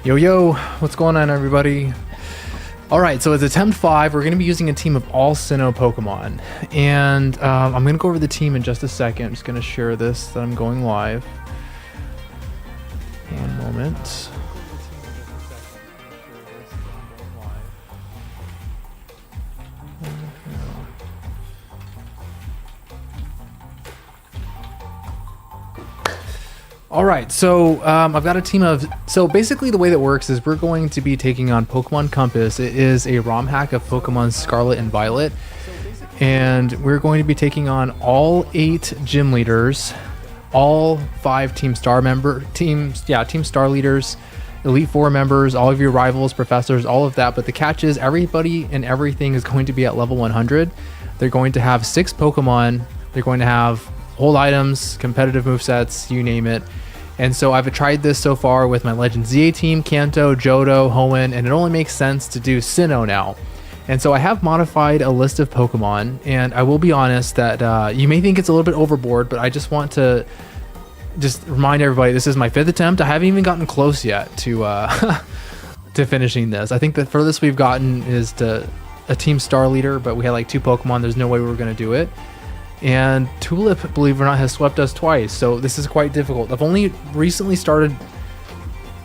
Yo, what's going on, everybody? Alright, so it's attempt 5. We're going to be using a team of all Sinnoh Pokemon. And I'm going to go over the team in just a second. I'm just going to share this that I'm going live. One moment. All right, so I've got a team of... So basically the way that works is we're going to be taking on Pokemon Compass. It is a ROM hack of Pokemon Scarlet and Violet. And we're going to be taking on all 8 gym leaders, all 5 Team Star leaders, Elite 4 members, all of your rivals, professors, all of that. But the catch is everybody and everything is going to be at level 100. They're going to have 6 Pokemon. They're going to have hold items, competitive movesets, you name it. And so I've tried this so far with my Legend ZA team, Kanto, Johto, Hoenn, and it only makes sense to do Sinnoh now. And so I have modified a list of Pokemon, and I will be honest that you may think it's a little bit overboard, but I just want to just remind everybody this is my 5th attempt. I haven't even gotten close yet to to finishing this. I think the furthest we've gotten is to a Team Star leader, but we had like 2 Pokemon. There's no way we were going to do it. And Tulip, believe it or not, has swept us twice, so this is quite difficult. I've only recently started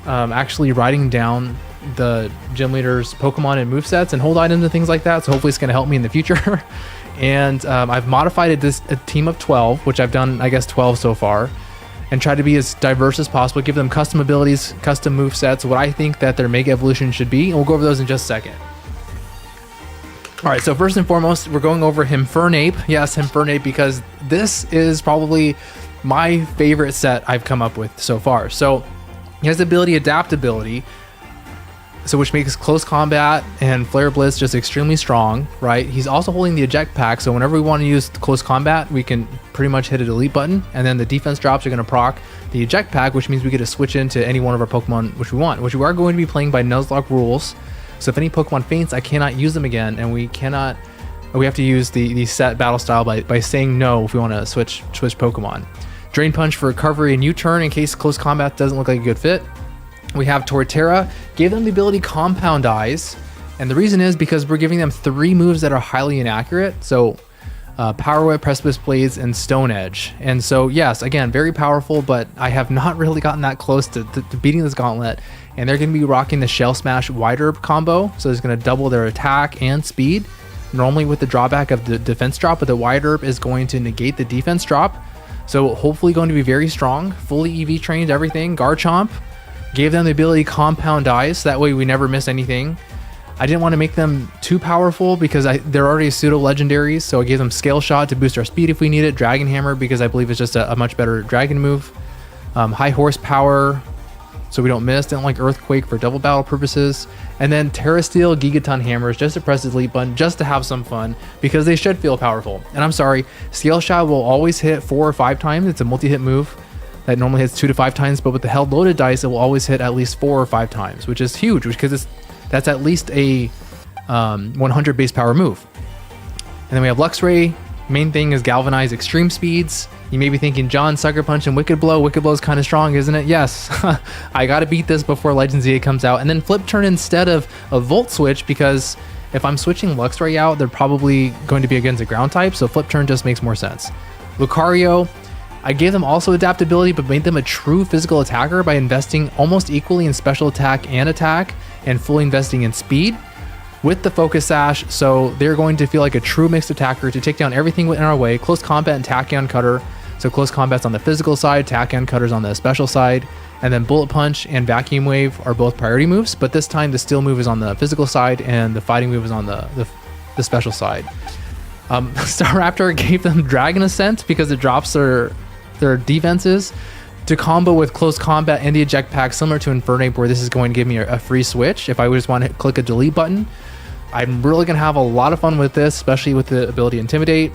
actually writing down the gym leaders' Pokemon and movesets and hold items and things like that, so hopefully it's going to help me in the future. And I've modified a team of 12, which I've done, I guess, 12 so far, and tried to be as diverse as possible, give them custom abilities, custom movesets, what I think that their Mega Evolution should be, and we'll go over those in just a second. Alright, so first and foremost, we're going over Infernape. Yes, Infernape, because this is probably my favorite set I've come up with so far. So, he has the ability Adaptability, so which makes close combat and Flare Blitz just extremely strong, right? He's also holding the Eject Pack, so whenever we want to use close combat, we can pretty much hit a delete button, and then the defense drops are going to proc the Eject Pack, which means we get to switch into any one of our Pokemon which we want, which we are going to be playing by Nuzlocke rules. So if any Pokemon faints, I cannot use them again, and we have to use the set battle style by saying no if we want to switch Pokemon. Drain Punch for recovery and U-turn in case close combat doesn't look like a good fit. We have Torterra, gave them the ability Compound Eyes, and the reason is because we're giving them 3 moves that are highly inaccurate. So Power Whip, Precipice Blades, and Stone Edge. And so yes, again, very powerful, but I have not really gotten that close to beating this Gauntlet. And they're going to be rocking the Shell Smash Wide Herb combo, so it's going to double their attack and speed, normally with the drawback of the defense drop, but the Wide Herb is going to negate the defense drop, so hopefully going to be very strong. Fully EV trained everything. Garchomp, gave them the ability Compound Eyes, that way we never miss anything. I didn't want to make them too powerful because they're already pseudo legendaries, so I gave them Scale Shot to boost our speed if we need it, Dragon Hammer because I believe it's just a much better dragon move, High Horsepower, so we don't miss. Didn't like Earthquake for double battle purposes, and then Terra Steel, Gigaton Hammers just to press the delete button, just to have some fun because they should feel powerful. And I'm sorry, Scale Shot will always hit 4 or 5 times. It's a multi-hit move that normally hits 2 to 5 times, but with the held loaded dice, it will always hit at least 4 or 5 times, which is huge because that's at least a 100 base power move. And then we have Luxray. Main thing is Galvanize Extreme Speeds. You may be thinking, John, Sucker Punch and Wicked Blow. Wicked Blow is kind of strong, isn't it? Yes. I got to beat this before Legend ZA comes out. And then Flip Turn instead of a Volt Switch, because if I'm switching Luxray out, they're probably going to be against a ground type, so Flip Turn just makes more sense. Lucario, I gave them also Adaptability, but made them a true physical attacker by investing almost equally in special attack and fully investing in speed with the Focus Sash, so they're going to feel like a true mixed attacker to take down everything in our way. Close Combat and Tachyon Cutter, so Close Combat's on the physical side, Tachyon Cutter's on the special side, and then Bullet Punch and Vacuum Wave are both priority moves, but this time the Steel move is on the physical side and the Fighting move is on the special side. Staraptor gave them Dragon Ascent because it drops their defenses to combo with Close Combat and the Eject Pack, similar to Infernape, where this is going to give me a free switch if I just want to click a delete button. I'm really going to have a lot of fun with this, especially with the ability Intimidate.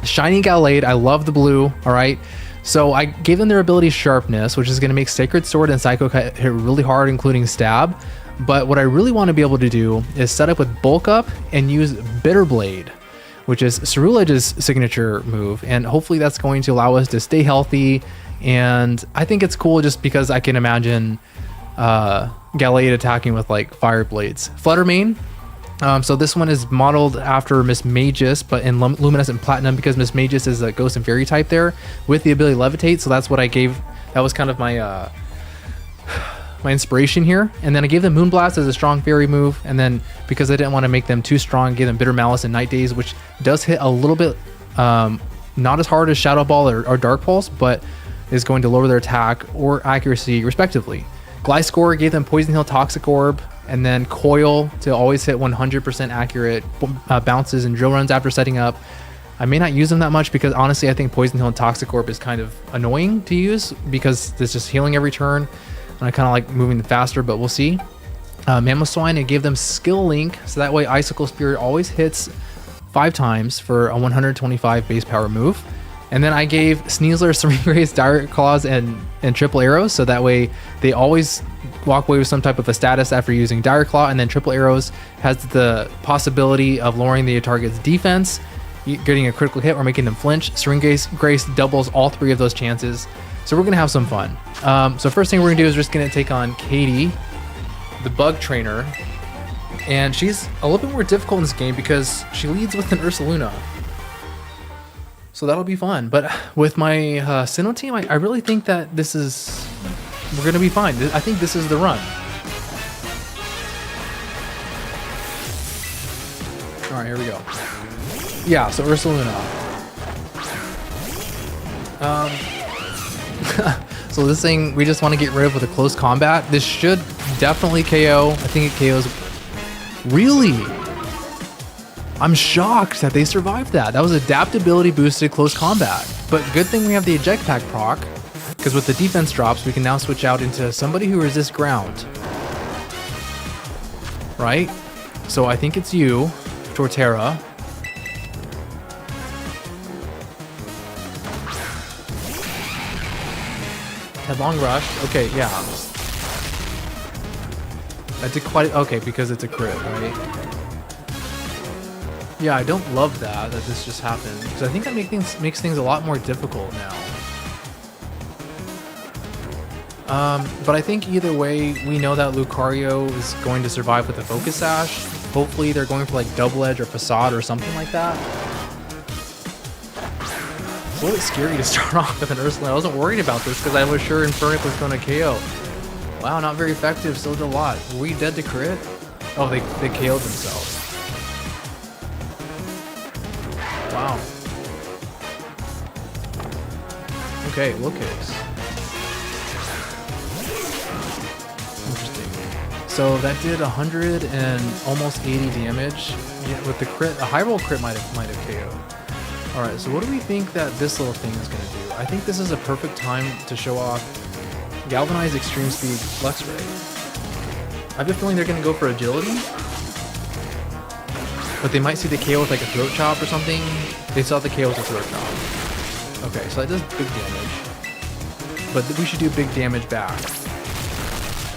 Shiny Gallade, I love the blue, alright? So I gave them their ability Sharpness, which is going to make Sacred Sword and Psycho Cut hit really hard, including Stab. But what I really want to be able to do is set up with Bulk Up and use Bitter Blade, which is Cerulege's signature move, and hopefully that's going to allow us to stay healthy. And I think it's cool just because I can imagine Gallade attacking with like fire blades. Fluttermane. So this one is modeled after Miss Magus, but in Luminescent Platinum, because Miss Magus is a Ghost and Fairy type there with the ability Levitate. So that's what I gave. That was kind of my my inspiration here. And then I gave them Moonblast as a strong fairy move. And then because I didn't want to make them too strong, I gave them Bitter Malice and Night Days, which does hit a little bit not as hard as Shadow Ball or Dark Pulse, but is going to lower their attack or accuracy respectively. Gliscor gave them Poison Heal, Toxic Orb, and then Coil to always hit 100% accurate bounces and drill runs after setting up. I may not use them that much because honestly I think Poison Heal and Toxic Orb is kind of annoying to use because it's just healing every turn and I kind of like moving them faster, but we'll see. Mamoswine, it gave them Skill Link, so that way Icicle Spirit always hits 5 times for a 125 base power move. And then I gave Sneasler, Serene Grace, Direct Claws, and Triple Arrows, so that way they always walk away with some type of a status after using Direct Claw, and then Triple Arrows has the possibility of lowering the target's defense, getting a critical hit, or making them flinch. Serene Grace doubles all 3 of those chances, so we're going to have some fun. So first thing we're going to do is just going to take on Katie, the Bug Trainer, and she's a little bit more difficult in this game because she leads with an Ursaluna. So that'll be fun. But with my Sinnoh team, I really think that we're going to be fine. I think this is the run. All right, here we go. Yeah, so Ursaluna. So this thing, we just want to get rid of with a close combat. This should definitely KO. I think it KOs. Really? I'm shocked that they survived that. That was adaptability boosted close combat. But good thing we have the eject pack proc, because with the defense drops, we can now switch out into somebody who resists ground. Right? So I think it's you, Torterra. Headlong Rush. Okay, yeah. That did quite... Okay, because it's a crit, right? Yeah, I don't love that this just happened, because I think that makes things a lot more difficult now. But I think either way, we know that Lucario is going to survive with a Focus Sash. Hopefully they're going for like Double Edge or Facade or something like that. It's a little scary to start off with an Ursaluna. I wasn't worried about this because I was sure Infernic was going to KO. Wow, not very effective, still did a lot. Were we dead to crit? Oh, they KO'd themselves. Wow. Okay, look kicks. Interesting. So that did 100 and almost 80 damage. Yeah, with the crit, a high roll crit might have KO'd. All right, so what do we think that this little thing is going to do? I think this is a perfect time to show off Galvanize Extreme Speed Flex Ray. I have a feeling they're going to go for agility. But they might see the KO with like a Throat Chop or something. They saw the KO with a Throat Chop. Okay, so that does big damage. But we should do big damage back.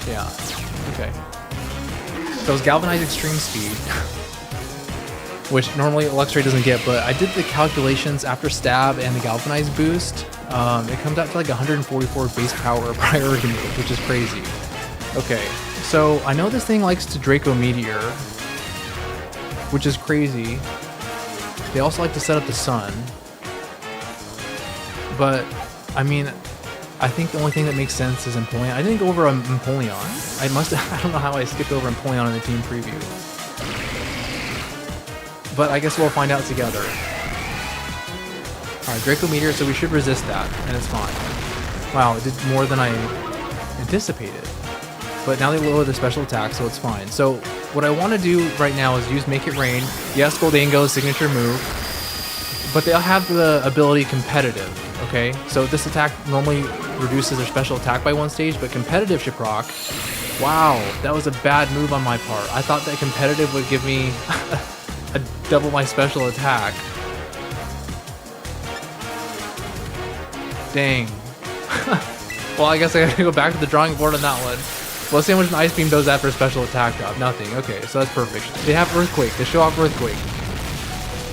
Yeah, okay. So it's Galvanized Extreme Speed, which normally Luxray doesn't get, but I did the calculations after Stab and the Galvanized boost. It comes out to like 144 base power priority move, which is crazy. Okay, so I know this thing likes to Draco Meteor, which is crazy. They also like to set up the sun. But, I mean, I think the only thing that makes sense is Empoleon. I didn't go over Empoleon. I don't know how I skipped over Empoleon in the team preview. But I guess we'll find out together. Alright, Draco Meteor, so we should resist that, and it's fine. Wow, it did more than I anticipated. But now they lower the special attack, so it's fine. So what I want to do right now is use Make It Rain. Yes, Goldango's signature move, but they'll have the ability competitive, okay? So this attack normally reduces their special attack by 1 stage, but competitive should proc. Wow, that was a bad move on my part. I thought that competitive would give me a double my special attack. Dang. Well, I guess I gotta go back to the drawing board on that one. Let's see how much an Ice Beam does after a special attack drop. Nothing. Okay, so that's perfect. They have Earthquake. They show off Earthquake.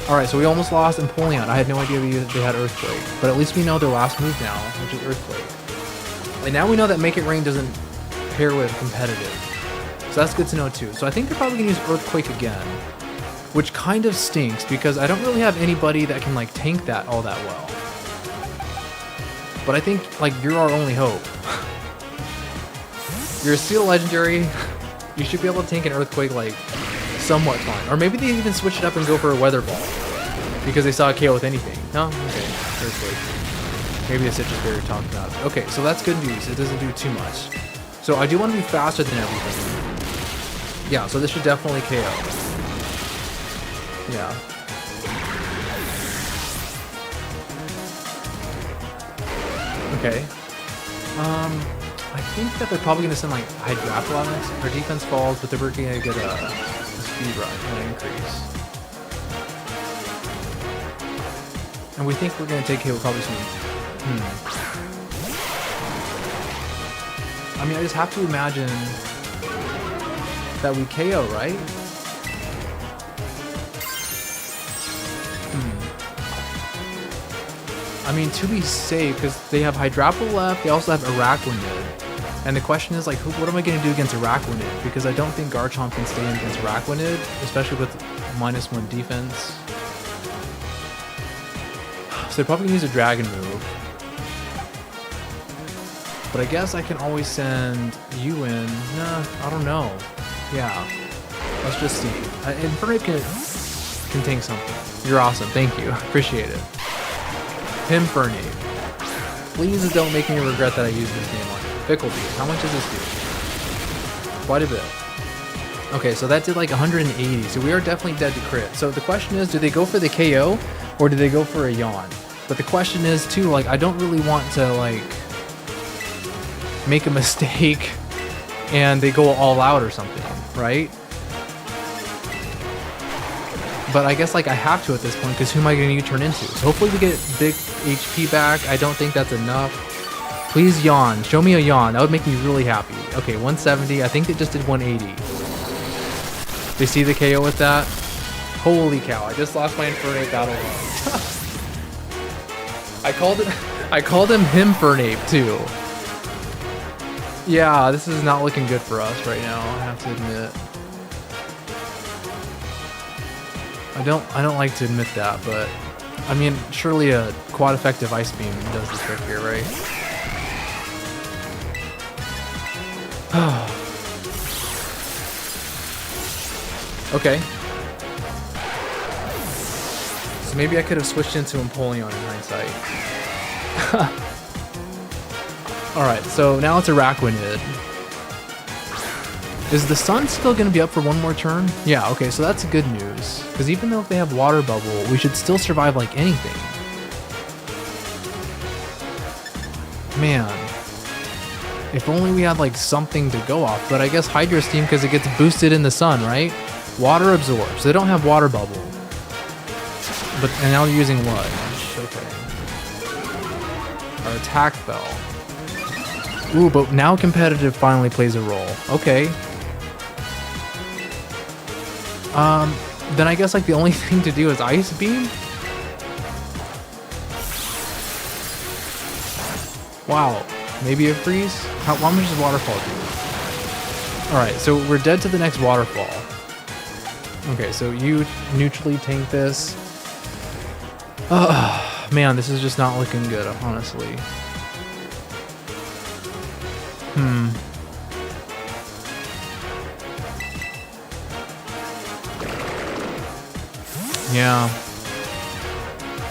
Alright, so we almost lost Empoleon. I had no idea they had Earthquake. But at least we know their last move now, which is Earthquake. And now we know that Make It Rain doesn't pair with competitive. So that's good to know too. So I think they're probably gonna use Earthquake again, which kind of stinks because I don't really have anybody that can like tank that all that well. But I think like you're our only hope. You're a Steel Legendary. You should be able to tank an Earthquake like somewhat fine. Or maybe they even switch it up and go for a Weather Ball because they saw a KO with anything. No? Okay. Earthquake. Maybe it's just very talked about. Okay, so that's good news. It doesn't do too much. So I do want to be faster than everything. Yeah, so this should definitely KO. Yeah. Okay. I think that they're probably going to send like Hydrapla next. Our defense falls, but they're going to get a speed run and an increase. And we think we're going to take KO probably soon. I mean, I just have to imagine that we KO, right? I mean, to be safe, because they have Hydrapla left, they also have Araquanid. And the question is, like, what am I going to do against Araquanid? Because I don't think Garchomp can stay in against Araquanid, especially with -1 defense. So they're probably going to use a Dragon move. But I guess I can always send you in. Nah, I don't know. Yeah. Let's just see. Infernape can tank something. You're awesome. Thank you. Appreciate it. Infernape. Please don't make me regret that I used this name on it. Fickle Beat. How much does this do? Quite a bit. Okay, so that did like 180. So we are definitely dead to crit. So the question is, do they go for the KO or do they go for a yawn? But the question is too, like, I don't really want to like make a mistake and they go all out or something, right? But I guess like I have to at this point because who am I going to turn into? So hopefully we get big HP back. I don't think that's enough. Please yawn. Show me a yawn. That would make me really happy. Okay, 170. I think they just did 180. They see the KO with that? Holy cow, I just lost my Infernape battle. I called him Himfernape too. Yeah, this is not looking good for us right now, I have to admit. I don't like to admit that, but I mean, surely a quad effective Ice Beam does the trick here, right? Okay. So maybe I could have switched into Empoleon in hindsight. Alright, so now it's Araquanid. Is the sun still going to be up for one more turn? Yeah, okay, so that's good news. Because even though if they have Water Bubble, we should still survive like anything. Man. If only we had like something to go off. But I guess Hydro Steam because it gets boosted in the sun, right? Water absorbs. They don't have Water Bubble. And now they're using what? Okay. Our Attack Bell. Ooh, but now competitive finally plays a role. Okay. Then I guess like the only thing to do is Ice Beam? Wow. Maybe a freeze? How much does Waterfall do? Alright, so we're dead to the next Waterfall. Okay, so you neutrally tank this. Man, this is just not looking good, honestly. Yeah.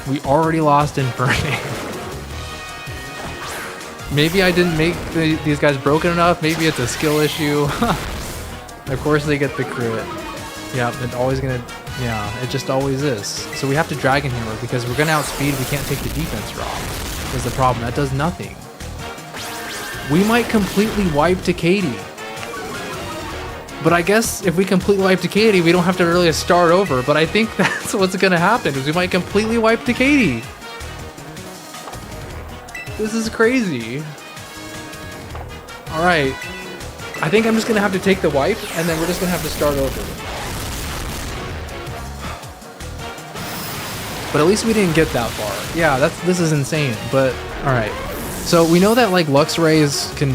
We already lost Infernape. Maybe I didn't make these guys broken enough. Maybe it's a skill issue. Of course they get the crit. Yeah, it's always gonna... Yeah, it just always is. So we have to Dragon Hammer because we're gonna outspeed. We can't take the defense drop. Is the problem. That does nothing. We might completely wipe to Katie. But I guess if we completely wipe to Katie, we don't have to really start over. But I think that's what's gonna happen, is we might completely wipe to Katie. This is crazy. Alright. I think I'm just gonna have to take the wipe, and then we're just gonna have to start over. But at least we didn't get that far. Yeah, this is insane, but alright. So we know that like Luxrays can...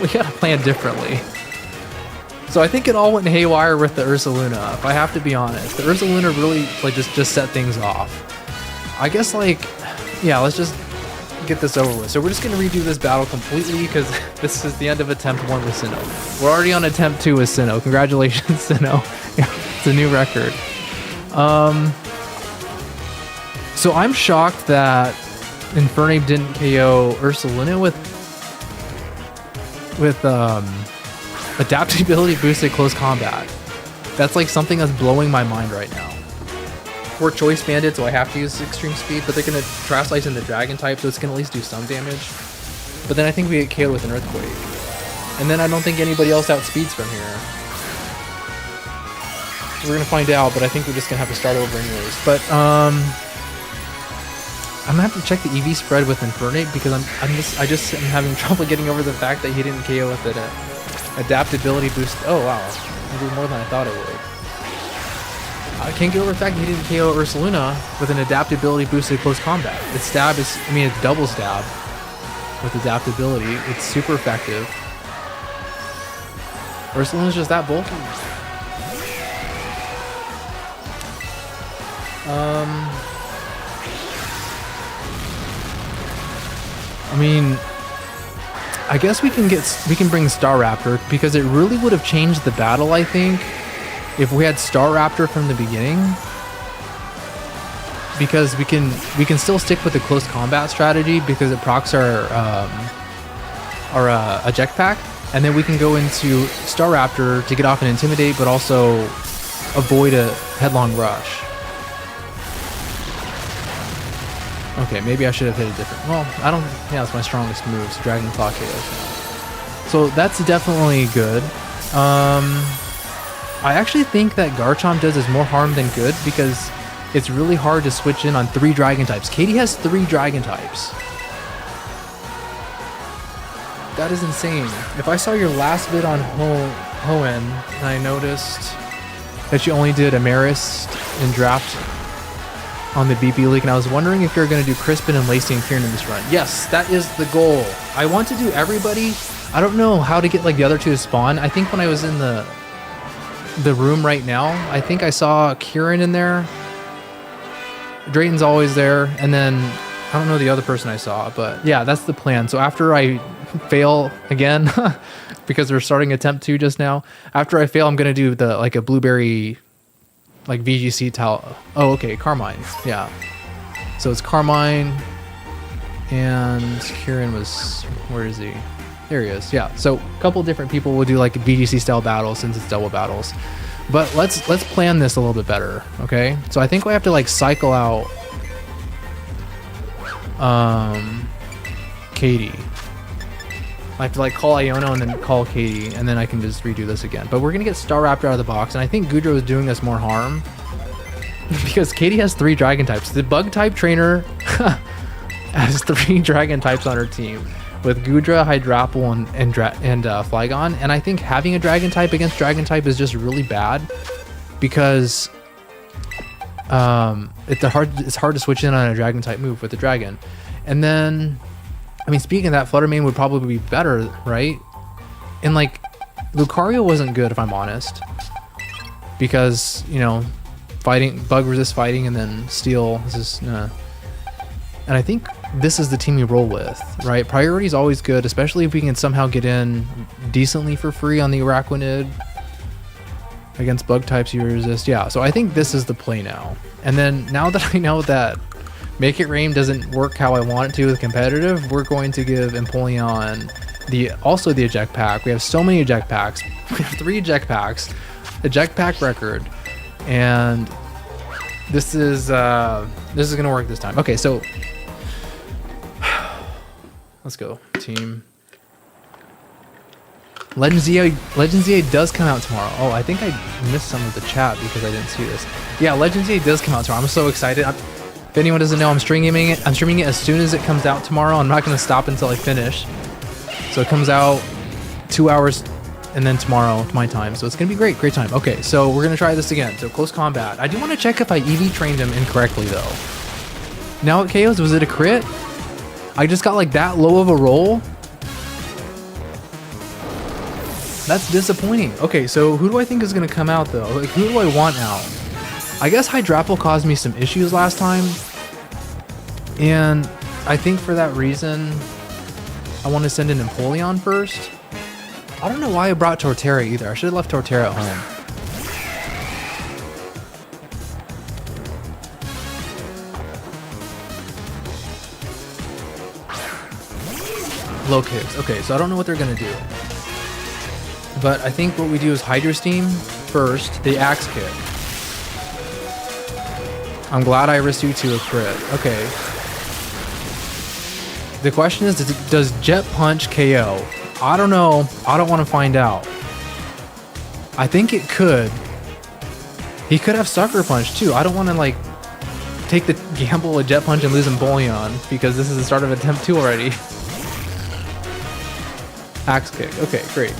we gotta plan differently. So I think it all went haywire with the Ursaluna, if I have to be honest. The Ursaluna really like just set things off. I guess like, yeah, let's just get this over with. So we're just gonna redo this battle completely because this is the end of attempt 1 with Sinnoh. We're already on attempt 2 with Sinnoh. Congratulations, Sinnoh. It's a new record. So I'm shocked that Infernape didn't KO Ursaluna with adaptability boosted close combat. That's like something that's blowing my mind right now. We're choice banded, so I have to use extreme speed, but they're gonna Trash Slice into dragon type, so it's gonna at least do some damage. But then I think we get KO with an earthquake. And then I don't think anybody else outspeeds from here. We're gonna find out, but I think we're just gonna have to start over anyways. But I'm gonna have to check the EV spread with Infernape because I'm having trouble getting over the fact that he didn't KO with an adaptability boost. Oh wow, I did more than I thought it would. I can't get over the fact that he didn't KO Ursaluna with an adaptability boosted close combat. Its stab is, I mean, it's double stab with adaptability. It's super effective. Ursaluna's just that bulky. I mean, I guess we can bring Staraptor because it really would have changed the battle, I think, if we had Staraptor from the beginning. Because we can still stick with the close combat strategy because it procs our eject pack, and then we can go into Staraptor to get off an Intimidate, but also avoid a headlong rush. Okay, maybe I should have hit a different... Well, I don't... Yeah, it's my strongest moves. Dragon Claw KO. So that's definitely good. I actually think that Garchomp does is more harm than good because it's really hard to switch in on 3 dragon types. Katie has 3 dragon types. That is insane. If I saw your last vid on Hoenn and I noticed that you only did Amarist and Draft on the BP League, and I was wondering if you're going to do Crispin and Lacey and Kieran in this run. Yes, that is the goal. I want to do everybody. I don't know how to get like the other 2 to spawn. I think when I was in the room right now, I think I saw Kieran in there. Drayton's always there, and then I don't know the other person I saw, but yeah, that's the plan. So after I fail again, because we're starting attempt 2 just now, after I fail, I'm going to do the like a blueberry like VGC towel. Oh, okay, Carmine. Yeah. So it's Carmine and Kieran was, where is he? There he is. Yeah. So a couple different people will do like a VGC style battles since it's double battles. But let's plan this a little bit better, okay? So I think we have to like cycle out Katie. I have to like call Iono and then call Katie, and then I can just redo this again. But we're gonna get Staraptor out of the box, and I think Goodra is doing us more harm because Katie has 3 dragon types. The bug type trainer has 3 dragon types on her team with Goodra, Hydrapple, and Flygon. And I think having a dragon type against dragon type is just really bad because it's hard to switch in on a dragon type move with the dragon. And then, I mean, speaking of that, Fluttermane would probably be better, right? And like, Lucario wasn't good, if I'm honest, because, you know, fighting, bug resist fighting, and then steel is just, and I think this is the team you roll with, right? Priority is always good, especially if we can somehow get in decently for free on the Araquanid against bug types you resist. Yeah, so I think this is the play now. And then now that I know that Make It Rain doesn't work how I want it to with competitive, we're going to give Empoleon also the eject pack. We have so many eject packs. We have 3 eject packs, eject pack record, and this is gonna work this time. Okay, so let's go team. Legend ZA does come out tomorrow. Oh, I think I missed some of the chat because I didn't see this. Yeah, Legend ZA does come out tomorrow. I'm so excited. If anyone doesn't know, I'm streaming it. I'm streaming it as soon as it comes out tomorrow. I'm not going to stop until I finish. So it comes out 2 hours and then tomorrow my time. So it's going to be great time. Okay, so we're going to try this again. So close combat. I do want to check if I EV trained him incorrectly though. Now it KOs. Was it a crit? I just got like that low of a roll. That's disappointing. Okay, so who do I think is gonna come out though? Like, who do I want out? I guess Hydrapple caused me some issues last time, and I think for that reason, I want to send in Empoleon first. I don't know why I brought Torterra either. I should have left Torterra at home. Low kicks. Okay, so I don't know what they're gonna do. But I think what we do is Hydro Steam first, the Axe Kick. I'm glad I risked you to a crit. Okay. The question is, does Jet Punch KO? I don't know. I don't want to find out. I think it could. He could have Sucker Punch too. I don't want to like take the gamble with Jet Punch and lose Empoleon because this is the start of attempt 2 already. Axe Kick. Okay, great.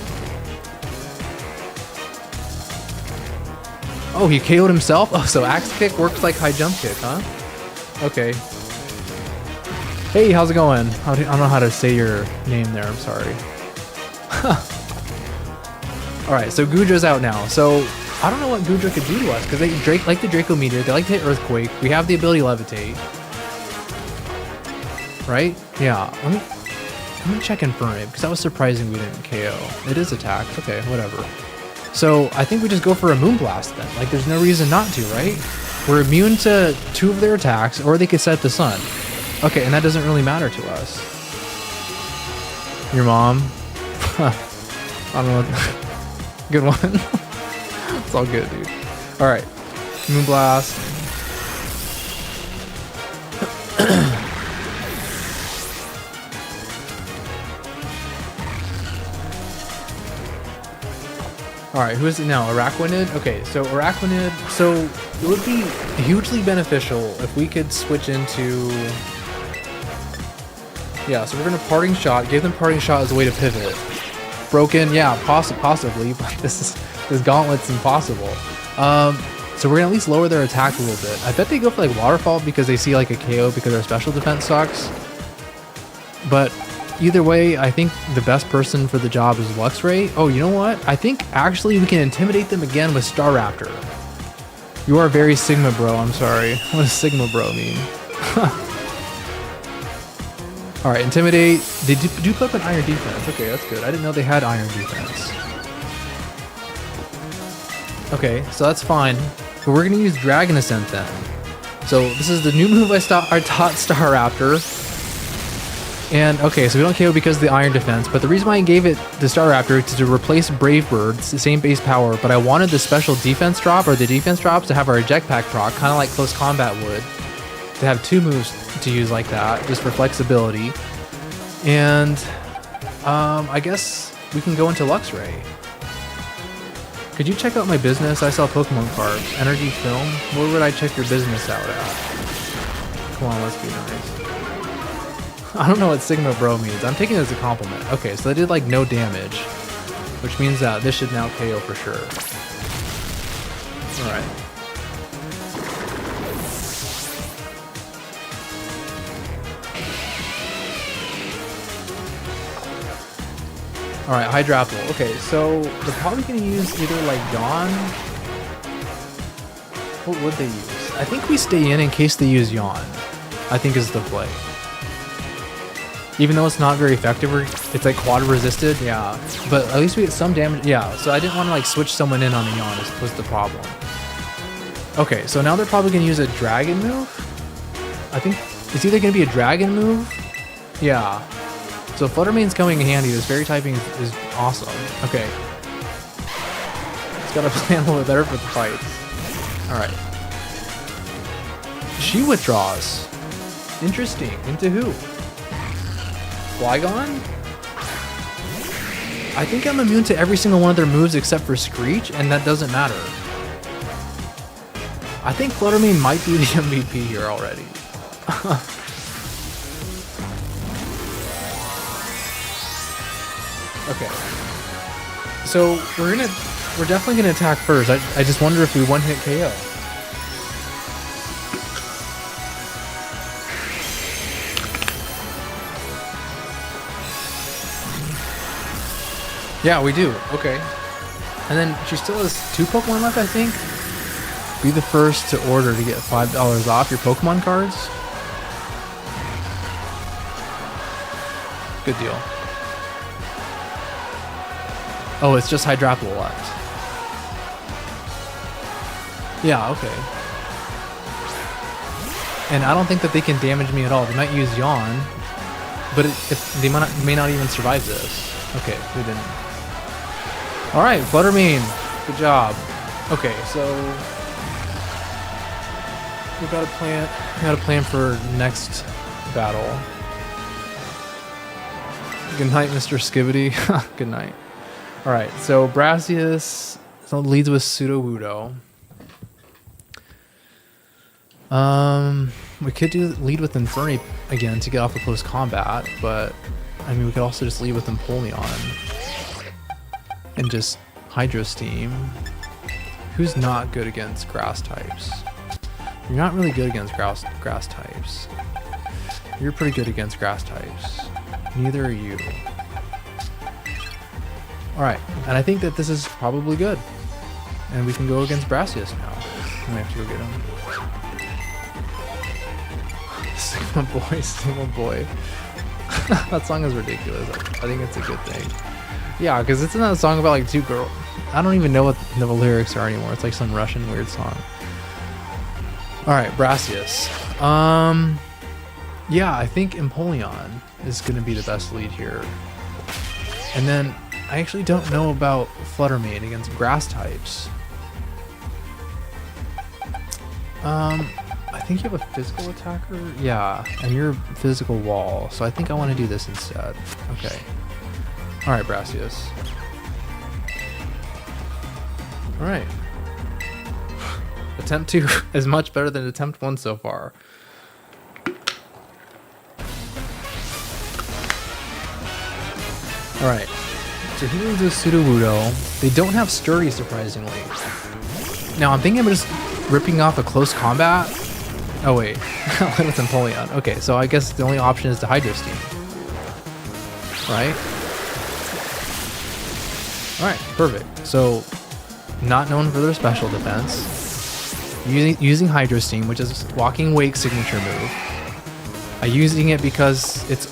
Oh, he KO'd himself? Oh, so Axe Kick works like High Jump Kick, huh? Okay. Hey, how's it going? I don't know how to say your name there, I'm sorry. Alright, so Gudra's out now. So, I don't know what Gudra could do to us, because they like the Draco Meteor, they like to hit Earthquake, we have the ability Levitate. Right? Yeah, let me check Infernape, because that was surprising we didn't KO. It is attacked, okay, whatever. So I think we just go for a Moonblast then. Like there's no reason not to, right? We're immune to 2 of their attacks, or they could set the sun. Okay, and that doesn't really matter to us. Your mom? I don't know. Good one. It's all good, dude. Alright. Moonblast. Alright, who is it now? Araquanid? Okay, so Araquanid, so it would be hugely beneficial if we could switch into... Yeah, so we're going to Parting Shot, give them Parting Shot as a way to pivot. Broken, yeah, possibly, but this Gauntlet's impossible. So we're going to at least lower their attack a little bit. I bet they go for like Waterfall because they see like a KO because their special defense sucks. But... either way, I think the best person for the job is Luxray. Oh, you know what? I think actually we can intimidate them again with Staraptor. You are very Sigma bro, I'm sorry. What does Sigma bro mean? Alright, Intimidate. They do put up an Iron Defense. Okay, that's good. I didn't know they had Iron Defense. Okay, so that's fine. But we're going to use Dragon Ascent then. So this is the new move I taught Staraptor. And okay, so we don't KO because of the Iron Defense, but the reason why I gave it the Staraptor is to replace Brave Bird. It's the same base power, but I wanted the special defense drop, or the defense drops, to have our Eject Pack proc, kind of like Close Combat would. To have 2 moves to use like that, just for flexibility. And I guess we can go into Luxray. Could you check out my business? I sell Pokemon cards. Energy Film? Where would I check your business out at? Come on, let's be nice. I don't know what Sigma Bro means. I'm taking it as a compliment. Okay, so they did like no damage, which means that this should now KO for sure. Alright. Alright, Hydrapple. Okay, so they're probably going to use either like Yawn. What would they use? I think we stay in case they use Yawn. I think is the play. Even though it's not very effective, it's like quad resisted, yeah. But at least we get some damage, yeah. So I didn't want to like switch someone in on the Yawn was the problem. Okay, so now they're probably gonna use a Dragon move? I think it's either gonna be a Dragon move? Yeah. So Flutter Mane's coming in handy. This Fairy typing is awesome. Okay. It's gotta plan a little bit better for the fights. Alright. She withdraws. Interesting. Into who? Flygon? I think I'm immune to every single one of their moves except for Screech, and that doesn't matter. I think Fluttermane might be the MVP here already. Okay. So we're definitely gonna attack first. I just wonder if we one-hit KO. Yeah, we do. Okay. And then she still has 2 Pokemon left, I think. Be the first to order to get $5 off your Pokemon cards. Good deal. Oh, it's just Hydrapple left. Yeah, okay. And I don't think that they can damage me at all. They might use Yawn, but they may not even survive this. Okay, they didn't. All right, Buttermane, good job. Okay, so we got a plan for next battle. Good night, Mr. Skibidi. Good night. All right, so Brassius leads with Sudowoodo. We could lead with Infernape again to get off the close combat, but I mean we could also just lead with Empoleon and just Hydro Steam. Who's not good against grass types? You're not really good against grass types. You're pretty good against grass types. Neither are you. Alright, and I think that this is probably good. And we can go against Brassius now. I'm gonna have to go get him. Sigma boy. That song is ridiculous. I think it's a good thing. Yeah, because it's not a song about like 2 girls. I don't even know what the lyrics are anymore. It's like some Russian weird song. Alright, Brassius. Yeah, I think Empoleon is going to be the best lead here. And then I actually don't know about Fluttermane against grass types. I think you have a physical attacker? Yeah, and you're physical wall, so I think I want to do this instead. Okay. Alright, Brassius. Alright. Attempt 2 is much better than attempt 1 so far. Alright. So he leads with Sudowoodo. They don't have Sturdy, surprisingly. Now I'm thinking I'm just ripping off a close combat. Oh wait, with Empoleon. Okay, so I guess the only option is the Hydro Steam. Right? Alright, perfect. So, not known for their special defense. Using Hydro Steam, which is Walking Wake's signature move. Using it because it's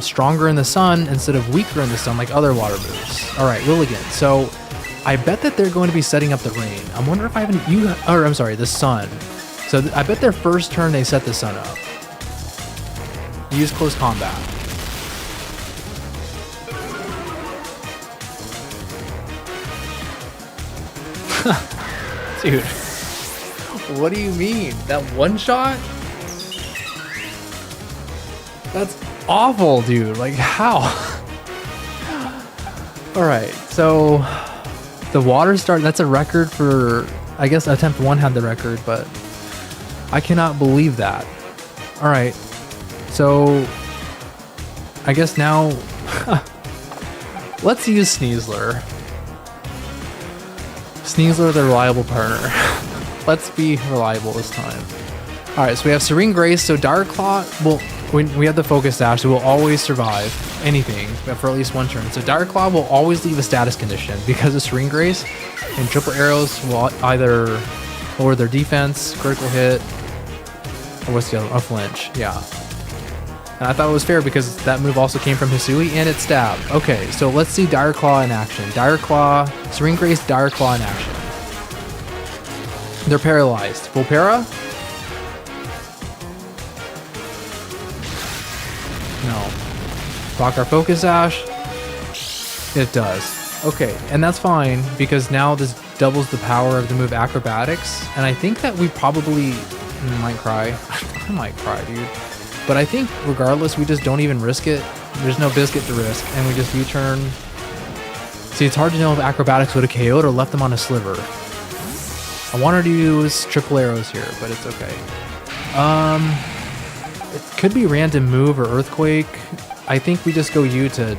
stronger in the sun instead of weaker in the sun like other water moves. Alright, Willigan. So, I bet that they're going to be setting up the rain. I wonder if I haven't... the sun. So I bet their first turn they set the sun up. Use close combat. Dude. What do you mean? That one shot? That's awful, dude. Like, how? Alright, so... The water start, that's a record for... I guess attempt 1 had the record, but... I cannot believe that. Alright, so... I guess now... Let's use Sneasler. Sneasler, the reliable partner. Let's be reliable this time. Alright, so we have Serene Grace, so Dire Claw... Well, when we have the Focus Sash, it will always survive anything for at least 1 turn. So Dire Claw will always leave a status condition because of Serene Grace, and Triple Arrows will either lower their defense, critical hit, or what's the other one? A flinch, yeah. And I thought it was fair because that move also came from Hisui and it's stab. Okay, so let's see Dire Claw in action. Dire Claw, Serene Grace, Dire Claw in action. They're paralyzed. Full para? No. Block our Focus Sash. It does. Okay, and that's fine because now this doubles the power of the move Acrobatics. And I think that we probably might cry. I might cry, dude. But I think regardless, we just don't even risk it. There's no biscuit to risk, and we just U-turn. See, it's hard to know if Acrobatics would have KO'd or left them on a sliver. I wanted to use Triple Arrows here, but it's okay. It could be random move or Earthquake. I think we just go U to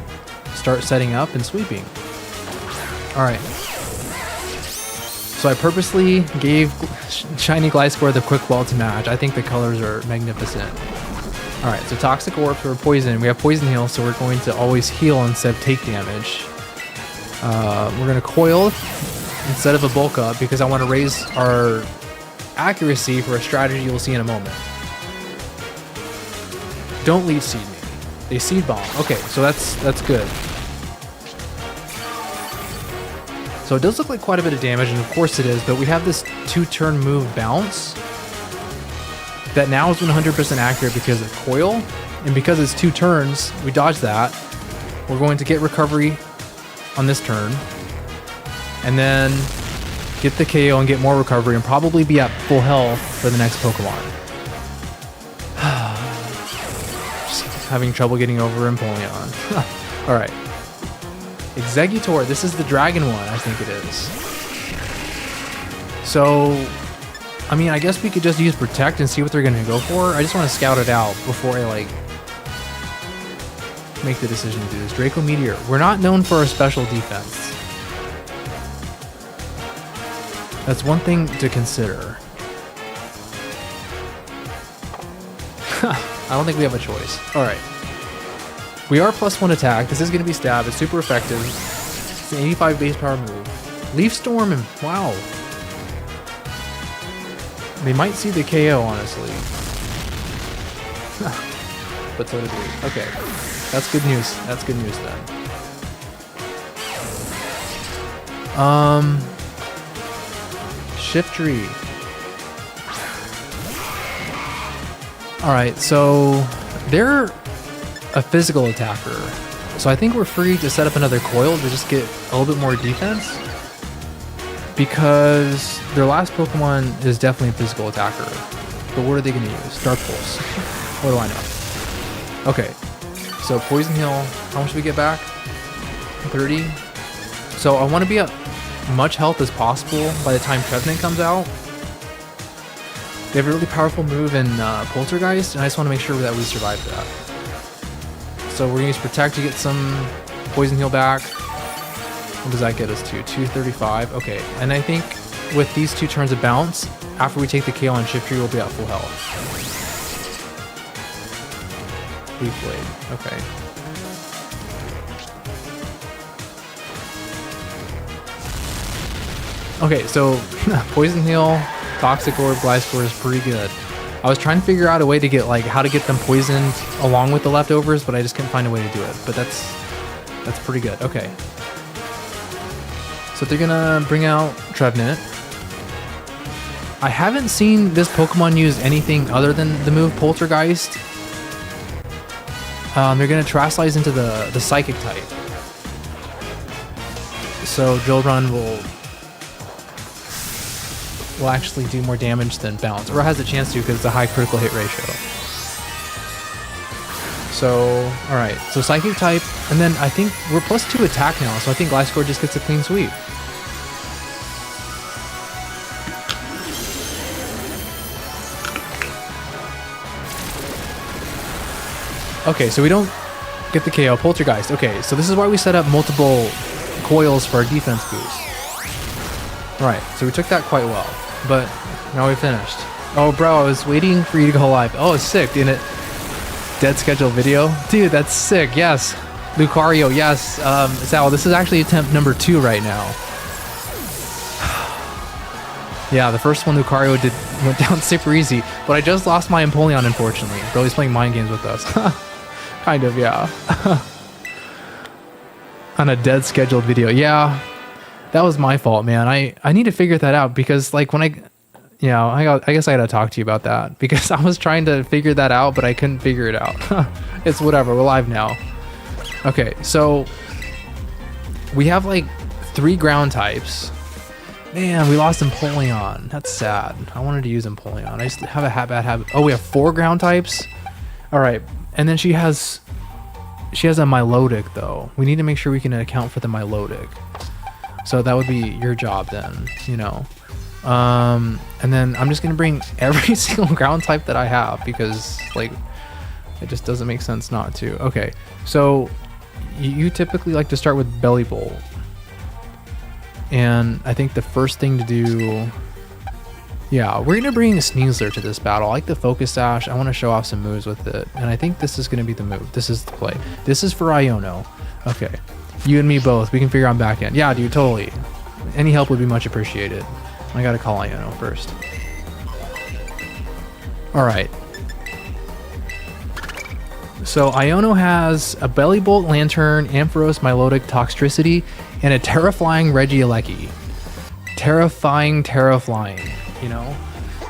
start setting up and sweeping. Alright. So I purposely gave Shiny Gliscor the Quick Ball to match. I think the colors are magnificent. Alright, so Toxic Orb for Poison. We have Poison Heal, so we're going to always heal instead of take damage. We're gonna coil instead of a bulk up because I want to raise our accuracy for a strategy you'll see in a moment. Don't lead seed me. They seed bomb. Okay, so that's good. So it does look like quite a bit of damage, and of course it is, but we have this 2-turn move bounce that now is 100% accurate because of coil, and because it's 2 turns, we dodge that. We're going to get recovery on this turn, and then get the KO and get more recovery, and probably be at full health for the next Pokemon. Just having trouble getting over Empoleon. All right. Exeggutor, this is the dragon one, I think it is. So, I mean, I guess we could just use Protect and see what they're going to go for. I just want to scout it out before I, like, make the decision to do this. Draco Meteor. We're not known for our special defense. That's one thing to consider. I don't think we have a choice. All right. We are +1 attack. This is going to be stab. It's super effective. It's an 85 base power move. Leaf Storm and wow. They might see the KO, honestly. But so did we. Okay. That's good news. That's good news then. Shiftry. Alright, so they're a physical attacker. So I think we're free to set up another coil to just get a little bit more defense. Because their last Pokemon is definitely a physical attacker. But what are they going to use? Dark Pulse. What do I know? Okay. So Poison Heal, how much do we get back? 30. So I want to be at much health as possible by the time Trevenant comes out. They have a really powerful move in Poltergeist, and I just want to make sure that we survive that. So we're going to use Protect to get some Poison Heal back. What does that get us to? 235. Okay, and I think with these 2 turns of bounce, after we take the KO on Shiftry, we'll be at full health. Leaf Blade. Okay. Okay, so Poison Heal, Toxic Orb, Gliscor is pretty good. I was trying to figure out a way to get like how to get them poisoned along with the leftovers, but I just couldn't find a way to do it. But that's pretty good. Okay. So they're gonna bring out Trevenant. I haven't seen this Pokemon use anything other than the move Poltergeist. They're gonna Terrasilize into the Psychic type. So Drill Run will actually do more damage than Bounce, or has a chance to because it's a high critical hit ratio. So, alright, so Psychic type, and then I think we're +2 attack now, so I think Gliscor just gets a clean sweep. Okay, so we don't get the KO. Poltergeist. Okay, so this is why we set up multiple coils for our defense boost. Alright, so we took that quite well. But now we finished. Oh, bro, I was waiting for you to go live. Oh, it's sick, didn't it? Dead schedule video? Dude, that's sick, yes. Lucario, yes. Sal, this is actually attempt number 2 right now. Yeah, the first one Lucario went down super easy, but I just lost my Empoleon, unfortunately. Broly's playing mind games with us. Kind of, yeah. On a dead scheduled video. Yeah, that was my fault, man. I need to figure that out because, like, when I guess I gotta talk to you about that because I was trying to figure that out, but I couldn't figure it out. It's whatever. We're live now. Okay, so we have like 3 ground types. Man, we lost Empoleon. That's sad. I wanted to use Empoleon. I just have a bad habit. Oh, we have 4 ground types? Alright, and then she has a Milotic, though. We need to make sure we can account for the Milotic. So that would be your job then, you know. And then I'm just going to bring every single ground type that I have because, like, it just doesn't make sense not to. Okay, so you typically like to start with Belly Bolt. And I think the first thing to do... Yeah, we're going to bring Sneasler to this battle. I like the Focus Sash. I want to show off some moves with it. And I think this is going to be the move. This is the play. This is for Iono. Okay. You and me both. We can figure out back end. Yeah, dude, totally. Any help would be much appreciated. I gotta call Iono first. Alright. So Iono has a Belly Bolt, Lantern, Ampharos, Milotic, Toxtricity, and a Terrifying Regieleki. Terrifying, you know?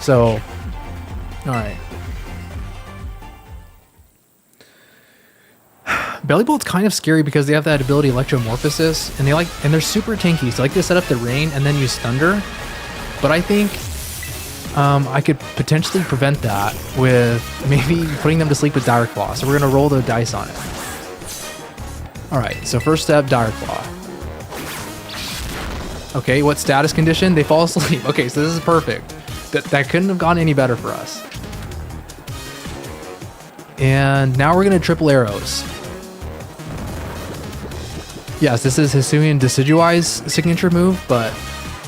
So, alright. Belly Bolt's kind of scary because they have that ability Electromorphosis, and they're super tanky, so I like to set up the rain and then use Thunder. But I think I could potentially prevent that with maybe putting them to sleep with Dire Claw. So we're gonna roll the dice on it. Alright, so first step, Dire Claw. Okay, what status condition? They fall asleep. Okay, so this is perfect. That couldn't have gone any better for us. And now we're gonna triple arrows. Yes, this is Hisuian Decidueye's signature move, but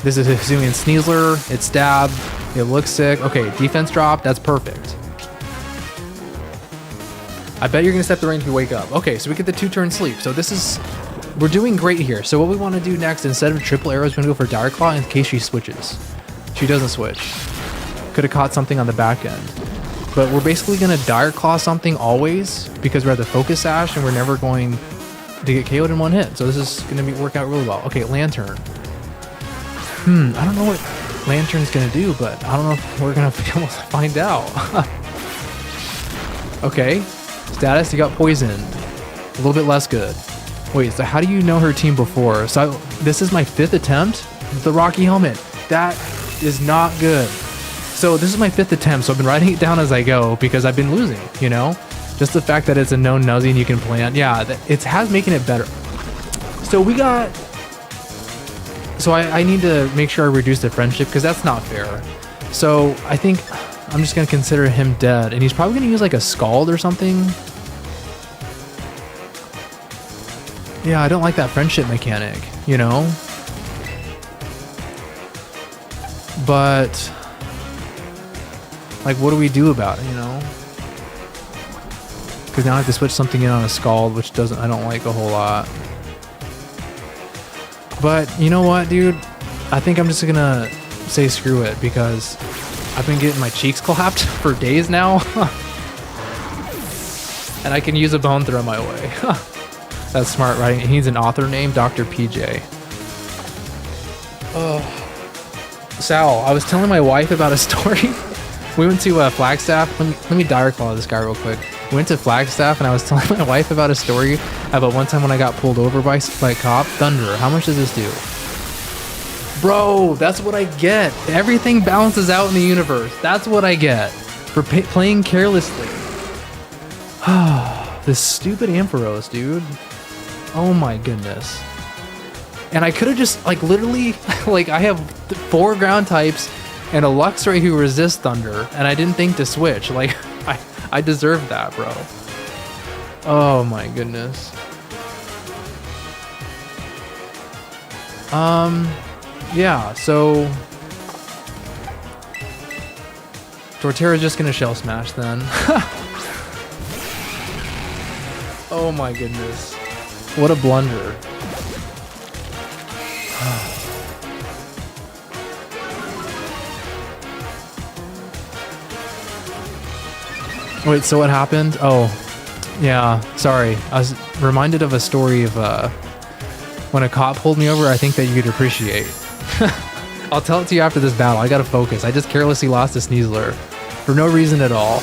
this is Hisuian Sneasler. It's stab. It looks sick. Okay, defense drop. That's perfect. I bet you're gonna step the rain if you wake up. Okay, so we get the 2-turn sleep. So we're doing great here. So what we want to do next, instead of triple arrows, we're gonna go for Dire Claw in case she switches. She doesn't switch. Could have caught something on the back end. But we're basically gonna Dire Claw something always because we're at the Focus Sash and we're never going to get KO'd in one hit. So this is gonna work out really well. Okay, Lantern. I don't know what Lantern's gonna do, but I don't know if we're gonna be able to find out. Okay, status, you got poisoned. A little bit less good. Wait, so how do you know her team before? So this is my 5th attempt with the Rocky Helmet. That is not good. So this is my 5th attempt, so I've been writing it down as I go because I've been losing, you know? Just the fact that it's a known Nuzzy and you can plant. Yeah, it has making it better. So we got... So I need to make sure I reduce the friendship because that's not fair. So I think I'm just going to consider him dead. And he's probably going to use like a Scald or something. Yeah, I don't like that friendship mechanic, you know? But... like, what do we do about it, you know? Because now I have to switch something in on a Scald, which I don't like a whole lot. But you know what, dude? I think I'm just gonna say screw it because I've been getting my cheeks clapped for days now. And I can use a Bone Throw my way. That's smart writing. He needs an author name, Dr. PJ. Oh. Sal, I was telling my wife about a story. We went to Flagstaff. Let me Dire Claw this guy real quick. We went to Flagstaff and I was telling my wife about a story about one time when I got pulled over by a cop. Thunder, how much does this do? Bro, that's what I get. Everything balances out in the universe. That's what I get for playing carelessly. This stupid Ampharos, dude. Oh my goodness. And I could have just, like, literally, like, I have 4 ground types and a Luxray who resists Thunder, and I didn't think to switch. Like, I deserve that, bro. Oh my goodness. Yeah, so Torterra's just gonna Shell Smash then. Oh my goodness. What a blunder. Wait, so what happened? Oh, yeah, sorry. I was reminded of a story of when a cop pulled me over I think that you'd appreciate. I'll tell it to you after this battle. I gotta focus. I just carelessly lost a Sneasler for no reason at all.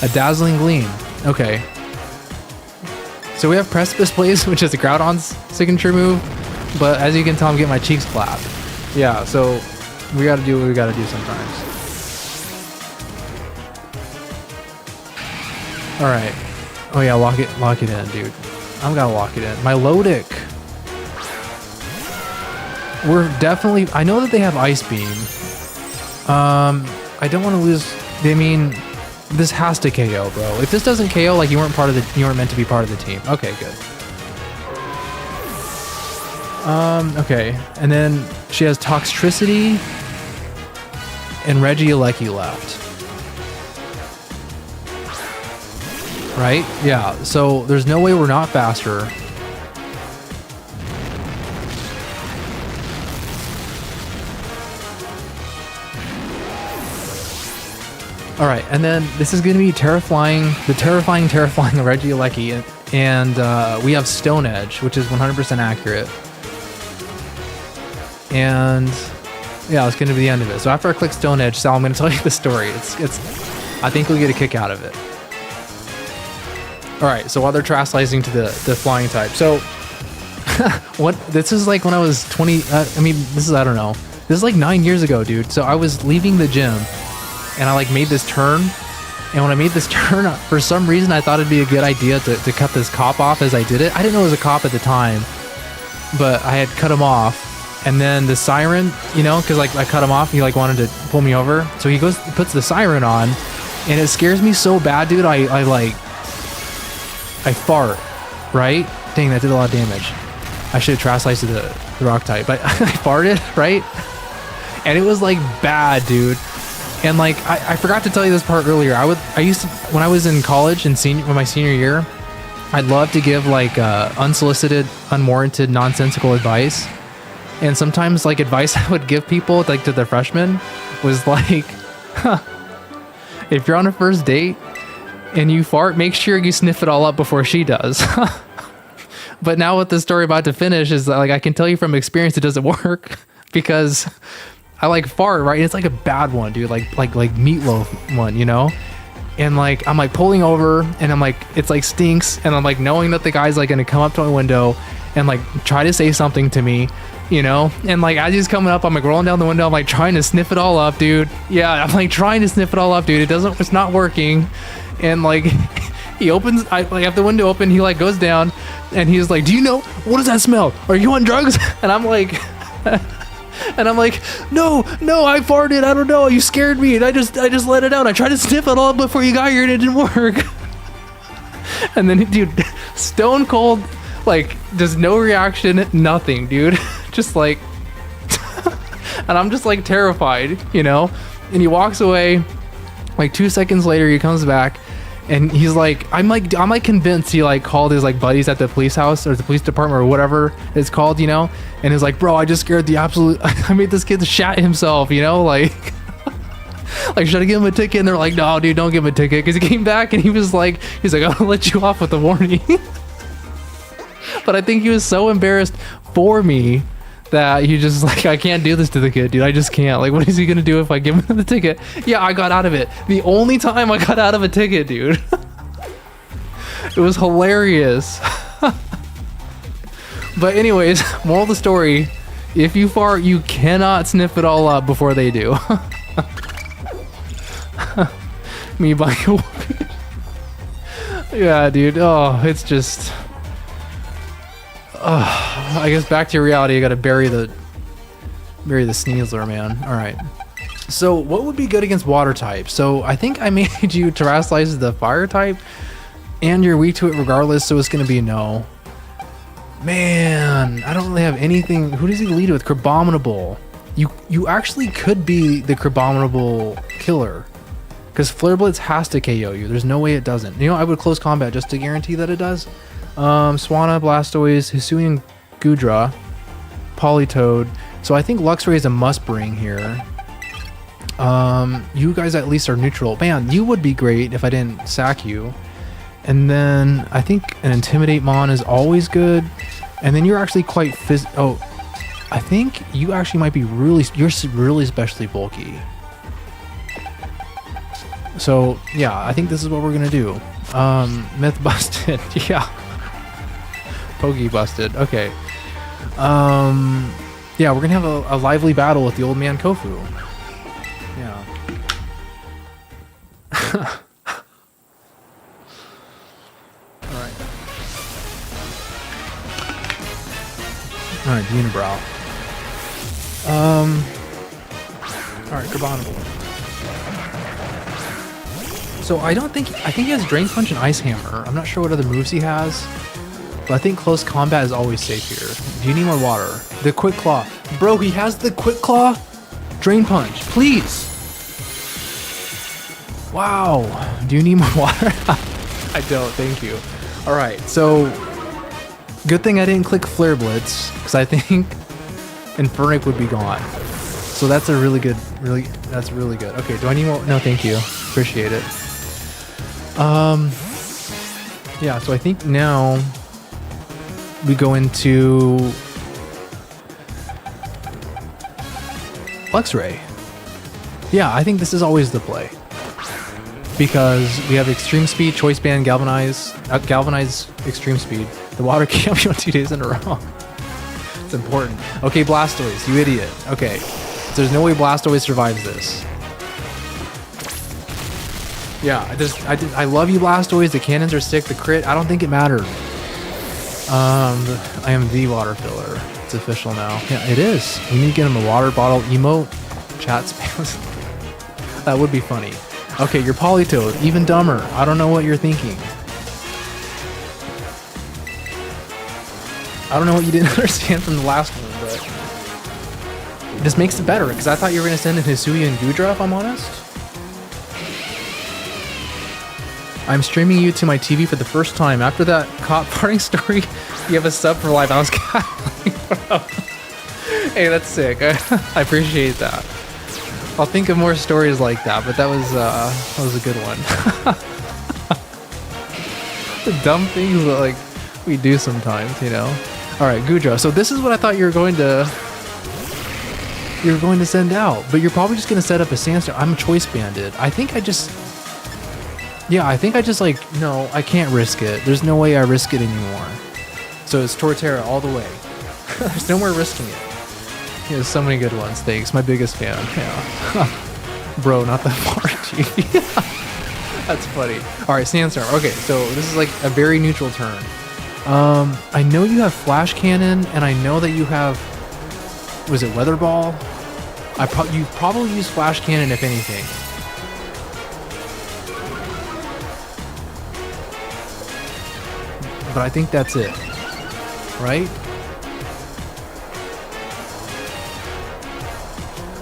A Dazzling Gleam. Okay. So we have Precipice Blaze, which is a Groudon's signature move, but as you can tell, I'm getting my cheeks clapped. Yeah, so we gotta do what we gotta do sometimes. Alright. Oh yeah, lock it in, dude. I'm gonna lock it in. Milotic. We're definitely... I know that they have Ice Beam. I don't want to lose... I mean, this has to KO, bro. If this doesn't KO, like, you weren't meant to be part of the team. Okay, good. Okay. And then she has Toxtricity and Regieleki left. Right? Yeah, so there's no way we're not faster. All right, and then this is going to be terrifying Regieleki, and we have Stone Edge, which is 100% accurate. And yeah, it's going to be the end of it. So after I click Stone Edge, Sal, I'm going to tell you the story. I think you'll get a kick out of it. All right, so while they're translating to the flying type, so this is like when I was 20. I don't know. This is like 9 years ago, dude. So I was leaving the gym, and I like made this turn. And when I made this turn, for some reason, I thought it'd be a good idea to cut this cop off as I did it. I didn't know it was a cop at the time, but I had cut him off. And then the siren, you know, because like I cut him off, he like wanted to pull me over. So he puts the siren on, and it scares me so bad, dude. I fart, right? Dang, that did a lot of damage. I should have trash sliced the rock type, but I farted, right? And it was like bad, dude. And like I forgot to tell you this part earlier. I used to, when I was in college and my senior year, I'd love to give like unsolicited, unwarranted, nonsensical advice. And sometimes like advice I would give people like to their freshmen was like, if you're on a first date and you fart, make sure you sniff it all up before she does. But now with the story about to finish is like, I can tell you from experience, it doesn't work because I like fart, right? And it's like a bad one, dude, like meatloaf one, you know? And like, I'm like pulling over and I'm like, it's like stinks. And I'm like knowing that the guy's like going to come up to my window and like try to say something to me, you know? And like, as he's coming up, I'm like rolling down the window. I'm like trying to sniff it all up, dude. Yeah. I'm like trying to sniff it all up, dude. It's not working. And like, he opens, I like have the window open. He like goes down and he's like, do you know, what does that smell? Are you on drugs? And I'm like, no, I farted. I don't know. You scared me. And I just let it out. I tried to sniff it all before you got here and it didn't work. And then, dude, stone cold, like, there's no reaction, nothing, dude. Just like, and I'm just like terrified, you know? And he walks away. Like 2 seconds later, he comes back. And he's like, I'm like convinced he like called his like buddies at the police house or the police department or whatever it's called, you know? And he's like, bro, I just scared the absolute, I made this kid shat himself, you know? Like, like, should I give him a ticket? And they're like, no, dude, don't give him a ticket. Cause he came back and he's like, I'll let you off with a warning. But I think he was so embarrassed for me that he just like, I can't do this to the kid, dude. I just can't. Like, what is he gonna do if I give him the ticket? Yeah, I got out of it. The only time I got out of a ticket, dude. It was hilarious. But anyways, moral of the story, if you fart, you cannot sniff it all up before they do. Me buying a whoopee. Yeah, dude. Oh, it's just... I guess back to reality. I gotta bury the Sneasler, man. All right. So what would be good against water type? So I think I made you terrestrialize the fire type, and you're weak to it regardless. So it's gonna be no. Man, I don't really have anything. Who does he lead with? Crabominable. You actually could be the Crabominable killer, because Flare Blitz has to KO you. There's no way it doesn't. You know, I would close combat just to guarantee that it does. Swanna, Blastoise, Hisuian Gudra, Politoed. So I think Luxray is a must bring here. You guys at least are neutral. Man, you would be great if I didn't sack you. And then I think an Intimidate Mon is always good. And then you're actually quite I think you actually might be you're really especially bulky. So yeah, I think this is what we're gonna do. Myth busted. Yeah. Pokey busted. Okay. Yeah, we're gonna have a lively battle with the old man Kofu. Yeah. Alright, Unibrow. Alright, Carbonable. So I think he has Drain Punch and Ice Hammer. I'm not sure what other moves he has. But I think close combat is always safe here. Do you need more water? The Quick Claw. Bro, he has the Quick Claw? Drain Punch, please. Wow. Do you need more water? I don't, thank you. Alright, so good thing I didn't click Flare Blitz, because I think Infernape would be gone. So that's a really good, that's really good. Okay, do I need more? No, thank you. Appreciate it. Yeah, so I think now we go into Luxray. Yeah, I think this is always the play. Because we have Extreme Speed, Choice Band, Galvanize, Extreme Speed. The water can't be on 2 days in a row. It's important. Okay, Blastoise, you idiot. Okay, so there's no way Blastoise survives this. Yeah, I love you, Blastoise. The cannons are sick. The crit, I don't think it mattered. I am the water filler. It's official now. Yeah, it is. We need to get him a water bottle emote. Chat spams. That would be funny. Okay, you're Politoed. Even dumber. I don't know what you're thinking. I don't know what you didn't understand from the last one, but this makes it better, because I thought you were going to send in Hisuian and Goodra, if I'm honest. I'm streaming you to my TV for the first time. After that cop farting story, you have a sub for life. I was kind of like, hey, that's sick. I appreciate that. I'll think of more stories like that, but that was a good one. The dumb things that like we do sometimes, you know. All right, Goodra. So this is what I thought you were going to send out, but you're probably just going to set up a Sandstorm. I'm a Choice Banded. I think I just like, no, I can't risk it. There's no way I risk it anymore. So it's Torterra all the way. There's no more risking it. He has so many good ones. Thanks. My biggest fan. Yeah. Bro, not that far, TV. That's funny. All right, Sandstorm. Okay, so this is like a very neutral turn. I know you have Flash Cannon, and I know that you have, was it Weather Ball? You probably use Flash Cannon if anything. But I think that's it, right?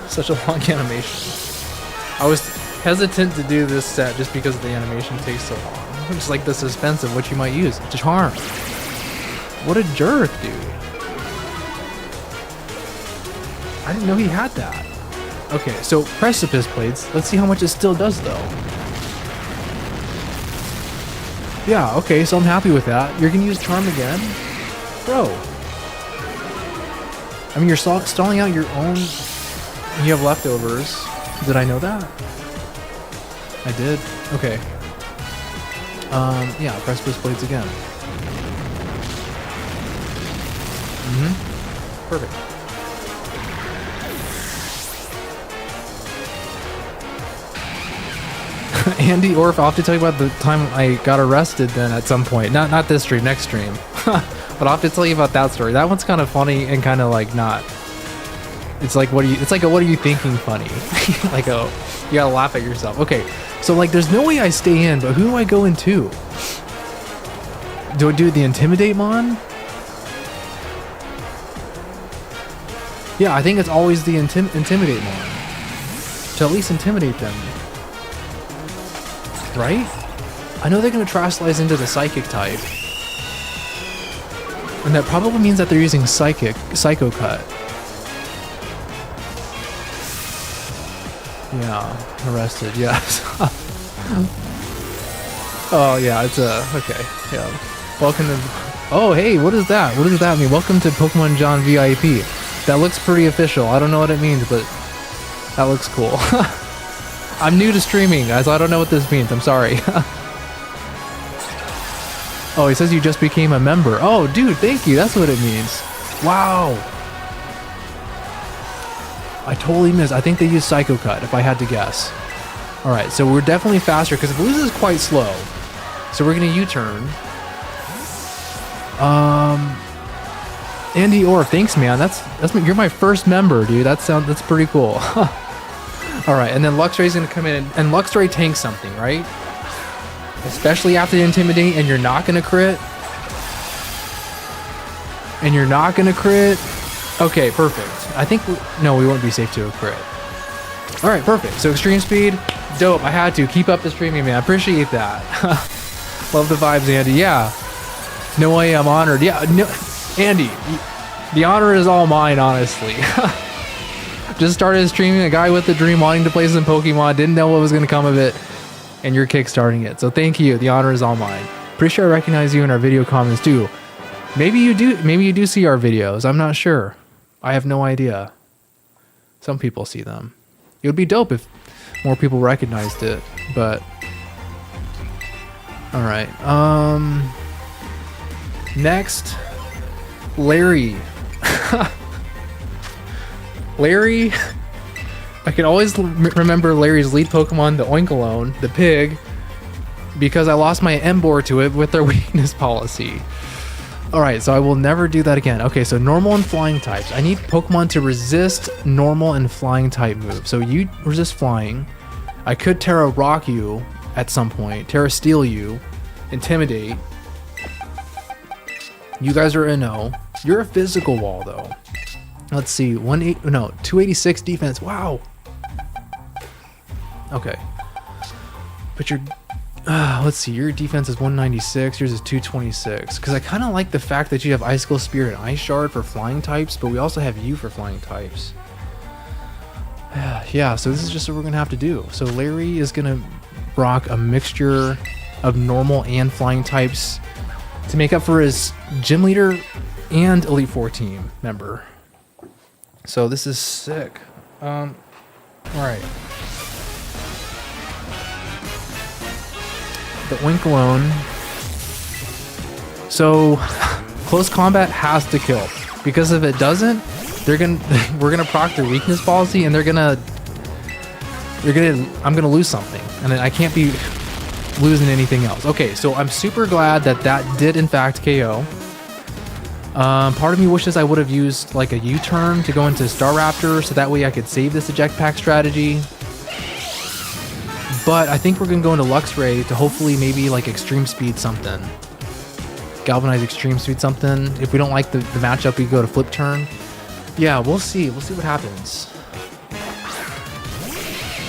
Such a long animation. I was hesitant to do this set just because the animation takes so long. It's like the suspense of what you might use. Charm. What a jerk, dude. I didn't know he had that. Okay, so Precipice Blades. Let's see how much it still does, though. Yeah, okay, so I'm happy with that. You're gonna use Charm again? Bro. I mean, you're stalling out your own... You have leftovers. Did I know that? I did? Okay. Yeah, Precipice Blades again. Perfect. Andy Orf, I'll have to tell you about the time I got arrested then at some point. Not this stream, next stream. But I'll have to tell you about that story. That one's kind of funny and kind of like not. It's like what are you thinking funny? Like you gotta laugh at yourself. Okay, so like there's no way I stay in, but who do I go into? Do I do the Intimidate Mon? Yeah, I think it's always the Intimidate Mon. To at least intimidate them. Right? I know they're gonna Terastallize into the Psychic type. And that probably means that they're using Psycho Cut. Yeah, arrested, yes. Oh yeah, it's okay, yeah. Welcome to, oh hey, what is that? What does that mean? Welcome to Pokemon John VIP. That looks pretty official. I don't know what it means, but that looks cool. I'm new to streaming, guys, so I don't know what this means. I'm sorry. Oh, he says you just became a member. Oh, dude, thank you. That's what it means. Wow. I totally missed. I think they use Psycho Cut, if I had to guess. All right, so we're definitely faster because Blues is quite slow. So we're gonna U-turn. Andy Orr, thanks, man. That's you're my first member, dude. That's pretty cool. All right, and then Luxray's gonna come in, and Luxray tanks something, right? Especially after the Intimidate, and you're not gonna crit. And you're not gonna crit. Okay, perfect. I think no, we won't be safe to a crit. All right, perfect. So Extreme Speed, dope. I had to keep up the streaming, man. I appreciate that. Love the vibes, Andy. Yeah. No way, I'm honored. Yeah, no, Andy, the honor is all mine, honestly. Just started streaming, a guy with a dream wanting to play some Pokemon, didn't know what was going to come of it, and you're kickstarting it. So thank you. The honor is all mine. Pretty sure I recognize you in our video comments too. Maybe you do see our videos. I'm not sure. I have no idea. Some people see them. It would be dope if more people recognized it, but all right. Next, Larry. Larry, I can always remember Larry's lead Pokemon, the Oinkalone, the pig, because I lost my Emboar to it with their weakness policy. Alright, so I will never do that again. Okay, so normal and flying types. I need Pokemon to resist normal and flying type moves. So you resist flying. I could Terra Rock you at some point, Terra Steel you, Intimidate. You guys are a no. You're a physical wall though. Let's see, 286 defense. Wow. Okay. But your, let's see, your defense is 196, yours is 226. Because I kind of like the fact that you have Icicle Spear and Ice Shard for flying types, but we also have you for flying types. Yeah, so this is just what we're going to have to do. So Larry is going to rock a mixture of normal and flying types to make up for his Gym Leader and Elite Four team member. So this is sick. All right. The Oinkalone. So close combat has to kill, because if it doesn't, we're gonna proc their weakness policy, and I'm gonna lose something, and then I can't be losing anything else. Okay, so I'm super glad that did in fact KO. Part of me wishes I would have used like a U-turn to go into Staraptor, so that way I could save this eject pack strategy. But I think we're gonna go into Luxray to hopefully maybe like extreme speed something. Galvanize extreme speed something. If we don't like the matchup, we go to flip turn. Yeah, we'll see. We'll see what happens.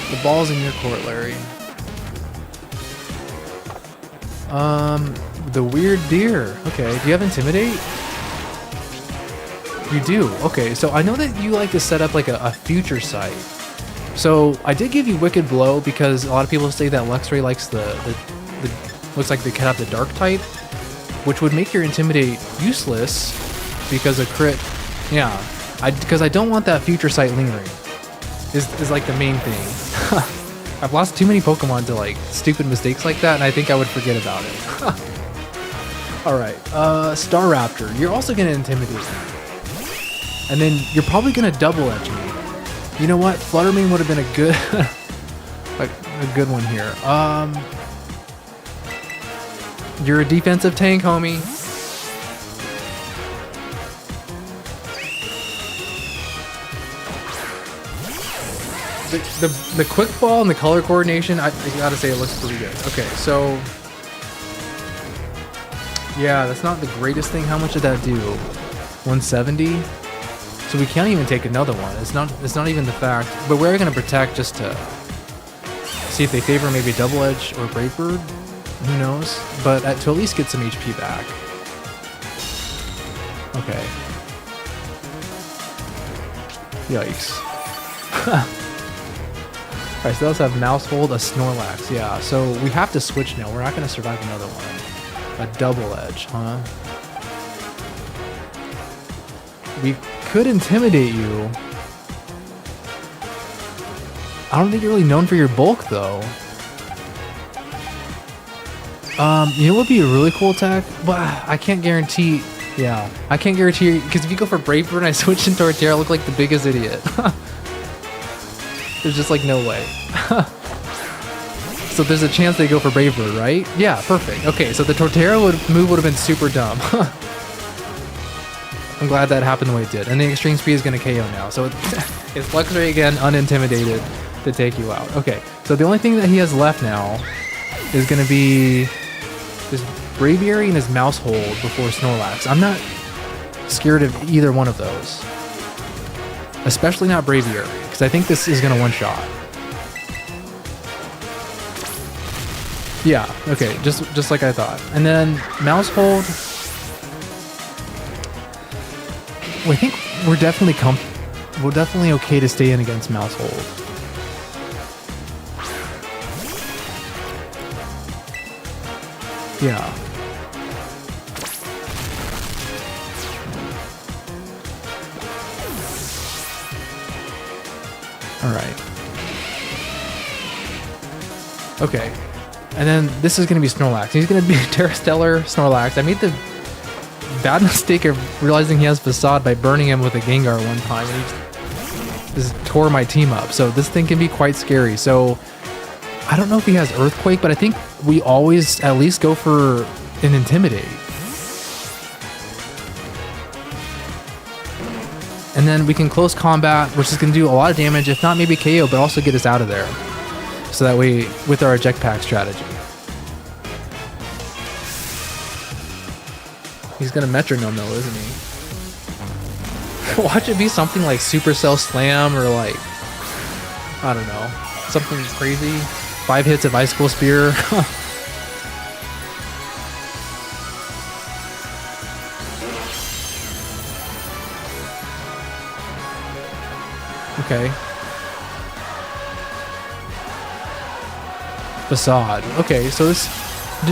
The ball's in your court, Larry. The weird deer. Okay, do you have Intimidate? You do. Okay, so I know that you like to set up like a future sight. So I did give you Wicked Blow because a lot of people say that Luxray likes the looks like they cut out the dark type, which would make your Intimidate useless because a crit. Yeah, because I don't want that future sight lingering. Is like the main thing. I've lost too many Pokemon to like stupid mistakes like that, and I think I would forget about it. All right, Staraptor. You're also gonna Intimidate me. And then you're probably gonna double edge me. You know what? Fluttermane would have been a good, a good one here. You're a defensive tank, homie. The quick ball and the color coordination, I gotta say, it looks pretty good. Okay, so yeah, that's not the greatest thing. How much did that do? 170. So we can't even take another one. It's not even the fact, but we're gonna protect just to see if they favor maybe Double Edge or Brave Bird. Who knows? But to at least get some HP back. Okay. Yikes. Alright, so they also have Mouse Hold, a Snorlax. Yeah, so we have to switch now. We're not gonna survive another one. A Double Edge, huh? We could Intimidate you. I don't think you're really known for your bulk though. You know what would be a really cool attack? But I can't guarantee. Yeah, I can't guarantee, because if you go for Brave Bird and I switch into Torterra, I look like the biggest idiot. There's just like no way. So there's a chance they go for Brave Bird, right? Yeah, perfect. Okay, so the Torterra move would have been super dumb. I'm glad that happened the way it did. And the Extreme Speed is going to KO now. So it's Luxray again, unintimidated to take you out. Okay, so the only thing that he has left now is going to be his Braviary and his Mouse Hold before Snorlax. I'm not scared of either one of those. Especially not Braviary, because I think this is going to one-shot. Yeah, okay, just like I thought. And then Mouse Hold. I think we're definitely we're definitely okay to stay in against Mouse Hold. Yeah. All right. Okay. And then this is going to be Snorlax. He's going to be Terrastellar Snorlax. I made the bad mistake of realizing he has Facade by burning him with a Gengar one time, and he just tore my team up. So this thing can be quite scary. So I don't know if he has Earthquake, but I think we always at least go for an Intimidate. And then we can close combat, which is going to do a lot of damage, if not maybe KO, but also get us out of there. So that way, with our eject pack strategy. He's going to metronome though, isn't he? Watch it be something like Supercell Slam or like, I don't know, something crazy. 5 hits of Icicle Spear. Okay. Facade. Okay, so this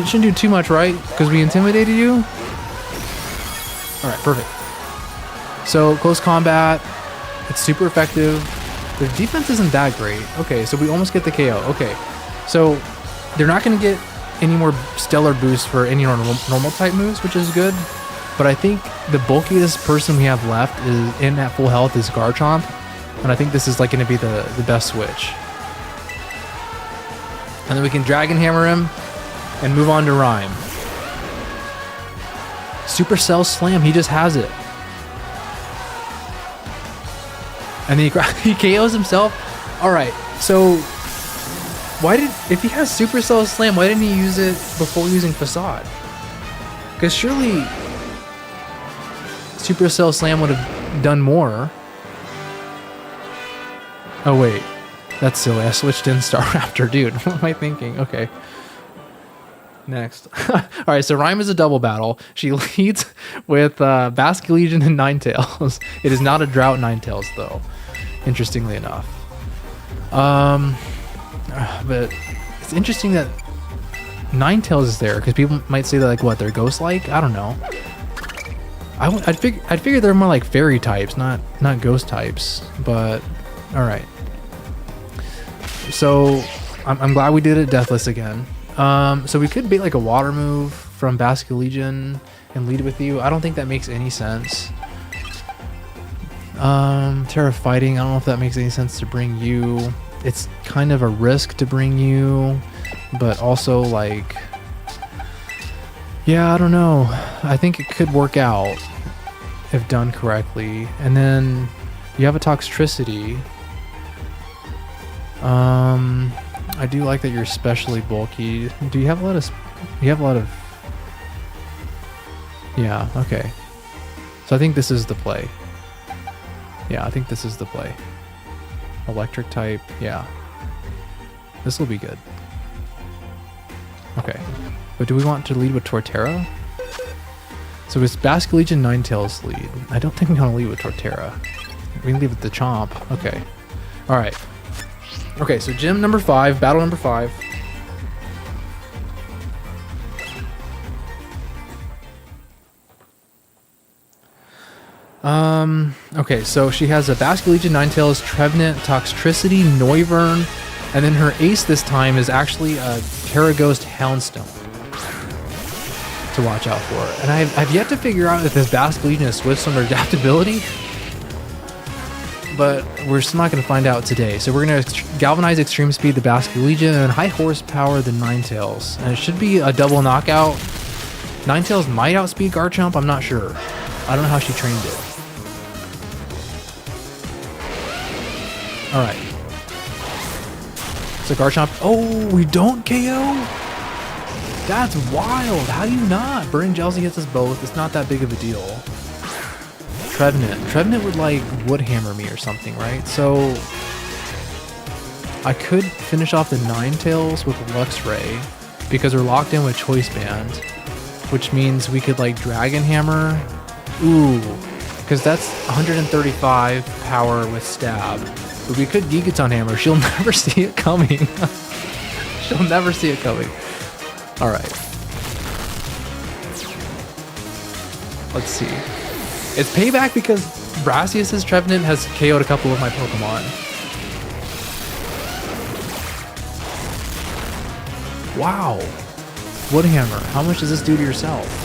shouldn't do too much, right? Because we intimidated you? Alright, perfect. So, close combat. It's super effective. Their defense isn't that great. Okay, so we almost get the KO. Okay, so they're not going to get any more stellar boosts for any normal type moves, which is good. But I think the bulkiest person we have left is in at full health is Garchomp. And I think this is like going to be the best switch. And then we can Dragon Hammer him and move on to Rhyme. Supercell Slam, he just has it. And then he KOs himself. Alright, so if he has Supercell Slam, why didn't he use it before using Facade? Because surely Supercell Slam would have done more. Oh wait, that's silly. I switched in Staraptor, dude. What am I thinking? Okay. Next. Alright, so Rhyme is a double battle. She leads with Basculegion and Ninetales. It is not a Drought Ninetales, though. Interestingly enough. But it's interesting that Ninetales is there, because people might say that, like, what, they're ghost-like? I don't know. I'd figure they're more like fairy types, not ghost types, but alright. So I'm glad we did it deathless again. So we could bait like a water move from Basculegion and lead with you. I don't think that makes any sense. Terra Fighting, I don't know if that makes any sense to bring you. It's kind of a risk to bring you, but also like, yeah, I don't know. I think it could work out if done correctly. And then you have a Toxtricity. I do like that you're especially bulky. Do you have a lot of... Yeah, okay. So I think this is the play. Yeah, I think this is the play. Electric type, yeah. This will be good. Okay. But do we want to lead with Torterra? So it's Basculegion Ninetales lead. I don't think we want to lead with Torterra. We can lead with the Chomp. Okay. Alright. Okay, so gym number 5, battle number 5. Okay, so she has a Basculegion, Ninetales, Trevenant, Toxtricity, Noivern, and then her ace this time is actually a Terraghost Houndstone to watch out for. And I've yet to figure out if this Basculegion is switched under adaptability, but we're still not going to find out today. So we're going to Galvanize Extreme Speed the Basculegion and High Horsepower the Ninetales. And it should be a double knockout. Ninetales might outspeed Garchomp, I'm not sure. I don't know how she trained it. Alright. So Garchomp, oh, we don't KO? That's wild. How do you not? Burning Jealousy hits us both. It's not that big of a deal. Trevenant would like wood hammer me or something, right? So I could finish off the Ninetales with Luxray because we're locked in with Choice Band, which means we could like Dragon Hammer. Ooh, because that's 135 power with stab. But we could Gigaton Hammer. She'll never see it coming. She'll never see it coming. All right. Let's see. It's payback because Brassius's Trevenant has KO'd a couple of my Pokemon. Wow. Woodhammer. How much does this do to yourself?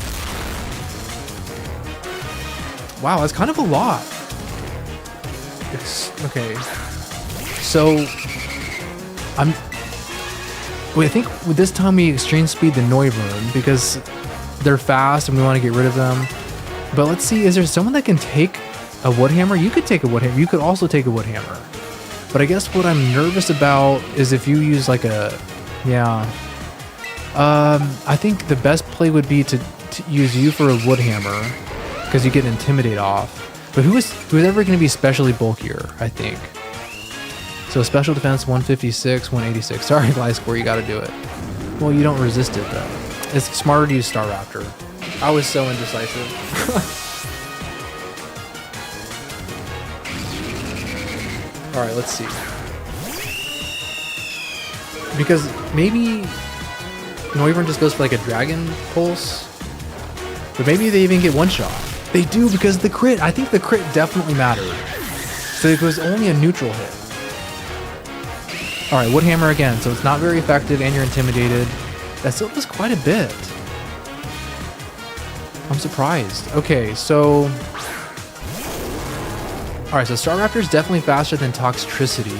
Wow, that's kind of a lot. Okay. So, I think with this time we extreme speed the Noivern because they're fast and we want to get rid of them. But let's see, is there someone that can take a Woodhammer? You could take a Woodhammer. You could also take a Woodhammer. But I guess what I'm nervous about is if you use like a... Yeah. I think the best play would be to use you for a Woodhammer because you get Intimidate off. But who's ever going to be especially bulkier, I think. So special defense 156, 186. Sorry, Gliscor, you got to do it. Well, you don't resist it though. It's smarter to use Staraptor. I was so indecisive. All right, let's see. Because maybe Noivern just goes for like a Dragon Pulse, but maybe they even get one shot. They do because the crit. I think the crit definitely mattered. So it was only a neutral hit. All right, Woodhammer again. So it's not very effective, and you're intimidated. That still does quite a bit. I'm surprised. Okay, so... Alright, so Staraptor is definitely faster than Toxtricity.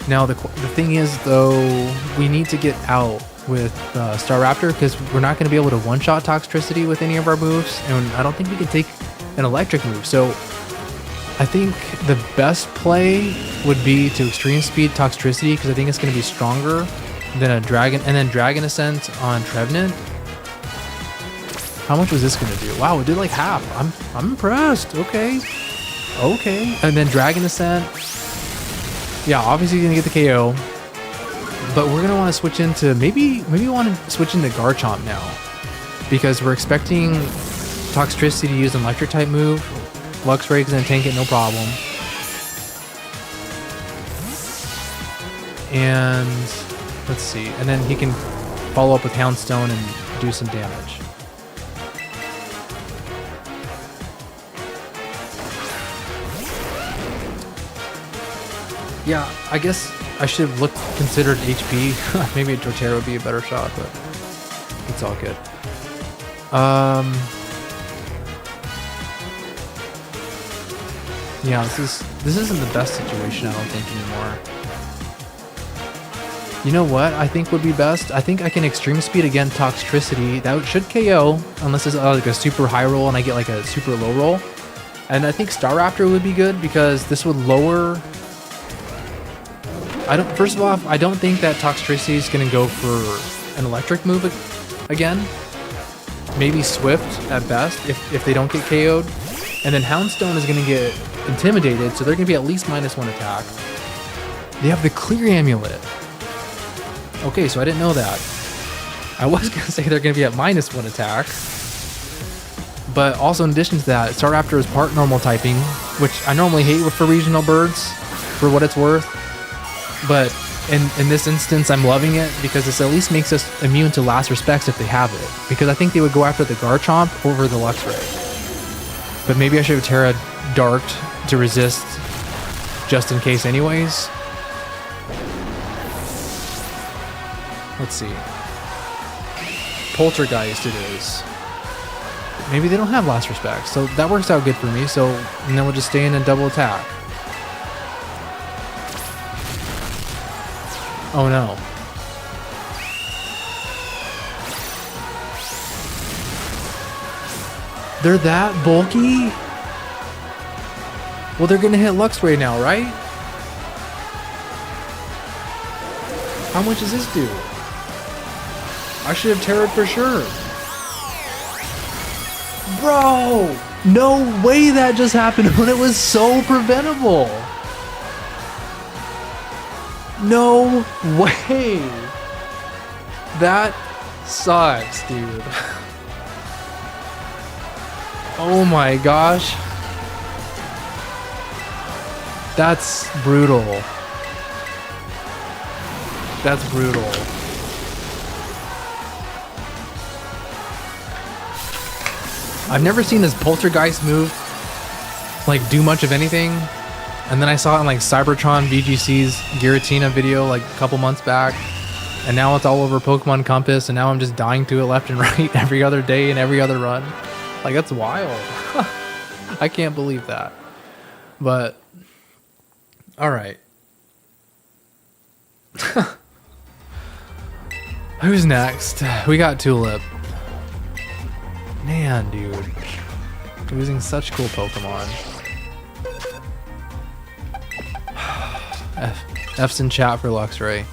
Now, the thing is, though, we need to get out with Staraptor because we're not going to be able to one-shot Toxtricity with any of our moves, and I don't think we can take an electric move. So I think the best play would be to extreme speed Toxtricity because I think it's going to be stronger than a Dragon, and then Dragon Ascent on Trevenant. How much was this going to do? Wow, it did like half. I'm impressed. Okay. And then Dragon Ascent. Yeah, obviously you're going to get the KO. But we're going to want to switch into... Maybe we want to switch into Garchomp now. Because we're expecting Toxtricity to use an electric type move. Luxray is going to tank it, no problem. And... let's see. And then he can follow up with Houndstone and do some damage. Yeah, I guess I should have considered HP. Maybe a Torterra would be a better shot, but it's all good. Yeah, this isn't the best situation, I don't think, anymore. You know what I think would be best? I think I can extreme speed again Toxtricity. That should KO, unless it's like a super high roll and I get like a super low roll. And I think Staraptor would be good because this would lower... First of all, I don't think that Toxtricity is going to go for an electric move again. Maybe Swift at best if they don't get KO'd. And then Houndstone is going to get intimidated, so they're going to be at least -1 attack. They have the Clear Amulet. Okay, so I didn't know that. I was going to say they're going to be at -1 attack. But also in addition to that, Staraptor is part normal typing, which I normally hate for regional birds, for what it's worth. But in this instance, I'm loving it because this at least makes us immune to Last Respects if they have it. Because I think they would go after the Garchomp over the Luxray. But maybe I should have Terra Darked to resist just in case anyways. Let's see. Poltergeist it is. Maybe they don't have Last Respect, so that works out good for me. So and then we'll just stay in and double attack. Oh no. They're that bulky? Well, they're gonna hit Luxray now, right? How much does this do? I should have Terra'd for sure. Bro! No way that just happened when it was so preventable. No way. That sucks, dude. Oh my gosh. That's brutal. That's brutal. I've never seen this Poltergeist move like do much of anything. And then I saw it in like Cybertron VGC's Giratina video like a couple months back. And now it's all over Pokemon Compass, and now I'm just dying to it left and right every other day and every other run. Like, that's wild. I can't believe that. But, alright. Who's next? We got Tulip. Man, dude. Losing such cool Pokemon. F's in chat for Luxray.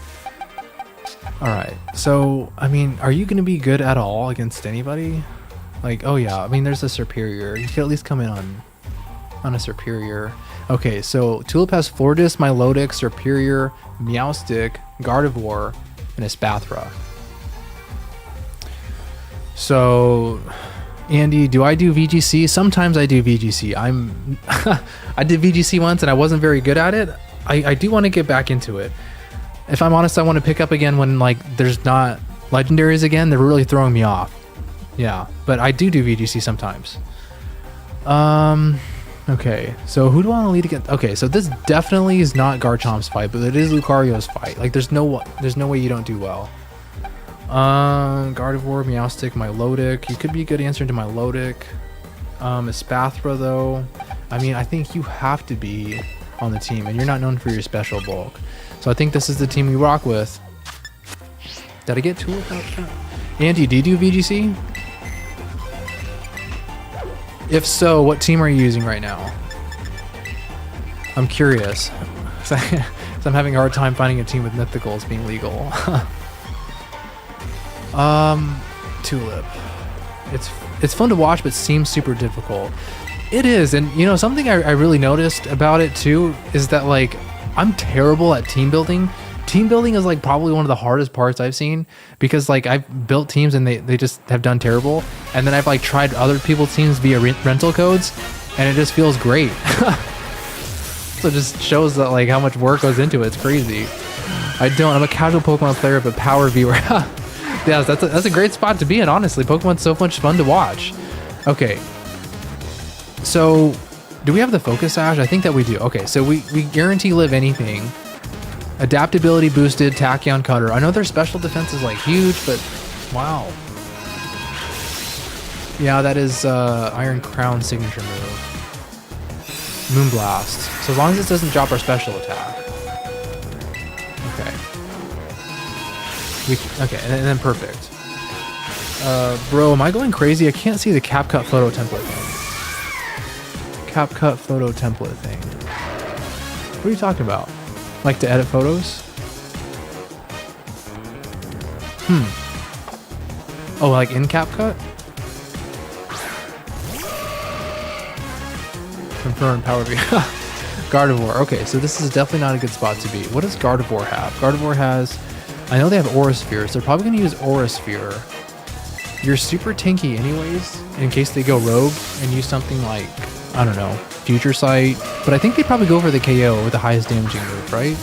Alright, so, I mean, are you going to be good at all against anybody? Like, oh yeah, I mean, there's a Superior. You could at least come in on a Superior. Okay, so Tulip has Florges, Milotic, Superior, Meowstic, Gardevoir, and a Spathra. So, Andy, do I do VGC? Sometimes I do VGC. I did VGC once and I wasn't very good at it. I do want to get back into it. If I'm honest, I want to pick up again when like there's not legendaries again. They're really throwing me off. Yeah, but I do VGC sometimes. Okay, so who do I want to lead against? Okay, so this definitely is not Garchomp's fight, but it is Lucario's fight. Like there's no way you don't do well. Gardevoir, Meowstic, Milotic. You could be a good answer to Milotic. Espathra though. I mean, I think you have to be on the team, and you're not known for your special bulk. So I think this is the team we rock with. Did I get Tulip out there? Andy, do you do VGC? If so, what team are you using right now? I'm curious. So I'm having a hard time finding a team with mythicals being legal. Tulip. It's fun to watch, but seems super difficult. It is, and you know, something I really noticed about it too is that like I'm terrible at team building. Team building is like probably one of the hardest parts I've seen because like I've built teams and they just have done terrible, and then I've like tried other people's teams via rental codes and it just feels great. So it just shows that like how much work goes into it. It's crazy. I'm a casual Pokemon player but power viewer. Yeah, that's a great spot to be in, honestly. Pokemon's so much fun to watch. Okay, so do we have the Focus Sash? I think that we do. Okay, so we guarantee live anything. Adaptability boosted, Tachyon Cutter. I know their special defense is like huge, but wow. Yeah, that is Iron Crown signature move. Moonblast. So as long as this doesn't drop our special attack. Okay. Okay, and then perfect. Bro, am I going crazy? I can't see the CapCut photo template thing. CapCut photo template thing. What are you talking about? Like to edit photos? Oh, like in CapCut? Confirm power view. Gardevoir. Okay, so this is definitely not a good spot to be. What does Gardevoir have? Gardevoir has... I know they have Aura Sphere, so they're probably going to use Aura Sphere. You're super tanky anyways, in case they go rogue and use something like, I don't know, Future Sight. But I think they probably go for the KO with the highest damaging move, right?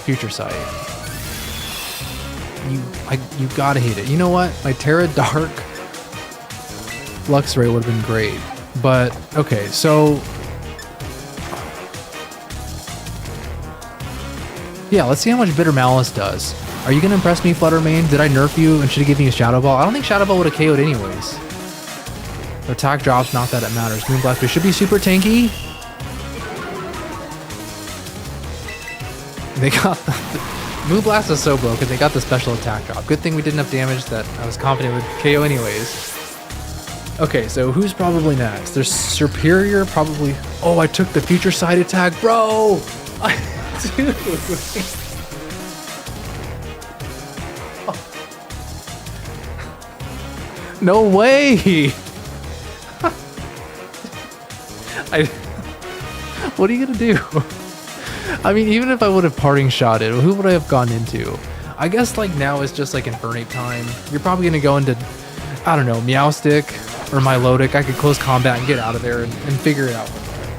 Future Sight. You gotta hate it. You know what? My Terra Dark Luxray would have been great. But, okay, so... yeah, let's see how much Bitter Malice does. Are you going to impress me, Fluttermane? Did I nerf you and should have given you Shadow Ball? I don't think Shadow Ball would have KO'd anyways. The attack drops, not that it matters. Moonblast, we should be super tanky. They got... Moonblast is so broken, they got the special attack drop. Good thing we didn't have damage that I was confident would KO anyways. Okay, so who's probably next? There's Superior, probably... oh, I took the Future Sight attack, bro! Dude. No way! What are you gonna do? I mean, even if I would have parting shotted, who would I have gone into? I guess like now is just like Infernape time. You're probably gonna go into, I don't know, Meowstic or Milotic. I could close combat and get out of there and figure it out.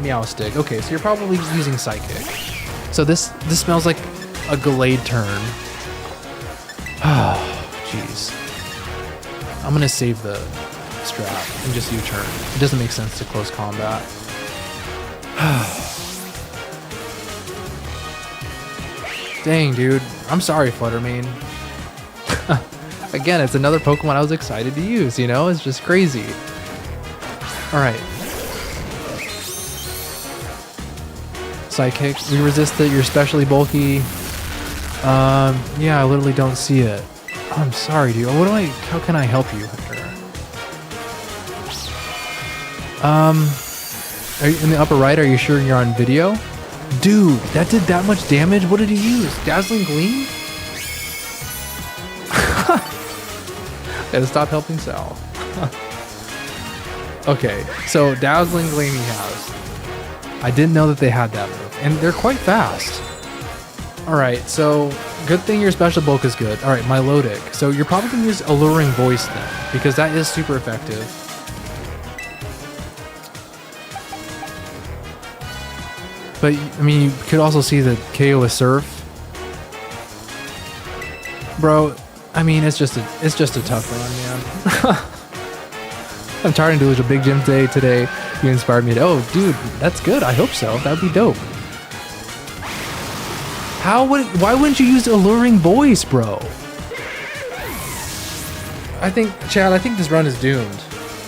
Meowstic. Okay, so you're probably using Psychic. So this smells like a Gallade turn. Oh, jeez. I'm gonna save the strap and just U-turn. It doesn't make sense to close combat. Dang, dude. I'm sorry, Fluttermane. Again, it's another Pokemon I was excited to use, you know? It's just crazy. Alright. Psychic. We resist it. You're especially bulky. Yeah, I literally don't see it. I'm sorry, dude. How can I help you here? Are you in the upper right? Are you sure you're on video? Dude, that did that much damage? What did he use? Dazzling Gleam? Gotta stop helping Sal. Okay, so Dazzling Gleam he has. I didn't know that they had that move. And they're quite fast. Alright, so good thing your special bulk is good. Alright, Milotic. So you're probably gonna use Alluring Voice then, because that is super effective. But I mean, you could also see the KO with Surf. Bro, I mean, it's just a tough run, man. I'm trying to do a big gym day today. You inspired me to, oh, dude, that's good. I hope so. That'd be dope. Why wouldn't you use Alluring Voice, bro? Chad, I think this run is doomed.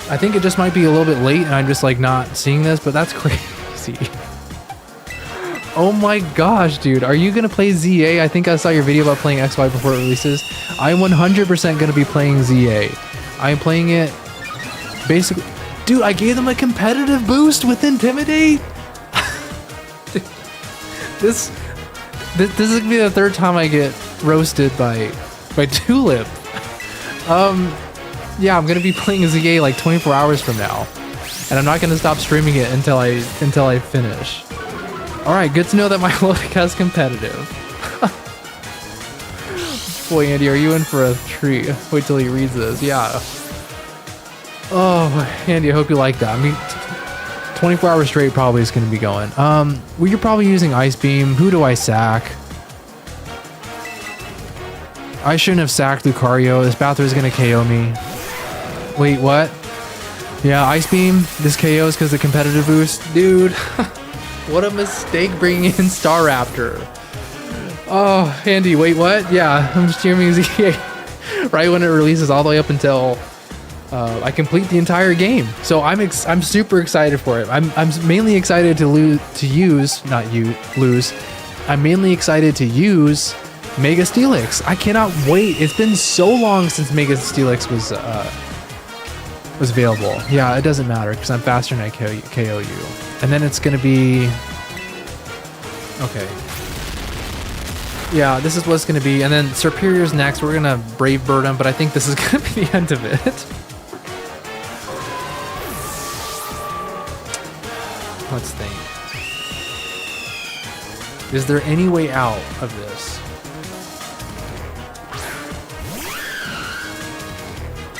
I think it just might be a little bit late and I'm just like not seeing this, but that's crazy. Oh my gosh, dude. Are you going to play ZA? I think I saw your video about playing XY before it releases. I'm 100% going to be playing ZA. I'm playing it basically... Dude, I gave them a competitive boost with Intimidate. This is going to be the third time I get roasted by Tulip. Yeah, I'm going to be playing ZA like 24 hours from now. And I'm not going to stop streaming it until I finish. Alright, good to know that my Milotic has competitive. Boy, Andy, are you in for a treat? Wait till he reads this. Yeah. Oh, Andy, I hope you like that. I mean, 24 hours straight probably is going to be going. Well, you're probably using Ice Beam. Who do I sack? I shouldn't have sacked Lucario. This Bathra is going to KO me. Wait, what? Yeah, Ice Beam. This KOs because of the competitive boost. Dude. What a mistake bringing in Staraptor. Oh, Andy, wait, what? Yeah, I'm streaming ZA right when it releases all the way up until I complete the entire game. So I'm super excited for it. I'm mainly excited to lose. I'm mainly excited to use Mega Steelix. I cannot wait. It's been so long since Mega Steelix was available. Yeah, it doesn't matter because I'm faster than I KO you. And then it's gonna be... Okay. Yeah, this is what it's gonna be. And then Serperior's next. We're gonna Brave Bird him, but I think this is gonna be the end of it. Let's think. Is there any way out of this?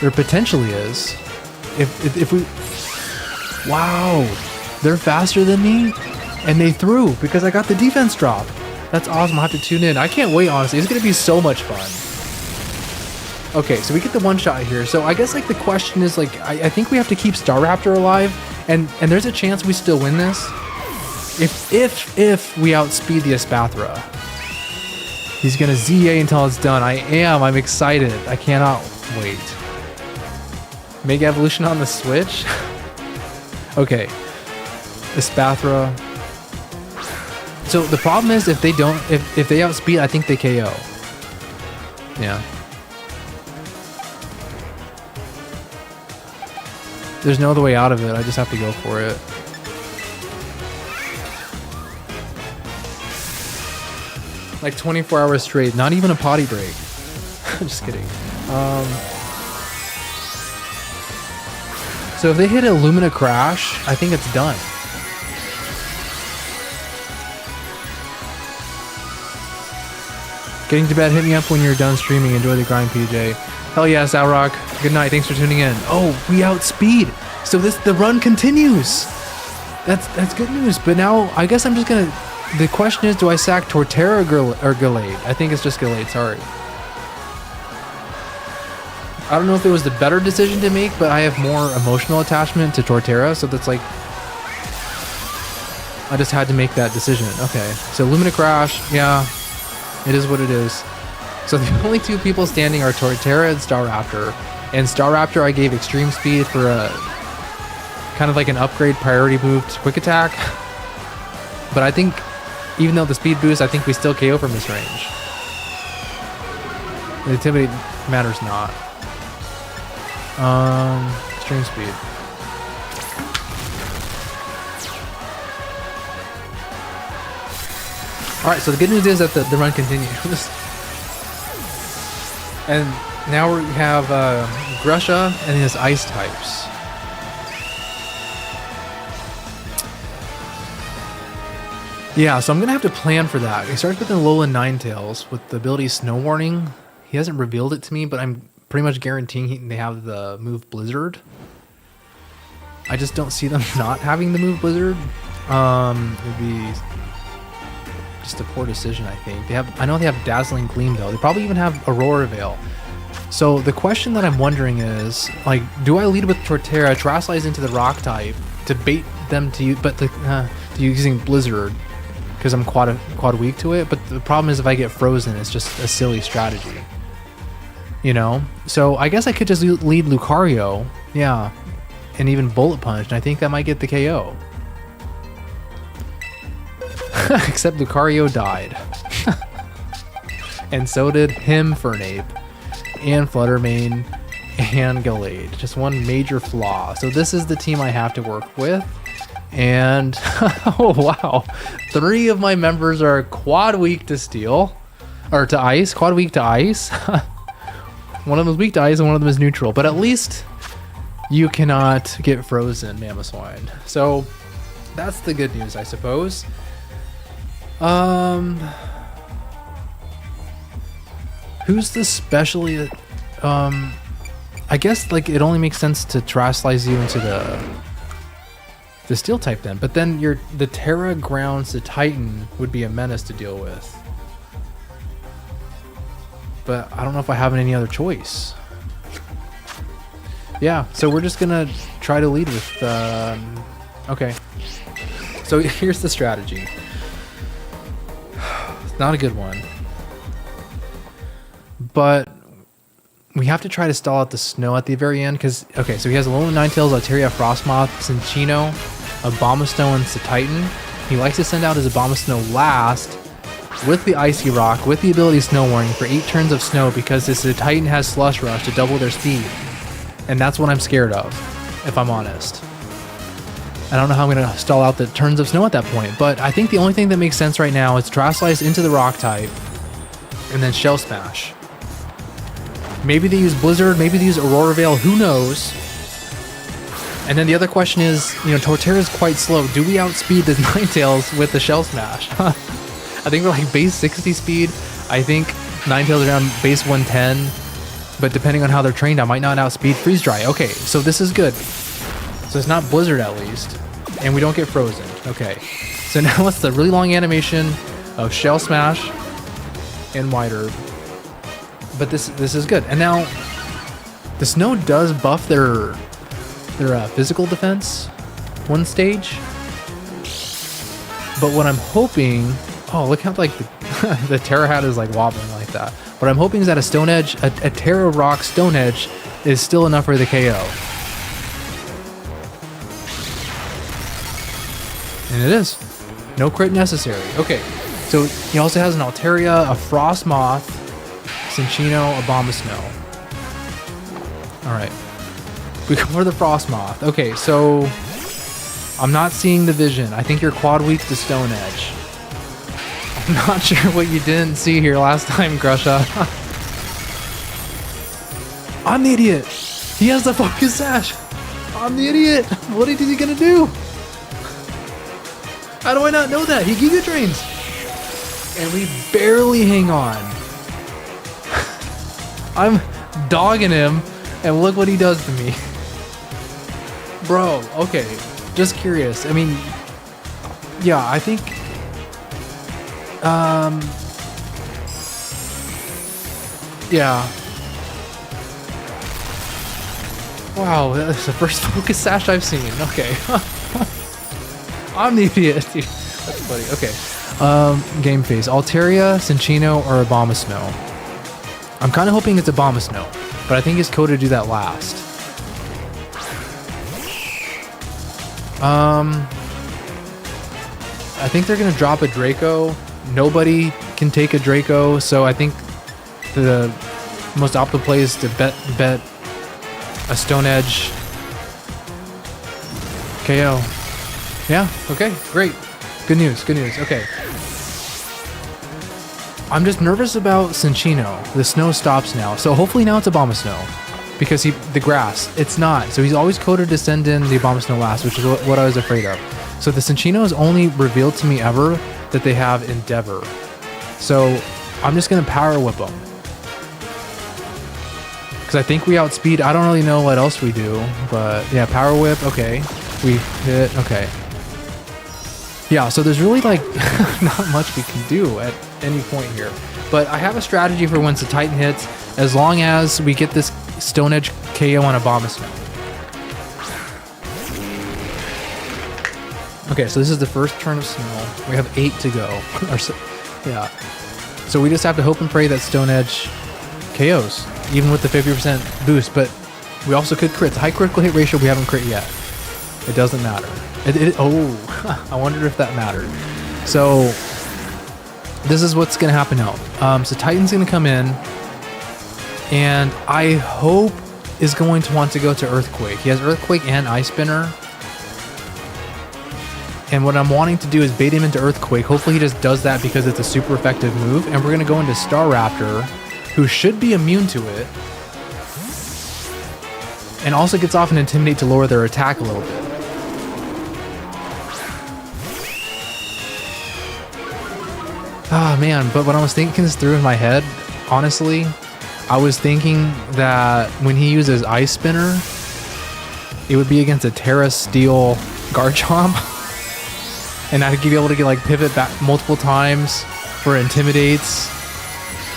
There potentially is. If we... Wow! They're faster than me, and they threw because I got the defense drop. That's awesome. I'll have to tune in. I can't wait, honestly. It's going to be so much fun. Okay, so we get the one shot here. So I guess like the question is like, I think we have to keep Staraptor alive, and there's a chance we still win this. If we outspeed the Espathra. He's going to ZA until it's done. I'm excited. I cannot wait. Mega Evolution on the Switch? Okay. Espathra. So the problem is if they outspeed, I think they KO. Yeah. There's no other way out of it. I just have to go for it. Like 24 hours straight. Not even a potty break. I'm just kidding. So if they hit a Lumina Crash, I think it's done. Getting to bed, hit me up when you're done streaming. Enjoy the grind, PJ. Hell yeah, Salrock. Good night, thanks for tuning in. Oh, we outspeed. So the run continues. That's good news. But now I guess I'm just gonna. The question is, do I sack Torterra or Gallade? I think it's just Gallade. Sorry. I don't know if it was the better decision to make, but I have more emotional attachment to Torterra, so that's like. I just had to make that decision. Okay, so Lumina Crash, yeah, it is what it is. So the only two people standing are Torterra and Staraptor. And Staraptor I gave Extreme Speed for a kind of like an upgrade priority move to Quick Attack. But I think, even though the speed boost, I think we still KO from this range. The Intimidate matters not. Extreme Speed. Alright, so the good news is that the run continues. And now we have Grusha and his ice types. Yeah, so I'm going to have to plan for that. He starts with the Alolan Ninetales with the ability Snow Warning. He hasn't revealed it to me, but I'm pretty much guaranteeing they have the move Blizzard. I just don't see them not having the move Blizzard. It would be just a poor decision, I think. I know they have Dazzling Gleam, though. They probably even have Aurora Veil. So the question that I'm wondering is, like, do I lead with Torterra, Terrasilize into the Rock type to bait them to use, but to using Blizzard because I'm quad weak to it? But the problem is if I get frozen, it's just a silly strategy, you know. So I guess I could just lead Lucario, yeah, and even Bullet Punch, and I think that might get the KO. Except Lucario died. And so did Fernape, and Fluttermane, and Gallade. Just one major flaw. So this is the team I have to work with. And, oh wow, 3 of my members are quad weak to steel. Or to ice, quad weak to ice. One of them is weak to ice and one of them is neutral. But at least you cannot get frozen, Mamoswine. So that's the good news, I suppose. Who's the specially? I guess like it only makes sense to Terrasilize you into the steel type then. But then the Terra grounds the Titan would be a menace to deal with. But I don't know if I have any other choice. Yeah, so we're just gonna try to lead with. Okay. So here's the strategy. Not a good one, but we have to try to stall out the snow at the very end because, okay, so he has Alolan Ninetales, Altaria, Frostmoth, Cinccino, Abomasnow, and Titan. He likes to send out his Abomasnow last with the Icy Rock, with the ability Snow Warning for 8 turns of snow because this Titan has Slush Rush to double their speed. And that's what I'm scared of, if I'm honest. I don't know how I'm going to stall out the turns of snow at that point, but I think the only thing that makes sense right now is Terrasilize into the Rock type, and then Shell Smash. Maybe they use Blizzard, maybe they use Aurora Veil, who knows? And then the other question is, you know, Torterra is quite slow. Do we outspeed the Ninetales with the Shell Smash? I think we're like base 60 speed. I think Ninetales around base 110, but depending on how they're trained, I might not outspeed Freeze Dry. Okay, so this is good. So it's not Blizzard at least, and we don't get frozen. Okay, so now it's the really long animation of Shell Smash and Wide Herb. But this is good. And now the snow does buff their physical defense one stage. But what I'm hoping, oh look how like the Terra hat is like wobbling like that. What I'm hoping is that a Stone Edge, a Terra Rock Stone Edge is still enough for the KO. And it is. No crit necessary. Okay, so he also has an Altaria, a Frostmoth, Cinccino, Abomasnow. Alright. We go for the Frostmoth. Okay, so I'm not seeing the vision. I think you're quad weak to Stone Edge. I'm not sure what you didn't see here last time, Grusha. I'm the idiot. He has the Focus Sash. I'm the idiot. What is he gonna do? How do I not know that? He Giga Drains. And we barely hang on. I'm dogging him, and look what he does to me. Bro, okay. Just curious. I mean, yeah, I think yeah. Wow, that's the first focus sash I've seen. Okay. I'm the idiot. Dude. That's funny. Okay. Game phase. Altaria, Cinchino, or Abomasnow. I'm kind of hoping it's Abomasnow, but I think it's code to do that last. I think they're gonna drop a Draco. Nobody can take a Draco, so I think the most optimal play is to bet a Stone Edge KO. Yeah, okay, great. Good news, good news. Okay. I'm just nervous about Cinchino. The snow stops now, so hopefully now it's Abomasnow. Because the grass, it's not. So he's always coded to send in the Abomasnow last, which is what I was afraid of. So the Cinchino is only revealed to me ever that they have Endeavor. So I'm just gonna Power Whip them. Because I think we outspeed. I don't really know what else we do, but yeah, Power Whip. Okay, we hit. Okay. Yeah, so there's really like not much we can do at any point here. But I have a strategy for once the Titan hits, as long as we get this Stone Edge KO on Abomasnow. Okay, so this is the first turn of snow. We have 8 to go. Yeah. So we just have to hope and pray that Stone Edge KOs, even with the 50% boost. But we also could crit. The high critical hit ratio, we haven't crit yet. It doesn't matter. Oh, I wondered if that mattered. So this is what's going to happen now. So Titan's going to come in, and I hope is going to want to go to Earthquake. He has Earthquake and Ice Spinner. And what I'm wanting to do is bait him into Earthquake. Hopefully he just does that because it's a super effective move. And we're going to go into Staraptor, who should be immune to it. And also gets off an Intimidate to lower their attack a little bit. Ah, man, but when I was thinking this through in my head, honestly, I was thinking that when he uses Ice Spinner, it would be against a Terra Steel Garchomp. And I'd be able to get like pivot back multiple times for Intimidates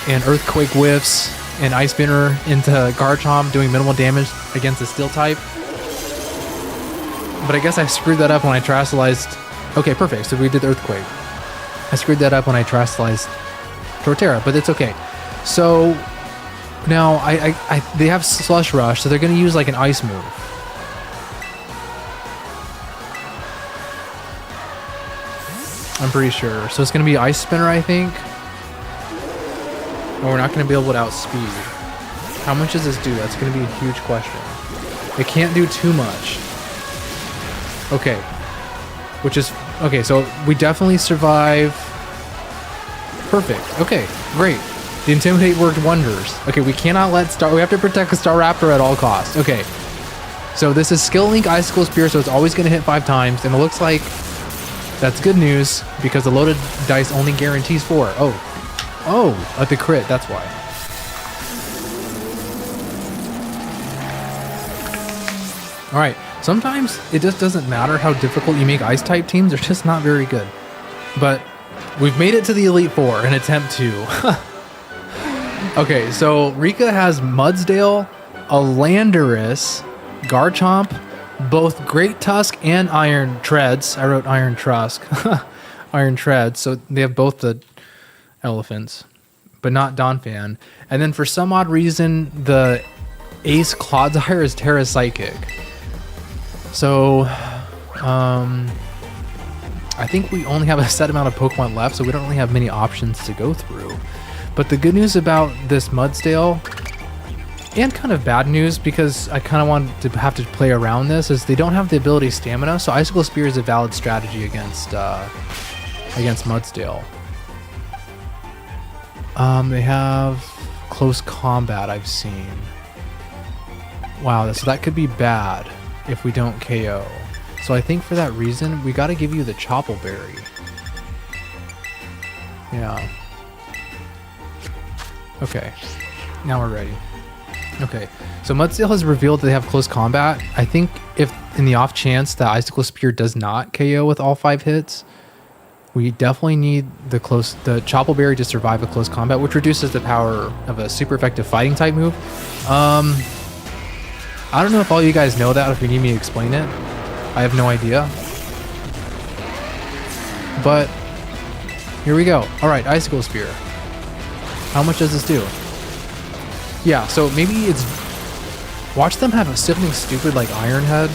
and Earthquake Whiffs and Ice Spinner into Garchomp doing minimal damage against the Steel type. But I guess I screwed that up when I Terastallized. Okay, perfect. So we did Earthquake. I screwed that up when I Terastallized Torterra, but it's okay. So now they have Slush Rush, so they're going to use like an Ice move. I'm pretty sure. So it's going to be Ice Spinner, I think. And we're not going to be able to outspeed. How much does this do? That's going to be a huge question. It can't do too much. Okay. Which is... Okay, so we definitely survive. Perfect. Okay, great. The Intimidate worked wonders. Okay, we cannot let we have to protect the Staraptor at all costs. Okay. So this is Skill Link Icicle Spear, so it's always going to hit 5 times. And it looks like that's good news because the loaded dice only guarantees 4. Oh, at the crit, that's why. All right. Sometimes it just doesn't matter how difficult you make ice type teams, they're just not very good. But we've made it to the Elite Four in attempt 2. Okay, so Rika has Mudsdale, a Landorus, Garchomp, both Great Tusk and Iron Treads. I wrote Iron Trusk. Iron Treads, so they have both the elephants, but not Donphan. And then for some odd reason, the Ace Clodsire is Terra Psychic. So, I think we only have a set amount of Pokemon left, so we don't really have many options to go through. But the good news about this Mudsdale, and kind of bad news because I kind of wanted to have to play around this, is they don't have the ability Stamina, so Icicle Spear is a valid strategy against Mudsdale. They have Close Combat, I've seen. Wow, so that could be bad if we don't KO. So I think for that reason, we gotta give you the Choppleberry. Yeah. Okay. Now we're ready. Okay, so Mudsail has revealed that they have close combat. I think if in the off chance that Icicle Spear does not KO with all 5 hits, we definitely need the Chople Berry to survive a close combat, which reduces the power of a super effective fighting type move. I don't know if all you guys know that, or if you need me to explain it. I have no idea. But here we go. All right, Icicle Spear. How much does this do? Yeah, so maybe it's... Watch them have something stupid like Iron Head.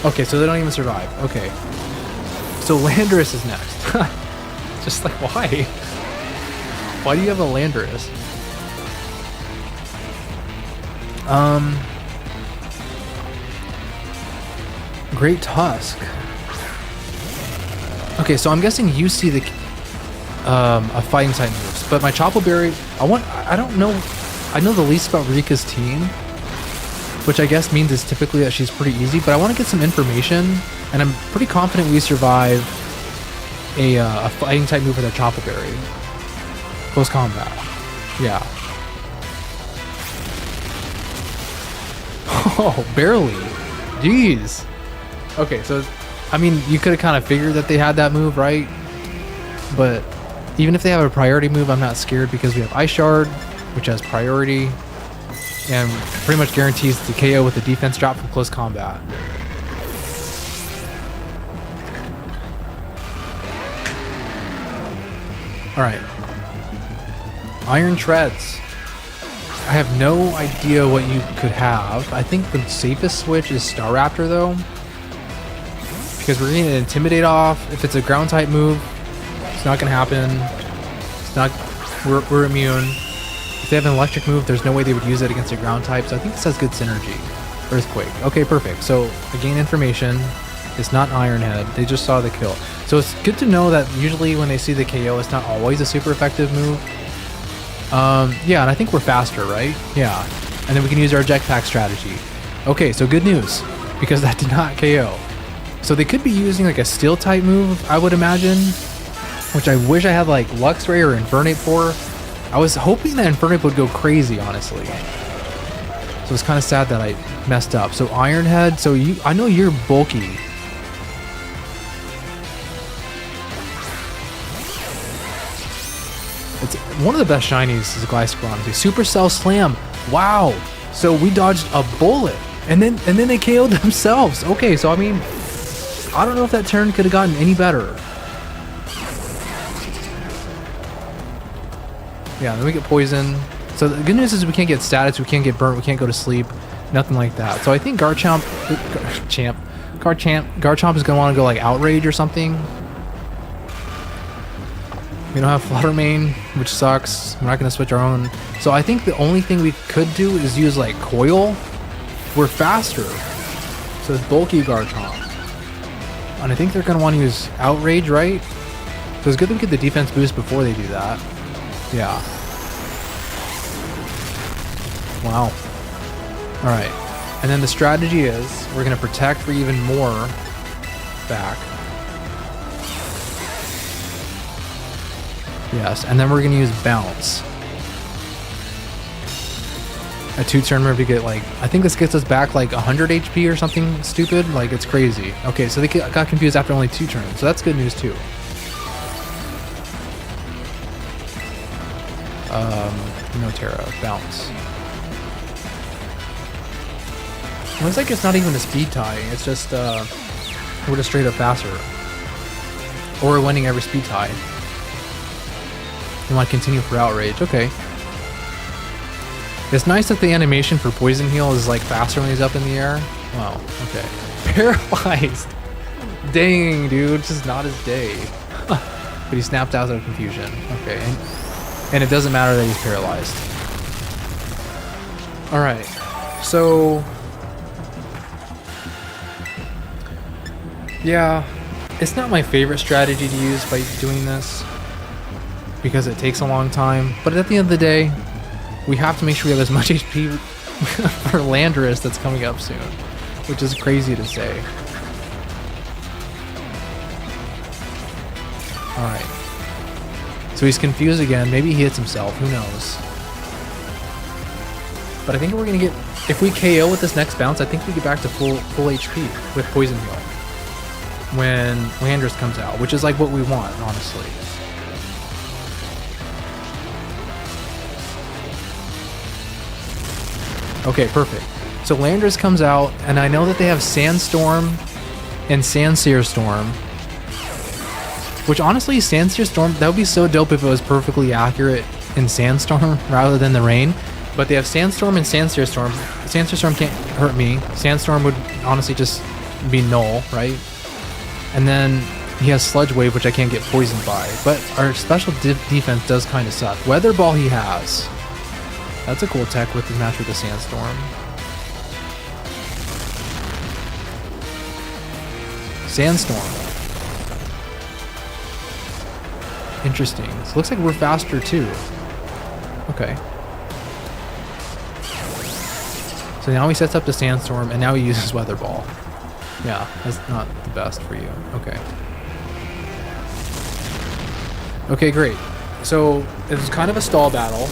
Okay, so they don't even survive. Okay. So Landorus is next. Just like, why? Why do you have a Landorus? Great Tusk. Okay, so I'm guessing you see the a fighting type moves, but my Chople Berry, I don't know, I know the least about Rika's team, which I guess means it's typically that she's pretty easy, but I want to get some information, and I'm pretty confident we survive a fighting type move with a Chople Berry. Close combat. Yeah. Oh, barely. Jeez. Okay, so, I mean, you could have kind of figured that they had that move, right? But even if they have a priority move, I'm not scared because we have Ice Shard, which has priority, and pretty much guarantees the KO with the defense drop from close combat. Alright. Iron Treads. I have no idea what you could have. I think the safest switch is Staraptor though, because we're going to Intimidate off. If it's a ground type move, it's not going to happen. It's not. We're immune. If they have an electric move, there's no way they would use it against a ground type. So I think this has good synergy. Earthquake. Okay, perfect. So I gain information. It's not Iron Head. They just saw the kill. So it's good to know that usually when they see the KO, it's not always a super effective move. Yeah, and I think we're faster, right? Yeah. And then we can use our jetpack strategy. Okay, so good news, because that did not KO. So they could be using like a steel type move, I would imagine, which I wish I had like Luxray or Infernape for. I was hoping that Infernape would go crazy, honestly. So it's kind of sad that I messed up. So Iron Head, so I know you're bulky. It's one of the best shinies is Glycerin, honestly. Supercell Slam. Wow. So we dodged a bullet, and then they KO'd themselves. Okay, so I mean, I don't know if that turn could have gotten any better. Yeah, then we get poison. So the good news is we can't get status, we can't get burnt, we can't go to sleep, nothing like that. So I think Garchomp is gonna want to go like Outrage or something. We don't have Flutter Mane, which sucks. We're not gonna switch our own. So I think the only thing we could do is use like Coil. We're faster. So it's bulky Garchomp. And I think they're gonna want to use Outrage, right? So it's good that we get the defense boost before they do that. Yeah. Wow. Alright. And then the strategy is we're gonna protect for even more back. Yes, and then we're gonna use Bounce. A 2-turn move to get like, I think this gets us back like 100 HP or something stupid. Like, it's crazy. Okay, so they got confused after only 2 turns, so that's good news too. No Terra, Bounce. Looks like it's not even a speed tie, it's just, we're just straight up faster. Or we're winning every speed tie. You want to continue for Outrage, okay. It's nice that the animation for Poison Heal is like faster when he's up in the air. Wow, okay. Paralyzed! Dang, dude, this is not his day. But he snapped out of confusion. Okay, and it doesn't matter that he's paralyzed. Alright, so... yeah, it's not my favorite strategy to use by doing this, because it takes a long time, but at the end of the day, we have to make sure we have as much HP for Landorus that's coming up soon, which is crazy to say. Alright. So he's confused again. Maybe he hits himself. Who knows? But I think we're going to get... If we KO with this next bounce, I think we get back to full HP with Poison Heal when Landorus comes out, which is like what we want, honestly. Okay, perfect. So Landorus comes out, and I know that they have Sandstorm and Sandsear Storm. Which honestly, Sandsear Storm, that would be so dope if it was perfectly accurate in Sandstorm rather than the rain. But they have Sandstorm and Sandsear Storm. Sandsear Storm can't hurt me. Sandstorm would honestly just be null, right? And then he has Sludge Wave, which I can't get poisoned by. But our special defense does kind of suck. Weather Ball he has. That's a cool tech with the match with the Sandstorm. Sandstorm. Interesting. So it looks like we're faster too. Okay. So now he sets up the Sandstorm, and now he uses Weather Ball. Yeah, that's not the best for you. Okay. Okay, great. So it was kind of a stall battle.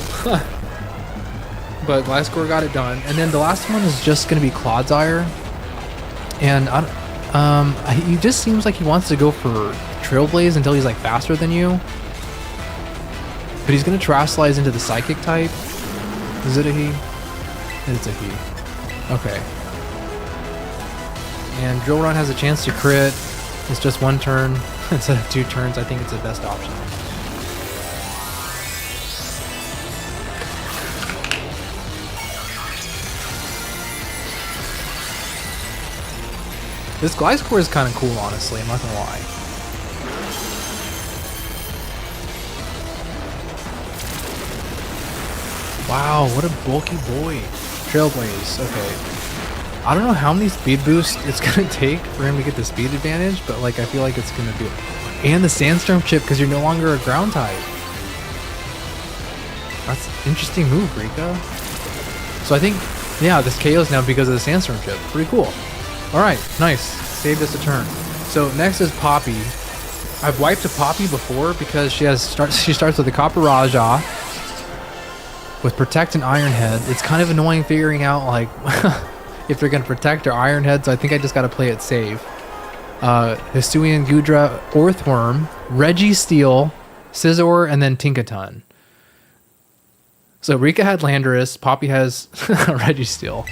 But Gliscor got it done. And then the last one is just going to be Clodsire. And he just seems like he wants to go for Trailblaze until he's like faster than you. But he's going to Terastallize into the Psychic type. Is it a he? It's a he. Okay. And Drill Run has a chance to crit. It's just one turn instead of 2 turns. I think it's the best option. This Gliscor is kind of cool, honestly. I'm not gonna lie. Wow, what a bulky boy. Trailblaze, okay. I don't know how many speed boosts it's gonna take for him to get the speed advantage, but like I feel like it's gonna do it. And the Sandstorm chip, because you're no longer a ground type. That's an interesting move, Rika. So I think, yeah, this KO's now because of the Sandstorm chip. Pretty cool. Alright, nice. Saved us a turn. So next is Poppy. I've wiped a Poppy before because she starts with the Copper Raja with Protect and Iron Head. It's kind of annoying figuring out like if they're gonna Protect or Iron Head, so I think I just gotta play it safe. Hisuian Gudra, Orthworm, Registeel, Scizor, and then Tinkaton. So Rika had Landorus, Poppy has Registeel.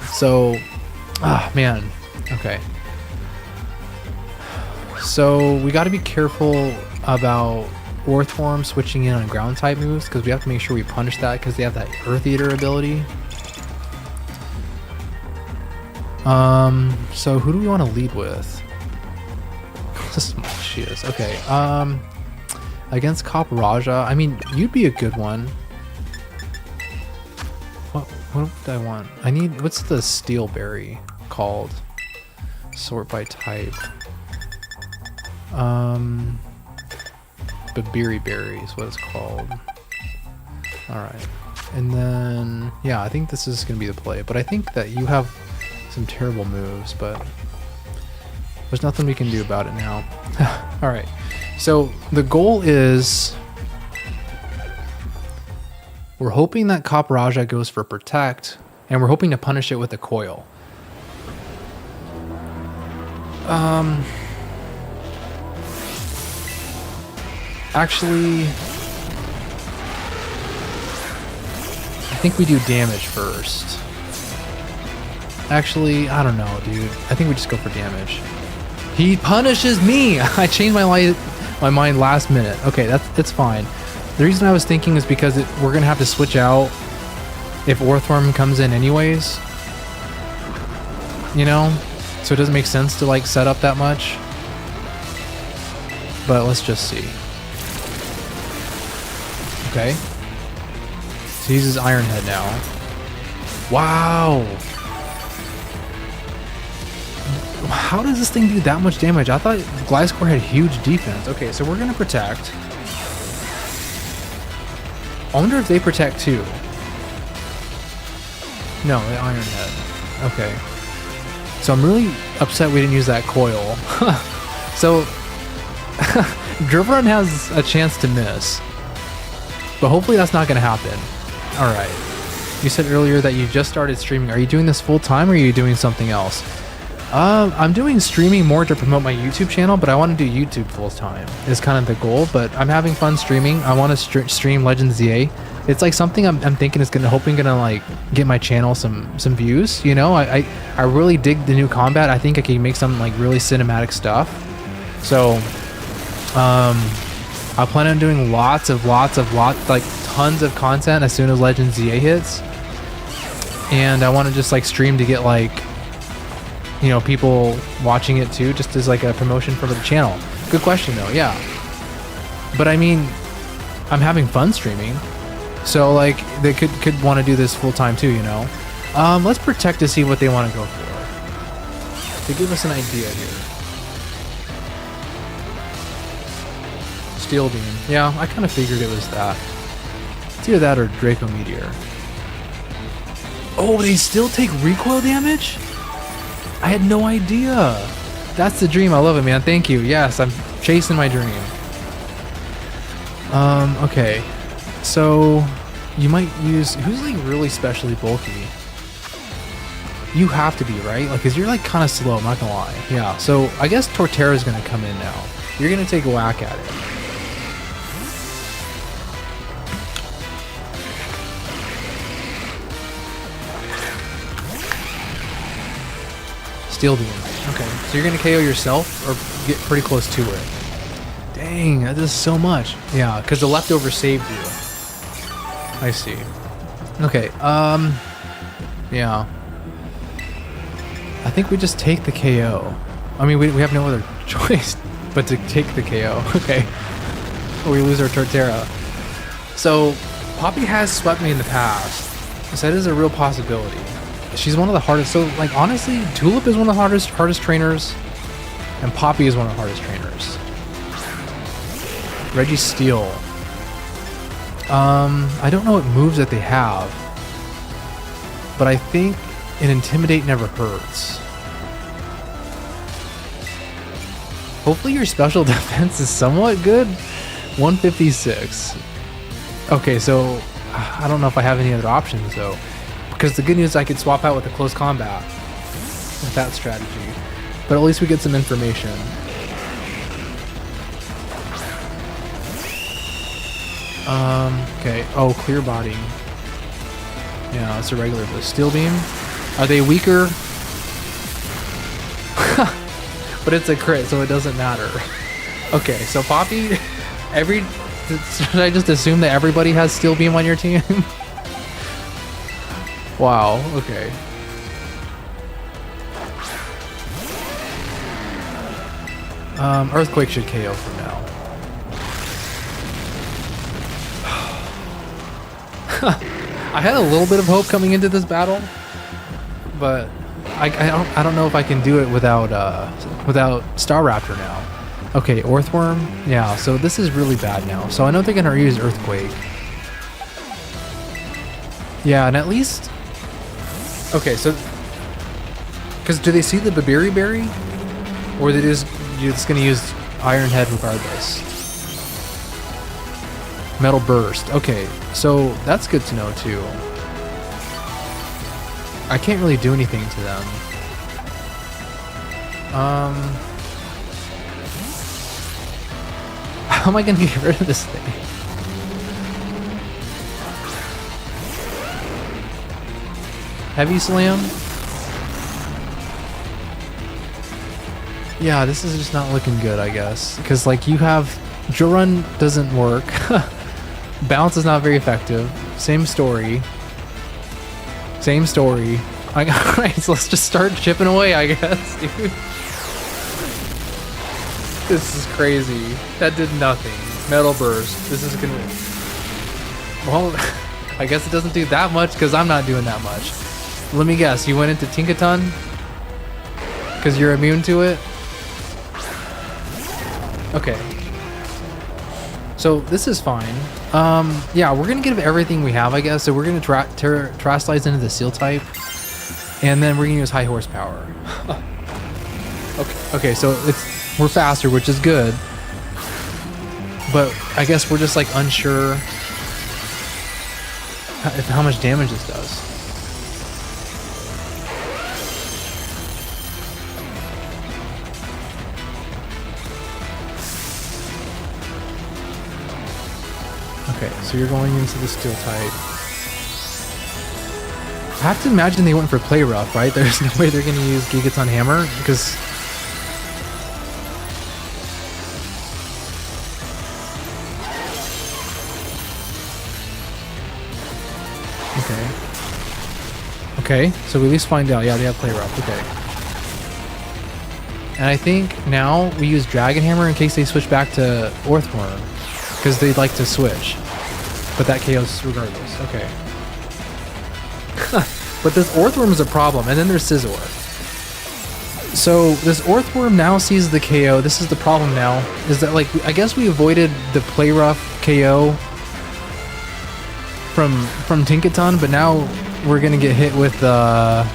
So, man, okay. So we got to be careful about Orthworm switching in on ground type moves because we have to make sure we punish that because they have that Earth Eater ability. So who do we want to lead with? This she is okay. Against Copperajah, I mean, you'd be a good one. What would I want? I need, what's the steel berry called? Sort by type. Babiri berry is what it's called. Alright. And then, yeah, I think this is going to be the play. But I think that you have some terrible moves, but there's nothing we can do about it now. Alright. So the goal is, we're hoping that Copperajah goes for Protect, and we're hoping to punish it with a Coil. Actually, I think we do damage first. Actually, I don't know, dude. I think we just go for damage. He punishes me! I changed my mind last minute. Okay, that's fine. The reason I was thinking is because we're going to have to switch out if Orthworm comes in anyways. You know? So it doesn't make sense to like set up that much. But let's just see. Okay. So he uses Iron Head now. Wow! How does this thing do that much damage? I thought Gliscor had huge defense. Okay, so we're going to Protect. I wonder if they Protect too. No, they Iron Head. Okay. So I'm really upset we didn't use that Coil. So Drivrun has a chance to miss, but hopefully that's not going to happen. All right. You said earlier that you just started streaming. Are you doing this full time or are you doing something else? I'm doing streaming more to promote my YouTube channel, but I want to do YouTube full time is kind of the goal. But I'm having fun streaming. I want to stream Legends ZA. It's like something I'm thinking is gonna like get my channel some views. You know, I really dig the new combat. I think I can make some like really cinematic stuff. So I plan on doing lots, like tons of content as soon as Legends ZA hits. And I want to just like stream to get like, you know, people watching it too, just as like a promotion for the channel. Good question though, yeah. But I mean, I'm having fun streaming, so like they could want to do this full time too, you know. Let's protect to see what they want to go for. To give us an idea here. Steel Beam. Yeah, I kind of figured it was that. It's either that or Draco Meteor. Oh, they still take recoil damage? I had no idea. That's the dream. I love it, man. Thank you. Yes, I'm chasing my dream. Okay. So, you might use... Who's, like, really specially bulky? You have to be, right? Like, because you're, like, kind of slow, I'm not gonna lie. Yeah, so I guess Torterra's gonna come in now. You're gonna take a whack at it. Steel Beam. Okay, so you're gonna KO yourself or get pretty close to it. Dang, that does so much. Yeah, because the leftover saved you. I see. Okay, yeah. I think we just take the KO. I mean, we have no other choice but to take the KO. Okay. Or we lose our Torterra. So, Poppy has swept me in the past. So that is a real possibility. She's one of the hardest. So, like, honestly, Tulip is one of the hardest trainers, and Poppy is one of the hardest trainers. Registeel. I don't know what moves that they have, but I think an Intimidate never hurts. Hopefully your special defense is somewhat good. 156. Okay, so I don't know if I have any other options though. Because the good news is I could swap out with the close combat with that strategy. But at least we get some information. Okay. Oh, clear body. Yeah, it's a regular but Steel Beam. Are they weaker? But it's a crit, so it doesn't matter. Okay, so Poppy, should I just assume that everybody has Steel Beam on your team? Wow, okay. Earthquake should KO for now. I had a little bit of hope coming into this battle, but I don't know if I can do it without Staraptor now. Okay, Earthworm. Yeah, so this is really bad now. So I know they're gonna use Earthquake. Yeah, and at least. Okay, so because do they see the Babiri Berry, or you're just gonna use Iron Head regardless? Metal Burst. Okay, so that's good to know too. I can't really do anything to them. How am I gonna get rid of this thing? Heavy Slam? Yeah, this is just not looking good, I guess. Because, like, you have... Drill Run doesn't work. Bounce is not very effective. Same story. Same story. Alright, so let's just start chipping away, I guess, dude. This is crazy. That did nothing. Metal Burst. This is gonna... Well, I guess it doesn't do that much because I'm not doing that much. Let me guess, you went into Tinkaton? Because you're immune to it? Okay. So this is fine. Yeah, we're gonna give everything we have, I guess. So we're gonna Terraslize into the Seal type, and then we're gonna use High Horsepower. Okay, so we're faster, which is good. but I guess we're just like unsure how much damage this does. Okay, so you're going into the steel type. I have to imagine they went for play rough, right? There's no way they're going to use Gigaton Hammer because okay, so we at least find out. Yeah, they have play rough. Okay. And I think now we use Dragon Hammer in case they switch back to Orthworm because they'd like to switch. But that KOs regardless. Okay. But this Orthworm is a problem, and then there's Scizor. So this Orthworm now sees the KO. This is the problem now, is that like I guess we avoided the play rough KO from Tinkaton, but now we're gonna get hit with an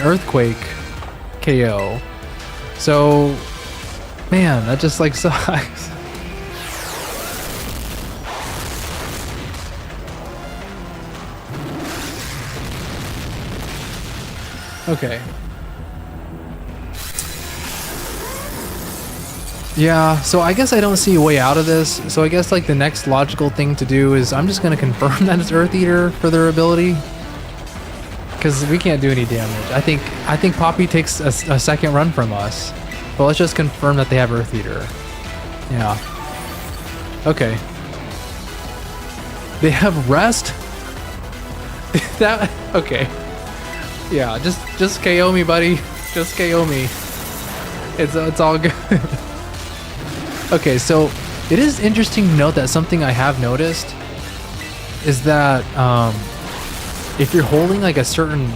Earthquake KO. So man, that just like sucks. Okay. Yeah, so I guess I don't see a way out of this. So I guess like the next logical thing to do is I'm just gonna confirm that it's Earth Eater for their ability, because we can't do any damage. I think Poppy takes a second run from us, but let's just confirm that they have Earth Eater. Yeah. Okay. They have Rest. That okay. Yeah, just KO me, buddy. Just KO me. It's all good. Okay, so it is interesting to note that something I have noticed is that if you're holding like a certain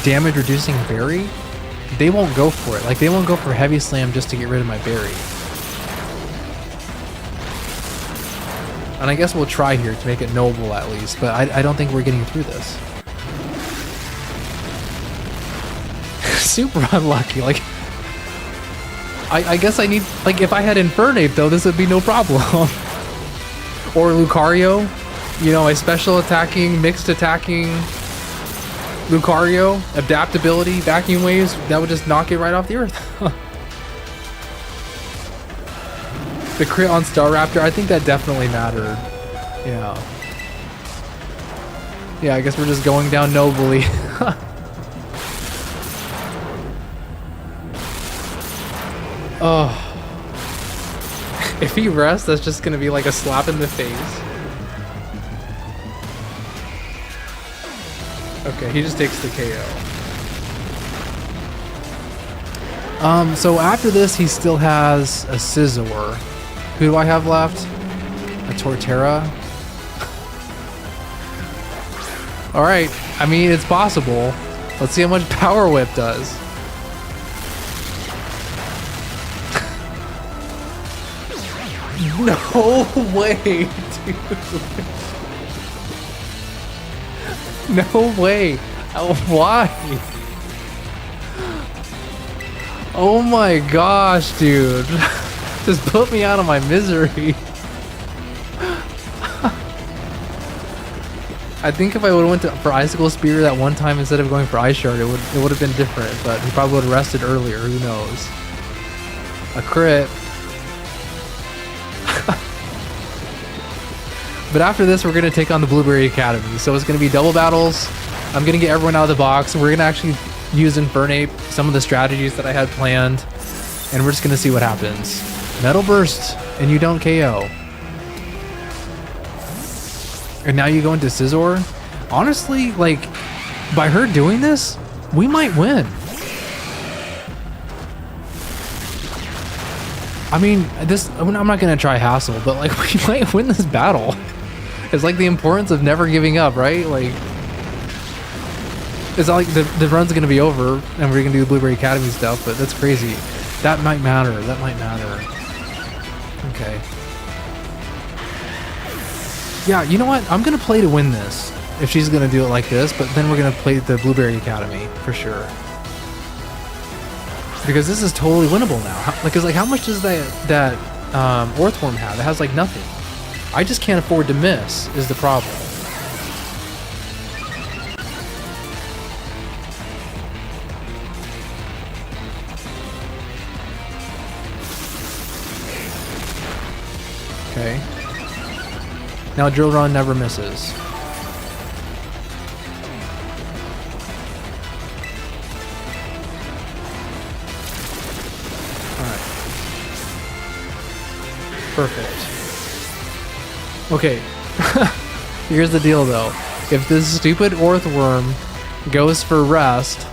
damage reducing berry, they won't go for it. Like they won't go for Heavy Slam just to get rid of my berry. And I guess we'll try here to make it noble at least, but I don't think we're getting through this. Super unlucky. Like I guess I need, like if I had Infernape though, this would be no problem. Or Lucario, you know, a special attacking, mixed attacking Lucario, adaptability, vacuum waves, that would just knock it right off the earth. The crit on Staraptor, I think that definitely mattered. Yeah. Yeah, I guess we're just going down nobly. Oh. If he rests, that's just gonna be like a slap in the face. Okay, he just takes the KO. So after this, he still has a Scizor. Who do I have left? A Torterra. Alright, I mean, it's possible. Let's see how much Power Whip does. No way, dude. No way. Oh, why? Oh my gosh, dude. Just put me out of my misery. I think if I would have went for Icicle Spear that one time instead of going for Ice Shard, it would have been different, but he probably would have rested earlier, who knows. A crit. But after this, we're going to take on the Blueberry Academy. So it's going to be double battles. I'm going to get everyone out of the box. We're going to actually use Infernape, some of the strategies that I had planned. And we're just going to see what happens. Metal Burst, and you don't KO. And now you go into Scizor. Honestly, like, by her doing this, we might win. I mean, I'm not going to try Hassle, but like, we might win this battle. It's like the importance of never giving up, right? Like, it's not like the run's gonna be over and we're gonna do the Blueberry Academy stuff, but that's crazy. That might matter. That might matter. Okay. Yeah, you know what? I'm gonna play to win this if she's gonna do it like this, but then we're gonna play the Blueberry Academy for sure. Because this is totally winnable now. Because like, how much does that Orthworm have? It has like nothing. I just can't afford to miss is the problem. Okay. Now Drill Run never misses. Alright. Perfect. Okay. Here's the deal though. If this stupid Orthworm goes for rest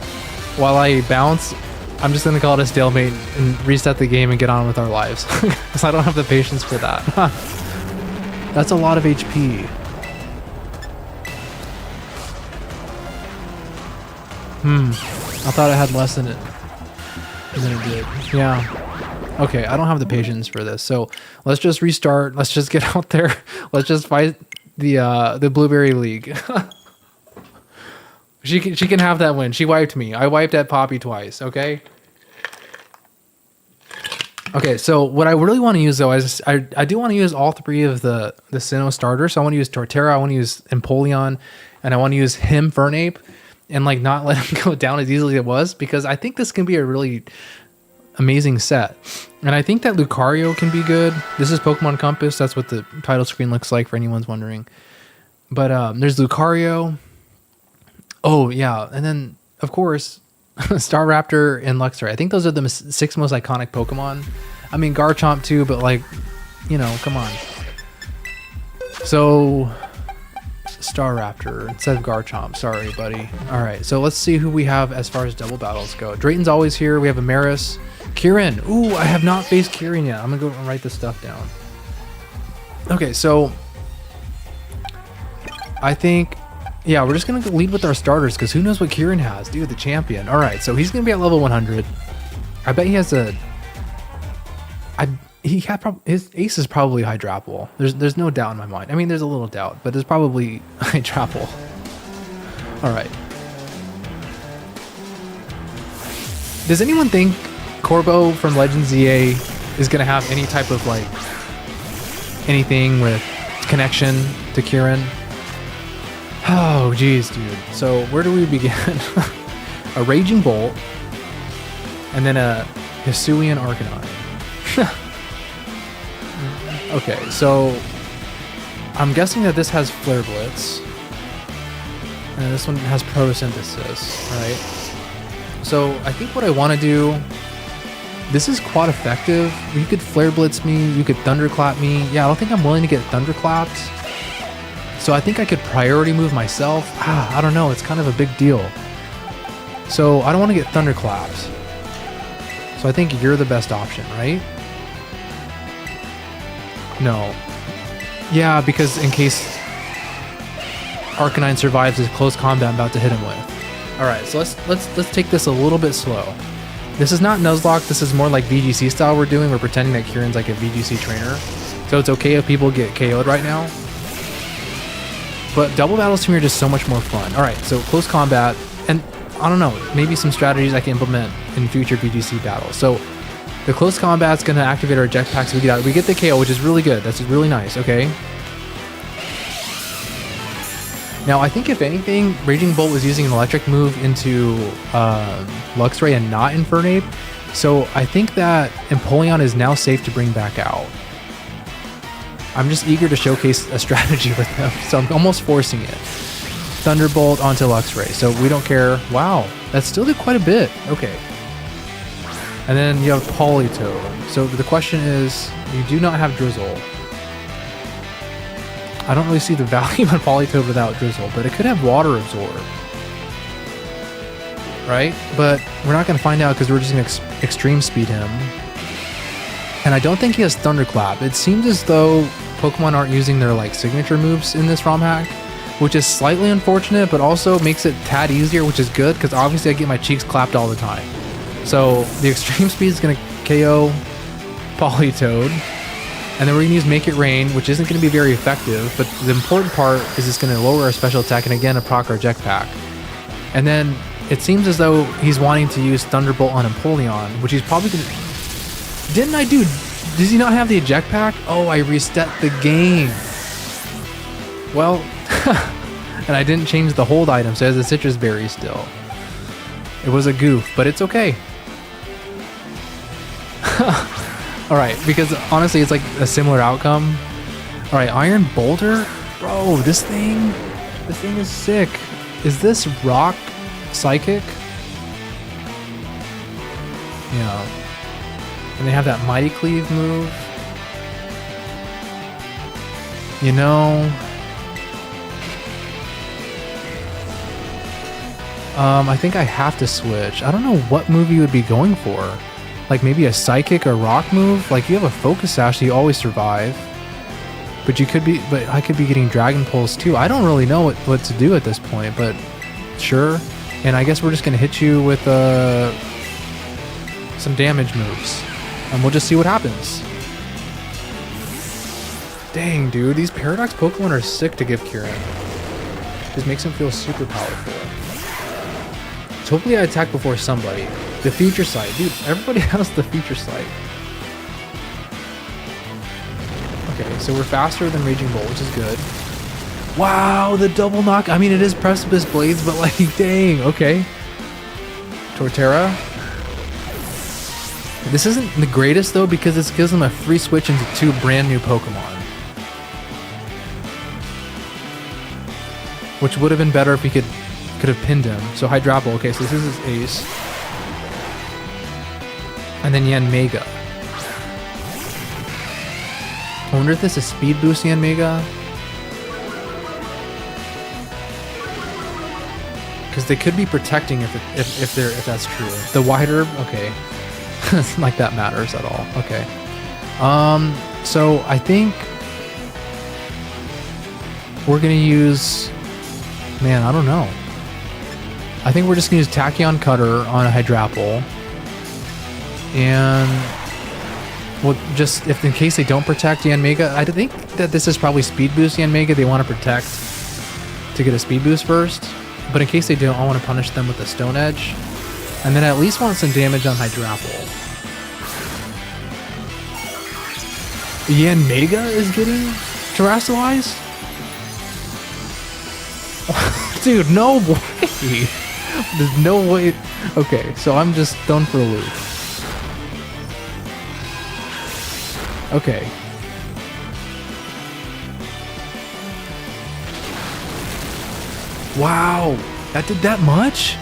while I bounce, I'm just gonna call it a stalemate and reset the game and get on with our lives. Because I don't have the patience for that. That's a lot of HP. I thought it had less than it did. Yeah. Okay, I don't have the patience for this. So let's just restart. Let's just get out there. Let's just fight the Blueberry League. She can have that win. She wiped me. I wiped at Poppy twice, okay? Okay, so what I really want to use though is I do want to use all three of the Sinnoh starters. So I want to use Torterra, I want to use Empoleon, and I want to use Fernape and like not let him go down as easily as it was, because I think this can be a really amazing set. And I think that Lucario can be good. This is Pokemon Compass. That's what the title screen looks like for anyone's wondering. But there's Lucario. Oh yeah, and then of course Staraptor and Luxray. I think those are the 6 most iconic Pokemon. I mean Garchomp too, but like, you know, come on. So Staraptor instead of Garchomp. Sorry, buddy. All right, so let's see who we have as far as double battles go. Drayton's always here. We have Amaris. Kieran. Ooh, I have not faced Kieran yet. I'm gonna go and write this stuff down. Okay, so I think, yeah, we're just going to lead with our starters because who knows what Kieran has. Dude, the champion. All right, so he's going to be at level 100. I bet he has a... his ace is probably Hydrapple. There's no doubt in my mind. I mean, there's a little doubt, but there's probably Hydrapple. All right. Does anyone think Corbo from Legends ZA is going to have any type of, like, anything with connection to Kieran? Oh, geez, dude. So where do we begin? A Raging Bolt, and then a Hisuian Arcanine. Okay, so I'm guessing that this has Flare Blitz, and this one has Photosynthesis, right? So I think what I want to do, this is quite effective. You could Flare Blitz me, you could Thunderclap me. Yeah, I don't think I'm willing to get Thunderclapped. So I think I could priority move myself. I don't know. It's kind of a big deal. So I don't want to get Thunderclapped. So I think you're the best option, right? No. Yeah, because in case Arcanine survives this close combat I'm about to hit him with. All right, so let's take this a little bit slow. This is not Nuzlocke. This is more like VGC style we're doing. We're pretending that Kieran's like a VGC trainer. So it's okay if people get KO'd right now. But double battles to me are just so much more fun. All right, so close combat, and I don't know, maybe some strategies I can implement in future VGC battles. So the close combat's gonna activate our jetpack so we get out. We get the KO, which is really good. That's really nice, okay? Now, I think if anything, Raging Bolt was using an electric move into Luxray and not Infernape. So I think that Empoleon is now safe to bring back out. I'm just eager to showcase a strategy with them, so I'm almost forcing it. Thunderbolt onto Luxray, so we don't care. Wow, that still did quite a bit. Okay. And then you have Politoed. So the question is, you do not have Drizzle. I don't really see the value on Politoed without Drizzle, but it could have Water Absorb. Right? But we're not going to find out because we're just going to extreme speed him. And I don't think he has Thunderclap. It seems as though Pokemon aren't using their like signature moves in this ROM hack, which is slightly unfortunate, but also makes it a tad easier, which is good because obviously I get my cheeks clapped all the time. So the extreme speed is going to KO Politoed, and then we're going to use Make It Rain, which isn't going to be very effective, but the important part is it's going to lower our special attack and again proc our jetpack. And then it seems as though he's wanting to use Thunderbolt on Empoleon, which he's probably going to... Didn't I do Does he not have the eject pack? Oh, I reset the game. Well, and I didn't change the hold item, so it has a citrus berry still. It was a goof, but it's okay. Alright, because honestly, it's like a similar outcome. Alright, Iron Boulder? Bro, this thing is sick. Is this rock psychic? Yeah. And they have that Mighty Cleave move. You know... I think I have to switch. I don't know what move you would be going for. Like maybe a psychic or rock move? Like you have a focus sash, so you always survive. But I could be getting Dragon Pulse too. I don't really know what to do at this point, but sure. And I guess we're just gonna hit you with some damage moves. And we'll just see what happens. Dang, dude, these Paradox Pokemon are sick to give Kieran. Just makes him feel super powerful. So hopefully I attack before somebody. The Future Sight. Dude, everybody has the Future Sight. Okay, so we're faster than Raging Bolt, which is good. Wow, the double knock. I mean, it is Precipice Blades, but like, dang, okay. Torterra. This isn't the greatest though, because this gives them a free switch into 2 brand new Pokemon. Which would have been better if we could have pinned him. So Hydrapple, okay, so this is his ace. And then Yanmega. I wonder if this is speed boost Yanmega? Because they could be protecting if that's true. The Wide Herb, okay. It's not like that matters at all. Okay. So I think we're gonna use, man, I don't know. I think we're just gonna use Tachyon Cutter on a Hydrapple. And well, just if in case they don't protect Yanmega, I think that this is probably speed boost Yanmega. They want to protect to get a speed boost first. But in case they don't, I want to punish them with a Stone Edge. And then I at least want some damage on Hydrapple. Yanmega is getting terrestrialized? Dude, no way. There's no way. Okay, so I'm just thrown for a loop. Okay. Wow, that did that much?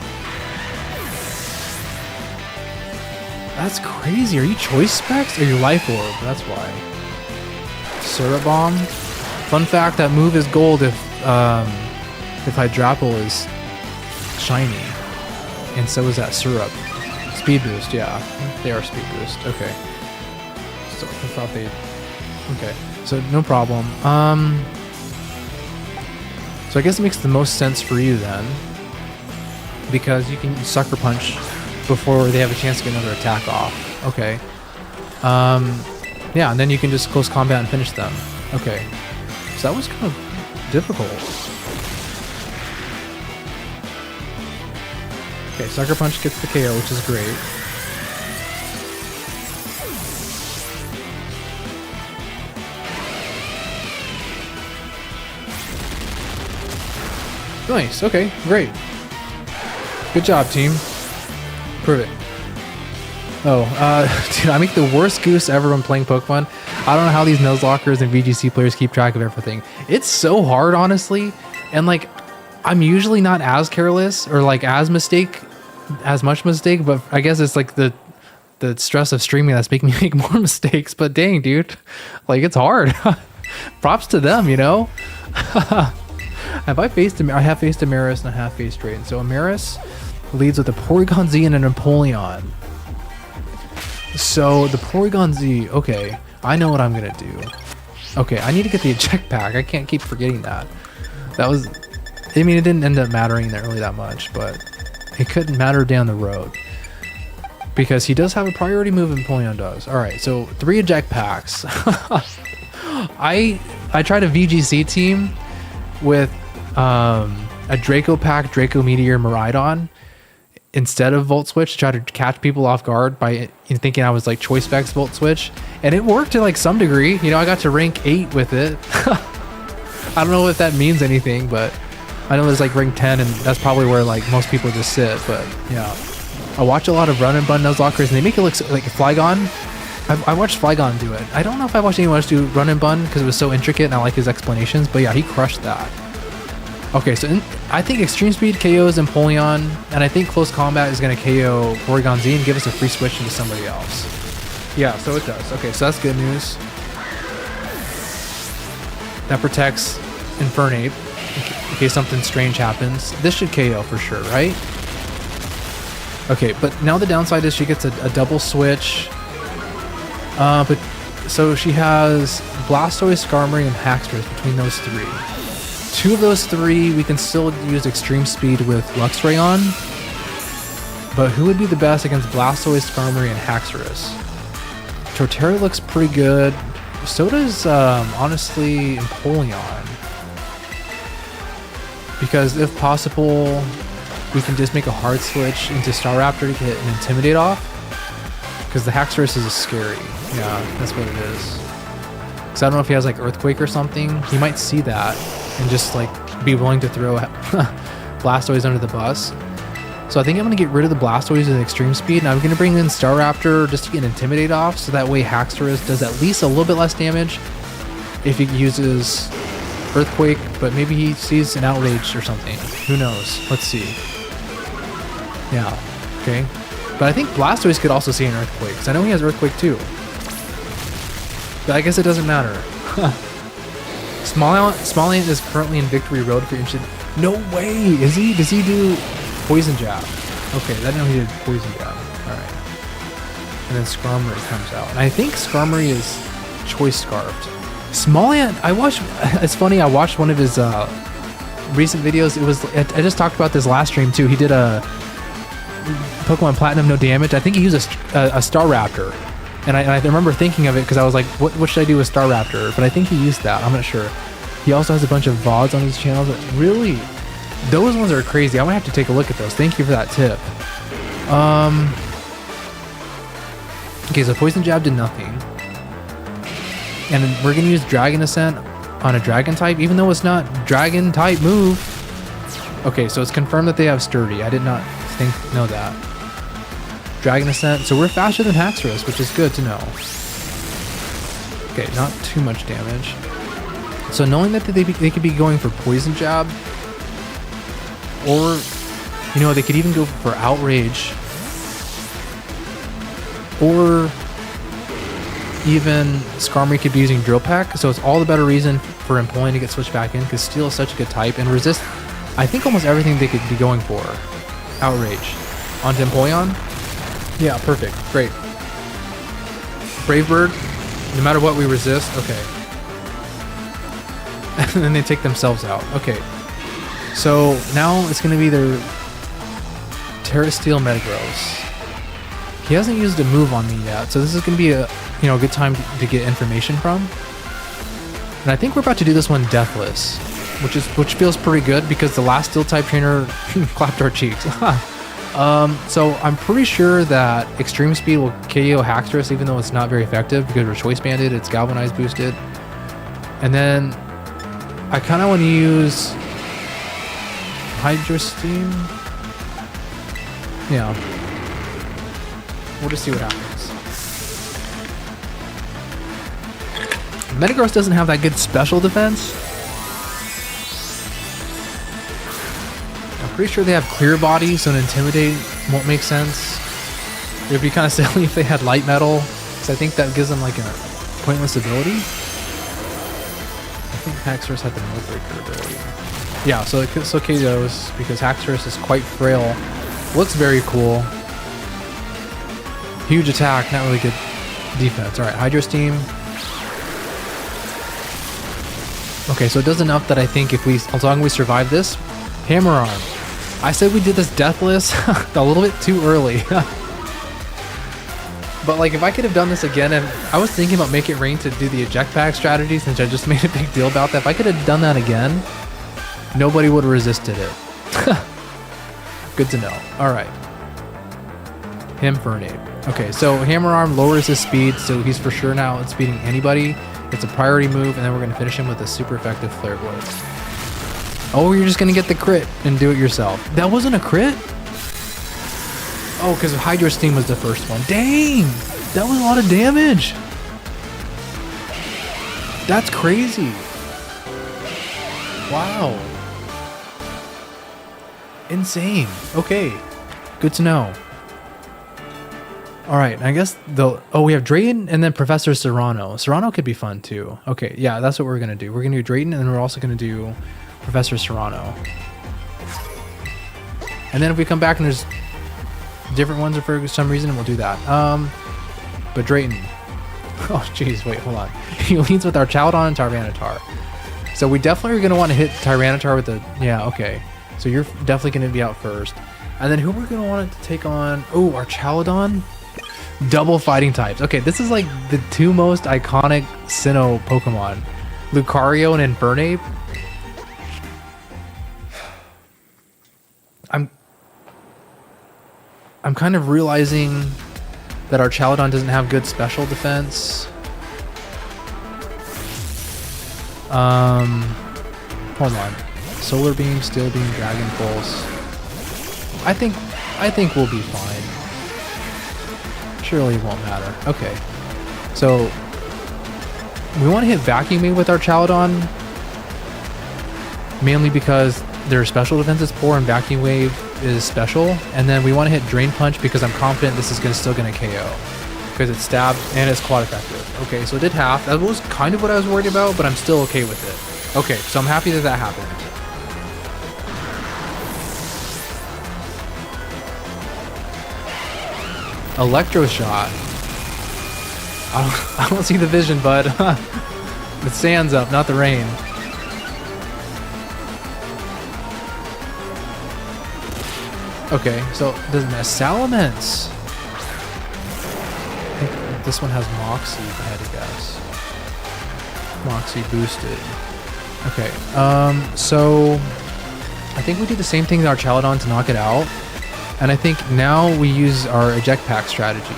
That's crazy. Are you Choice Specs or your Life Orb? That's why. Syrup Bomb. Fun fact, that move is gold if Hydrapple is shiny. And so is that Syrup. Speed boost, yeah. They are speed boost. Okay. So I thought they... Okay. So no problem. So I guess it makes the most sense for you then. Because you can Sucker Punch before they have a chance to get another attack off. Okay. Yeah, and then you can just close combat and finish them. Okay. So that was kind of difficult. Okay, Sucker Punch gets the KO, which is great. Nice, okay, great. Good job, team. Prove it. Oh, dude, I make the worst goose ever when playing Pokemon. I don't know how these Nuzlockers and VGC players keep track of everything. It's so hard, honestly. And like, I'm usually not as careless or like as much mistake, but I guess it's like the stress of streaming that's making me make more mistakes. But dang, dude, like it's hard. Props to them, you know? I have faced Amaris and I have faced Drayden. So Amaris leads with a Porygon Z and a Napoleon. So the Porygon Z, okay, I know what I'm gonna do. Okay, I need to get the eject pack. I can't keep forgetting that. That was, I mean, it didn't end up mattering really that much, but it couldn't matter down the road. Because he does have a priority move and Napoleon does. Alright, so 3 eject packs. I tried a VGC team with a Draco pack, Draco Meteor, Miraidon, instead of Volt Switch to try to catch people off guard by thinking I was like Choice Specs Volt Switch. And it worked to like some degree. You know, I got to rank 8 with it. I don't know if that means anything, but I know there's like rank 10 and that's probably where like most people just sit. But yeah, I watch a lot of Run and Bun Nuzlockers and they make it look like Flygon. I watched Flygon do it. I don't know if I watched anyone else do Run and Bun because it was so intricate and I like his explanations, but yeah, he crushed that. Okay, so I think Extreme Speed KOs Empoleon, and I think Close Combat is going to KO Porygon Z and give us a free switch into somebody else. Yeah, so it does. Okay, so that's good news. That protects Infernape in case something strange happens. This should KO for sure, right? Okay, but now the downside is she gets a double switch. But so she has Blastoise, Skarmory, and Haxorus between those 3. 2 of those 3 we can still use Extreme Speed with Luxray on. But who would be the best against Blastoise, Skarmory, and Haxorus? Torterra looks pretty good. So does, honestly, Empoleon. Because if possible, we can just make a hard switch into Staraptor to get an Intimidate off. Because the Haxorus is scary. Yeah, that's what it is. Because I don't know if he has like Earthquake or something. He might see that and just like be willing to throw Blastoise under the bus. So I think I'm going to get rid of the Blastoise with Extreme Speed, and I'm going to bring in Staraptor just to get an Intimidate off, so that way Haxorus does at least a little bit less damage if he uses Earthquake, but maybe he sees an Outrage or something. Who knows? Let's see. Yeah, okay. But I think Blastoise could also see an Earthquake, because I know he has Earthquake too. But I guess it doesn't matter. Smollient is currently in Victory Road for instance. No way! Is he? Does he do Poison Jab? Okay, I didn't know he did Poison Jab. Alright. And then Skarmory comes out. And I think Skarmory is Choice Scarfed. Smollient, it's funny, I watched one of his recent videos. I just talked about this last stream too. He did a Pokemon Platinum no damage. I think he used a Staraptor. And I remember thinking of it because I was like, what should I do with Staraptor? But I think he used that. I'm not sure. He also has a bunch of VODs on his channel that really, those ones are crazy. I might have to take a look at those. Thank you for that tip. Okay, so Poison Jab did nothing. And we're going to use Dragon Ascent on a Dragon type, even though it's not Dragon type move. Okay, so it's confirmed that they have Sturdy. I did not know that. Dragon Ascent, so we're faster than Haxorus, which is good to know. Okay, not too much damage. So knowing that they could be going for Poison Jab, or, you know, they could even go for Outrage, or even Skarmory could be using Drill Peck, so it's all the better reason for Empoleon to get switched back in, because Steel is such a good type, and resist, I think, almost everything they could be going for. Outrage. Onto Empoleon? Yeah, perfect. Great. Brave Bird, no matter what we resist, okay. And then they take themselves out. Okay. So now it's going to be their Terra Steel Metagross. He hasn't used a move on me yet, so this is going to be a good time to get information from. And I think we're about to do this one deathless, which feels pretty good because the last Steel type trainer clapped our cheeks. So I'm pretty sure that Extreme Speed will KO Haxorus, even though it's not very effective because we're Choice Banded, it's Galvanize boosted. And then I kind of want to use Hydro Steam. Yeah. We'll just see what happens. Metagross doesn't have that good special defense. I'm pretty sure they have Clear Body, so an Intimidate won't make sense. It would be kind of silly if they had Light Metal, because I think that gives them like a pointless ability. I think Haxorus had the Mold Breaker ability. Yeah, so KOs, because Haxorus is quite frail. Looks very cool. Huge attack, not really good defense. Alright, Hydro Steam. Okay, so it does enough that I think as long as we survive this, Hammer Arm. I said we did this deathless a little bit too early. But like, if I could have done this again, and I was thinking about Make It Rain to do the eject pack strategy since I just made a big deal about that. If I could have done that again, nobody would have resisted it. Good to know. All right. Him Fernape. Okay, so Hammer Arm lowers his speed, so he's for sure now outspeeding anybody. It's a priority move, and then we're going to finish him with a super effective Flare Blitz. Oh, you're just going to get the crit and do it yourself. That wasn't a crit? Oh, because Hydro Steam was the first one. Dang! That was a lot of damage! That's crazy. Wow. Insane. Okay. Good to know. Alright, I guess we have Drayton and then Professor Serrano. Serrano could be fun too. Okay, yeah, that's what we're gonna do. We're gonna do Drayton and then we're also gonna do Professor Serrano. And then if we come back and there's different ones for some reason, we'll do that. But Drayton. Oh jeez, wait, hold on. He leads with our Chowdon and Tyranitar. So we definitely are gonna want to hit Tyranitar with the okay. So you're definitely gonna be out first. And then who we're gonna want it to take on? Oh, our Chowdon? Double fighting types. Okay, this is like the two most iconic Sinnoh Pokemon. Lucario and Infernape. I'm kind of realizing that our Chowdon doesn't have good special defense. Hold on. Solar Beam, Steel Beam, Dragon Pulse. I think we'll be fine. Surely it won't matter. Okay. So we want to hit Vacuum Wave with our Chowdon, mainly because their special defense is poor and Vacuum Wave is special, and then we want to hit Drain Punch because I'm confident this is still going to KO because it's stabbed and it's quad effective. Okay, so it did half. That was kind of what I was worried about, but I'm still okay with it. Okay, so I'm happy that happened. Electro Shot. I don't see the vision, bud. The sand's up, not the rain. Okay, so doesn't have Salamence. I think this one has Moxie, if I had to guess. Moxie boosted. Okay, so I think we do the same thing with our Chowdon to knock it out. And I think now we use our eject pack strategy.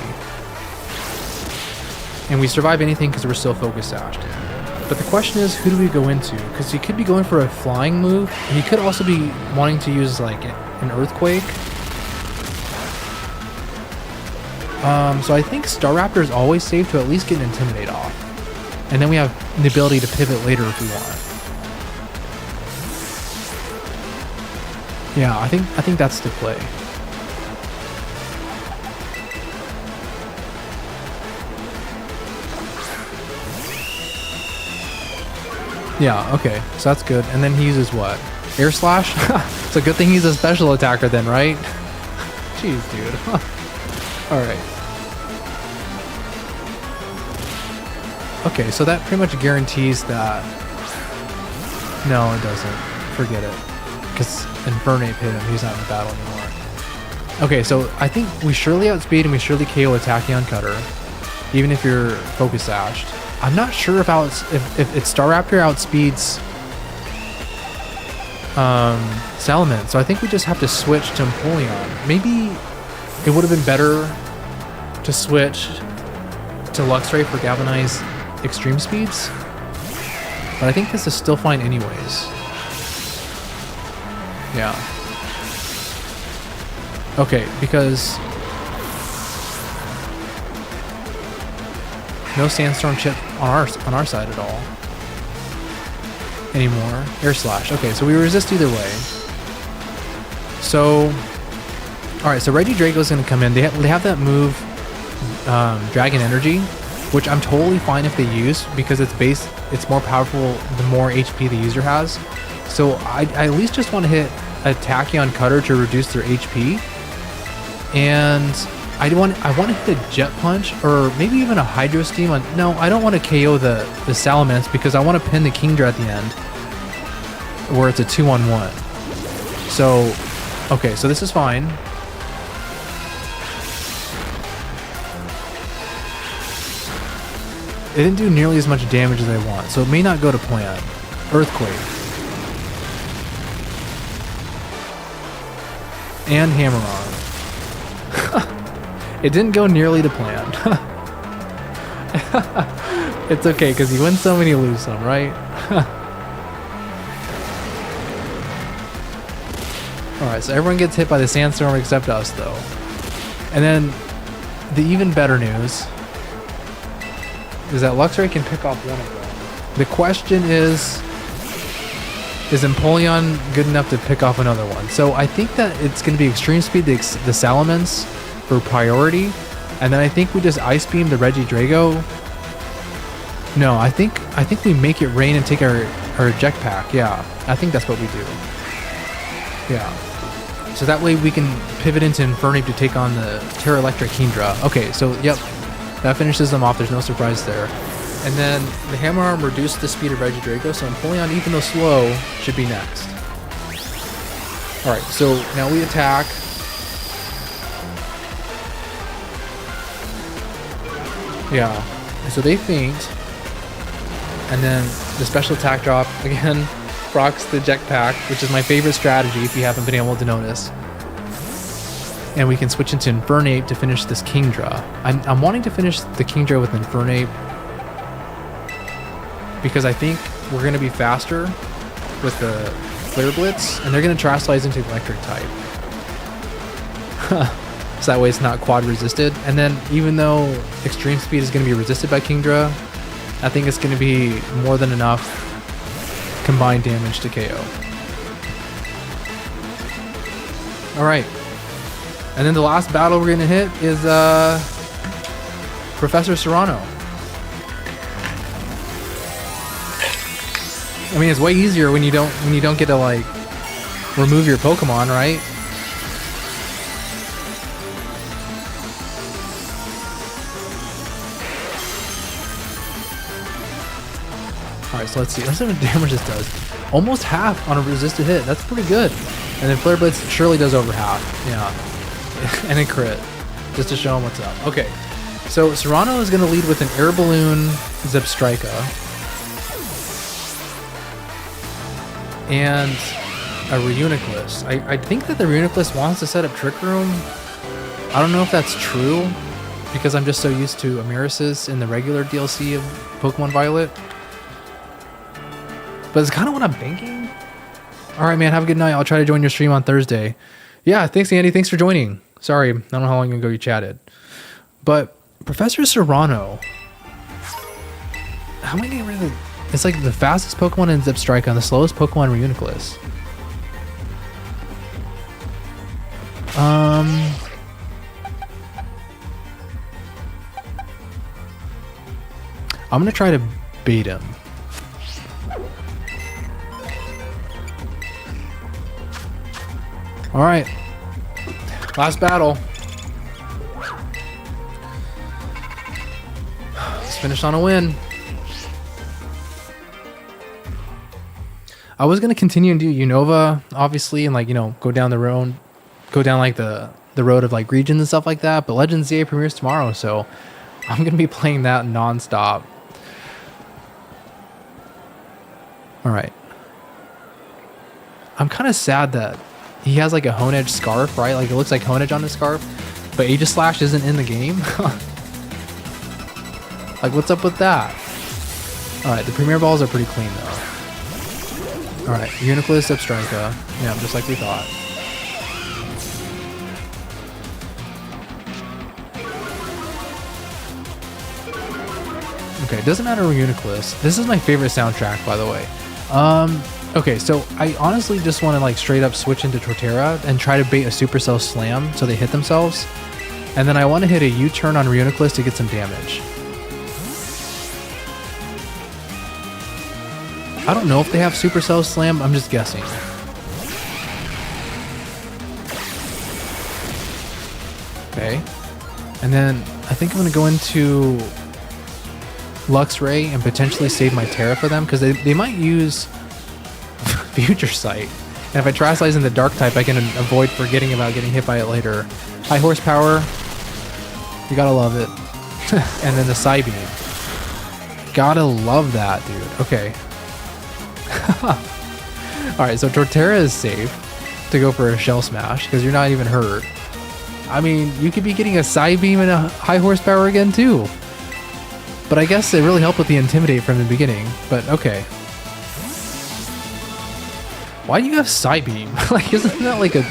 And we survive anything because we're still focus sashed. But the question is, who do we go into? Because he could be going for a flying move, and he could also be wanting to use like an earthquake. So I think Staraptor is always safe to at least get an Intimidate off. And then we have the ability to pivot later if we want. Yeah, I think that's the play. Yeah, okay, so that's good. And then he uses what? Air Slash? It's a good thing he's a special attacker then, right? Jeez, dude. Alright. Okay, so that pretty much guarantees that... No, it doesn't. Forget it. Because Infernape hit him, he's not in the battle anymore. Okay, so I think we surely outspeed and we surely KO Tachyon Cutter, even if you're focus sashed. I'm not sure if it's Staraptor outspeeds Salamence, so I think we just have to switch to Empoleon. Maybe it would have been better to switch to Luxray for Galvanize extreme speeds, but I think this is still fine anyways. Yeah. Okay, because no Sandstorm chip on our side at all anymore. Air Slash. Okay, so we resist either way. So, all right. So Regidrago's gonna come in. They have that move, Dragon Energy, which I'm totally fine if they use because it's more powerful the more HP the user has. So I at least just want to hit a Tachyon Cutter to reduce their HP, and I want to hit a Jet Punch or maybe even a Hydro Steam on... No, I don't want to KO the Salamence because I want to pin the Kingdra at the end where it's a 2-on-1. So, okay, so this is fine. It didn't do nearly as much damage as I want, so it may not go to plan. Earthquake. And Hammer Arm. It didn't go nearly to plan. It's okay, because you win some and you lose some, right? Alright, so everyone gets hit by the sandstorm except us, though. And then, the even better news is that Luxray can pick off one of them. The question is Empoleon good enough to pick off another one? So I think that it's going to be Extreme Speed, the Salamence for priority. And then I think we just Ice Beam the Regidrago. No, I think we make it rain and take our Jetpack. Yeah, I think that's what we do. Yeah. So that way we can pivot into Infernape to take on the Terra Electric Kingdra. Okay, so yep. That finishes them off. There's no surprise there. And then the Hammer Arm reduced the speed of Regidrago, so Empoleon, even though slow, should be next. Alright, so now we attack. Yeah, so they faint. And then the special attack drop, again, procs the Jetpack, which is my favorite strategy if you haven't been able to notice. And we can switch into Infernape to finish this Kingdra. I'm wanting to finish the Kingdra with Infernape because I think we're going to be faster with the Flare Blitz, and they're going to Terastallize into Electric type. So that way it's not quad resisted. And then even though Extreme Speed is going to be resisted by Kingdra, I think it's going to be more than enough combined damage to KO. Alright. And then the last battle we're gonna hit is Professor Serrano. I mean, it's way easier when you don't get to like remove your Pokemon, right? Alright, so let's see. Let's see what damage this does. Almost half on a resisted hit. That's pretty good. And then Flare Blitz surely does over half. Yeah. And a crit, just to show him what's up. Okay, so Serrano is going to lead with an Air Balloon Zebstrika and a Reuniclus. I think that the Reuniclus wants to set up Trick Room. I don't know if that's true, because I'm just so used to Amerysis in the regular DLC of Pokemon Violet. But it's kind of what I'm thinking. Alright, man, have a good night. I'll try to join your stream on Thursday. Yeah, thanks, Andy. Thanks for joining. Sorry, I don't know how long ago you chatted. But Professor Serrano, how many were the... It's like the fastest Pokemon in Zebstrika and the slowest Pokemon Reuniclus. I'm going to try to bait him. Alright. Last battle. Let's finish on a win. I was gonna continue and do Unova, obviously, and like, you know, go down the road, like the road of like regions and stuff like that. But Legends ZA premieres tomorrow, so I'm gonna be playing that non-stop. Alright. I'm kind of sad that he has like a Honedge scarf, right? Like it looks like Honedge on his scarf, but Aegislash isn't in the game. Like what's up with that? Alright, the Premier Balls are pretty clean though. Alright, Uniclus, Zebstrika. Yeah, just like we thought. Okay, it doesn't matter with Uniclus. This is my favorite soundtrack, by the way. Okay, so I honestly just want to like straight up switch into Torterra and try to bait a Supercell Slam so they hit themselves. And then I want to hit a U-turn on Reuniclus to get some damage. I don't know if they have Supercell Slam, I'm just guessing. Okay. And then I think I'm going to go into Luxray and potentially save my Terra for them, because they might use Future Sight. And if I Terastallize in the Dark type, I can avoid forgetting about getting hit by it later. High horsepower. You gotta love it. And then the Psybeam. Gotta love that, dude. Okay. Alright, so Torterra is safe to go for a Shell Smash, because you're not even hurt. I mean, you could be getting a side beam and a high horsepower again too. But I guess it really helped with the Intimidate from the beginning. But okay. Why do you have side beam? Like, isn't that like a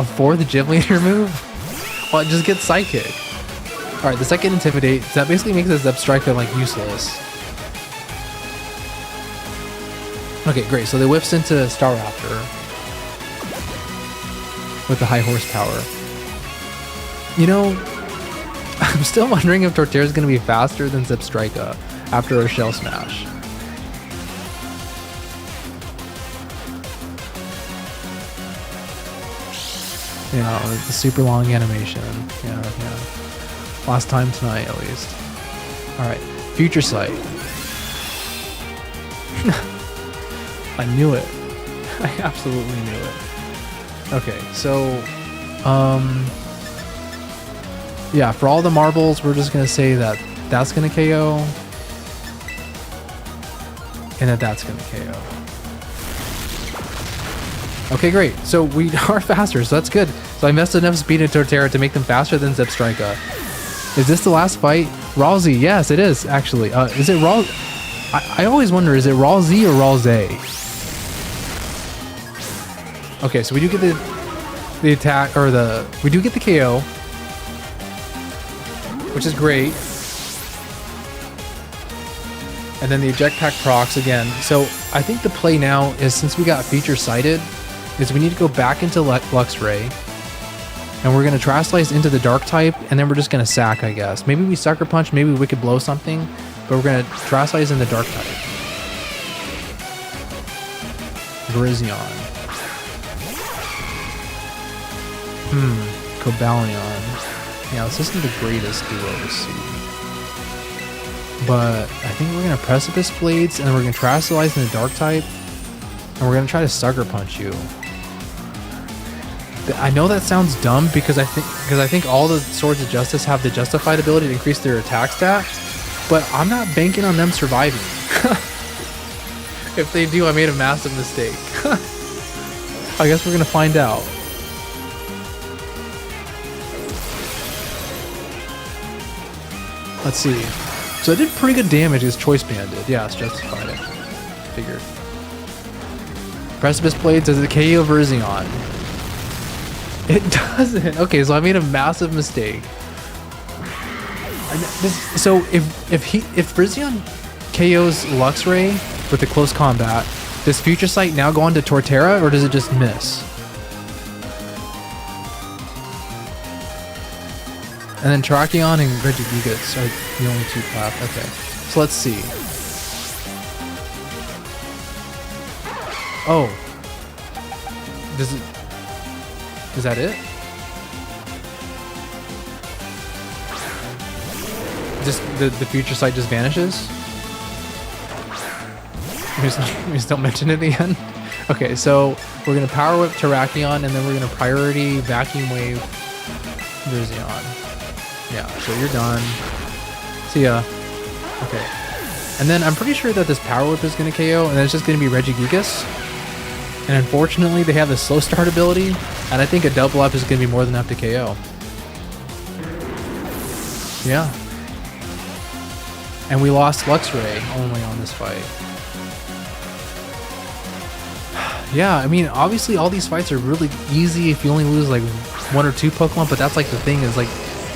fourth gym leader move? Well, just get Psychic. Alright, the second Intimidate, that basically makes this Zebstrika like useless. Okay, great. So they whiffs into Staraptor with the high horsepower. You know, I'm still wondering if Torterra is going to be faster than Zebstrika after a Shell Smash. Yeah, the super long animation. Yeah. Last time tonight, at least. Alright, Future Sight. I knew it. I absolutely knew it. Okay, so... yeah, for all the marbles, we're just going to say that that's going to KO. And that that's going to KO. Okay, great. So we are faster, so that's good. So I invested enough speed in Torterra to make them faster than Zebstrika. Is this the last fight? Ralzy, yes, it is, actually. Is it Ral... I always wonder, is it Ralzy or Ralze? Okay, so we do get the attack, or we do get the KO. Which is great. And then the eject pack procs again. So I think the play now is, since we got feature sighted, is we need to go back into Luxray. And we're going to Trash Slice into the dark type, and then we're just going to sack, I guess. Maybe we Sucker Punch, maybe we could blow something, but we're going to Trash Slice in the dark type. Grizion. Cobalion. Yeah, this isn't the greatest duo to see. But I think we're going to Precipice Blades, and then we're going to Trash Slice in the dark type, and we're going to try to Sucker Punch you. I know that sounds dumb because I think all the Swords of Justice have the Justified ability to increase their attack stat, but I'm not banking on them surviving. If they do, I made a massive mistake. I guess we're gonna find out. Let's see. So I did pretty good damage as Choice Band did. Yeah, it's justified. I figured. Precipice Blades does the KO Verzion. It doesn't. Okay, so I made a massive mistake. So if Verzion KOs Luxray with the close combat, does Future Sight now go on to Torterra, or does it just miss? And then Terrakion and Regigigas are the only two left. Okay, so let's see. Oh, does it? Is that it? Just the Future Sight just vanishes? We just don't mention it again? Okay, so we're going to Power Whip Terrakion, and then we're going to Priority Vacuum Wave Verzion. Yeah, so you're done. See ya. Okay. And then I'm pretty sure that this Power Whip is going to KO, and then it's just going to be Regigigas. And unfortunately, they have the Slow Start ability, and I think a double up is going to be more than enough to KO. Yeah. And we lost Luxray only on this fight. Yeah, I mean, obviously all these fights are really easy if you only lose like one or two Pokemon, but that's like the thing is like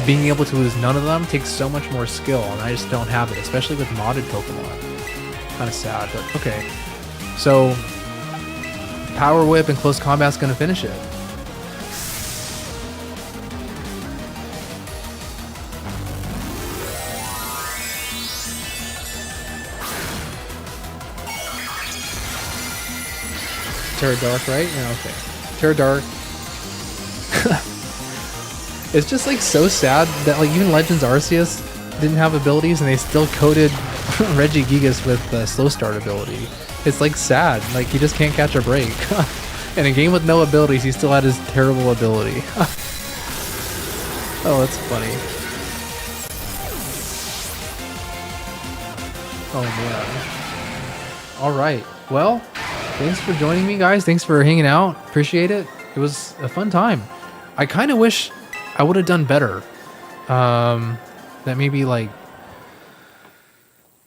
being able to lose none of them takes so much more skill, and I just don't have it, especially with modded Pokemon. Kind of sad, but okay. So Power Whip and Close Combat's gonna finish it. Terra Dark, right? Yeah, okay. Terra Dark. It's just like so sad that like even Legends Arceus didn't have abilities and they still coded Regigigas with the Slow Start ability. It's like sad, like he just can't catch a break. In a game with no abilities, he still had his terrible ability. Oh, that's funny. Oh man. Alright, well, thanks for joining me, guys. Thanks for hanging out. Appreciate it. It was a fun time. I kind of wish I would have done better. That may be like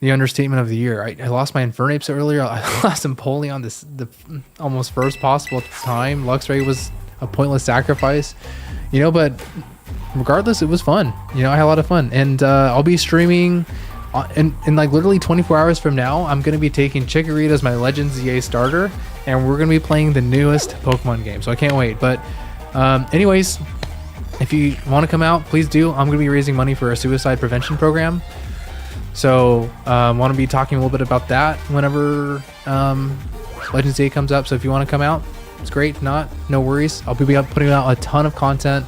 the understatement of the year. I lost my Infernapes earlier. I lost Empoleon the almost first possible time. Luxray was a pointless sacrifice, you know, but regardless, it was fun. You know, I had a lot of fun, and I'll be streaming in like literally 24 hours from now. I'm going to be taking Chikorita as my Legends EA starter, and we're going to be playing the newest Pokemon game, so I can't wait. But anyways, if you want to come out, please do. I'm going to be raising money for a suicide prevention program, so want to be talking a little bit about that whenever Legends EA comes up. So if you want to come out, it's great. If not, no worries. I'll be putting out a ton of content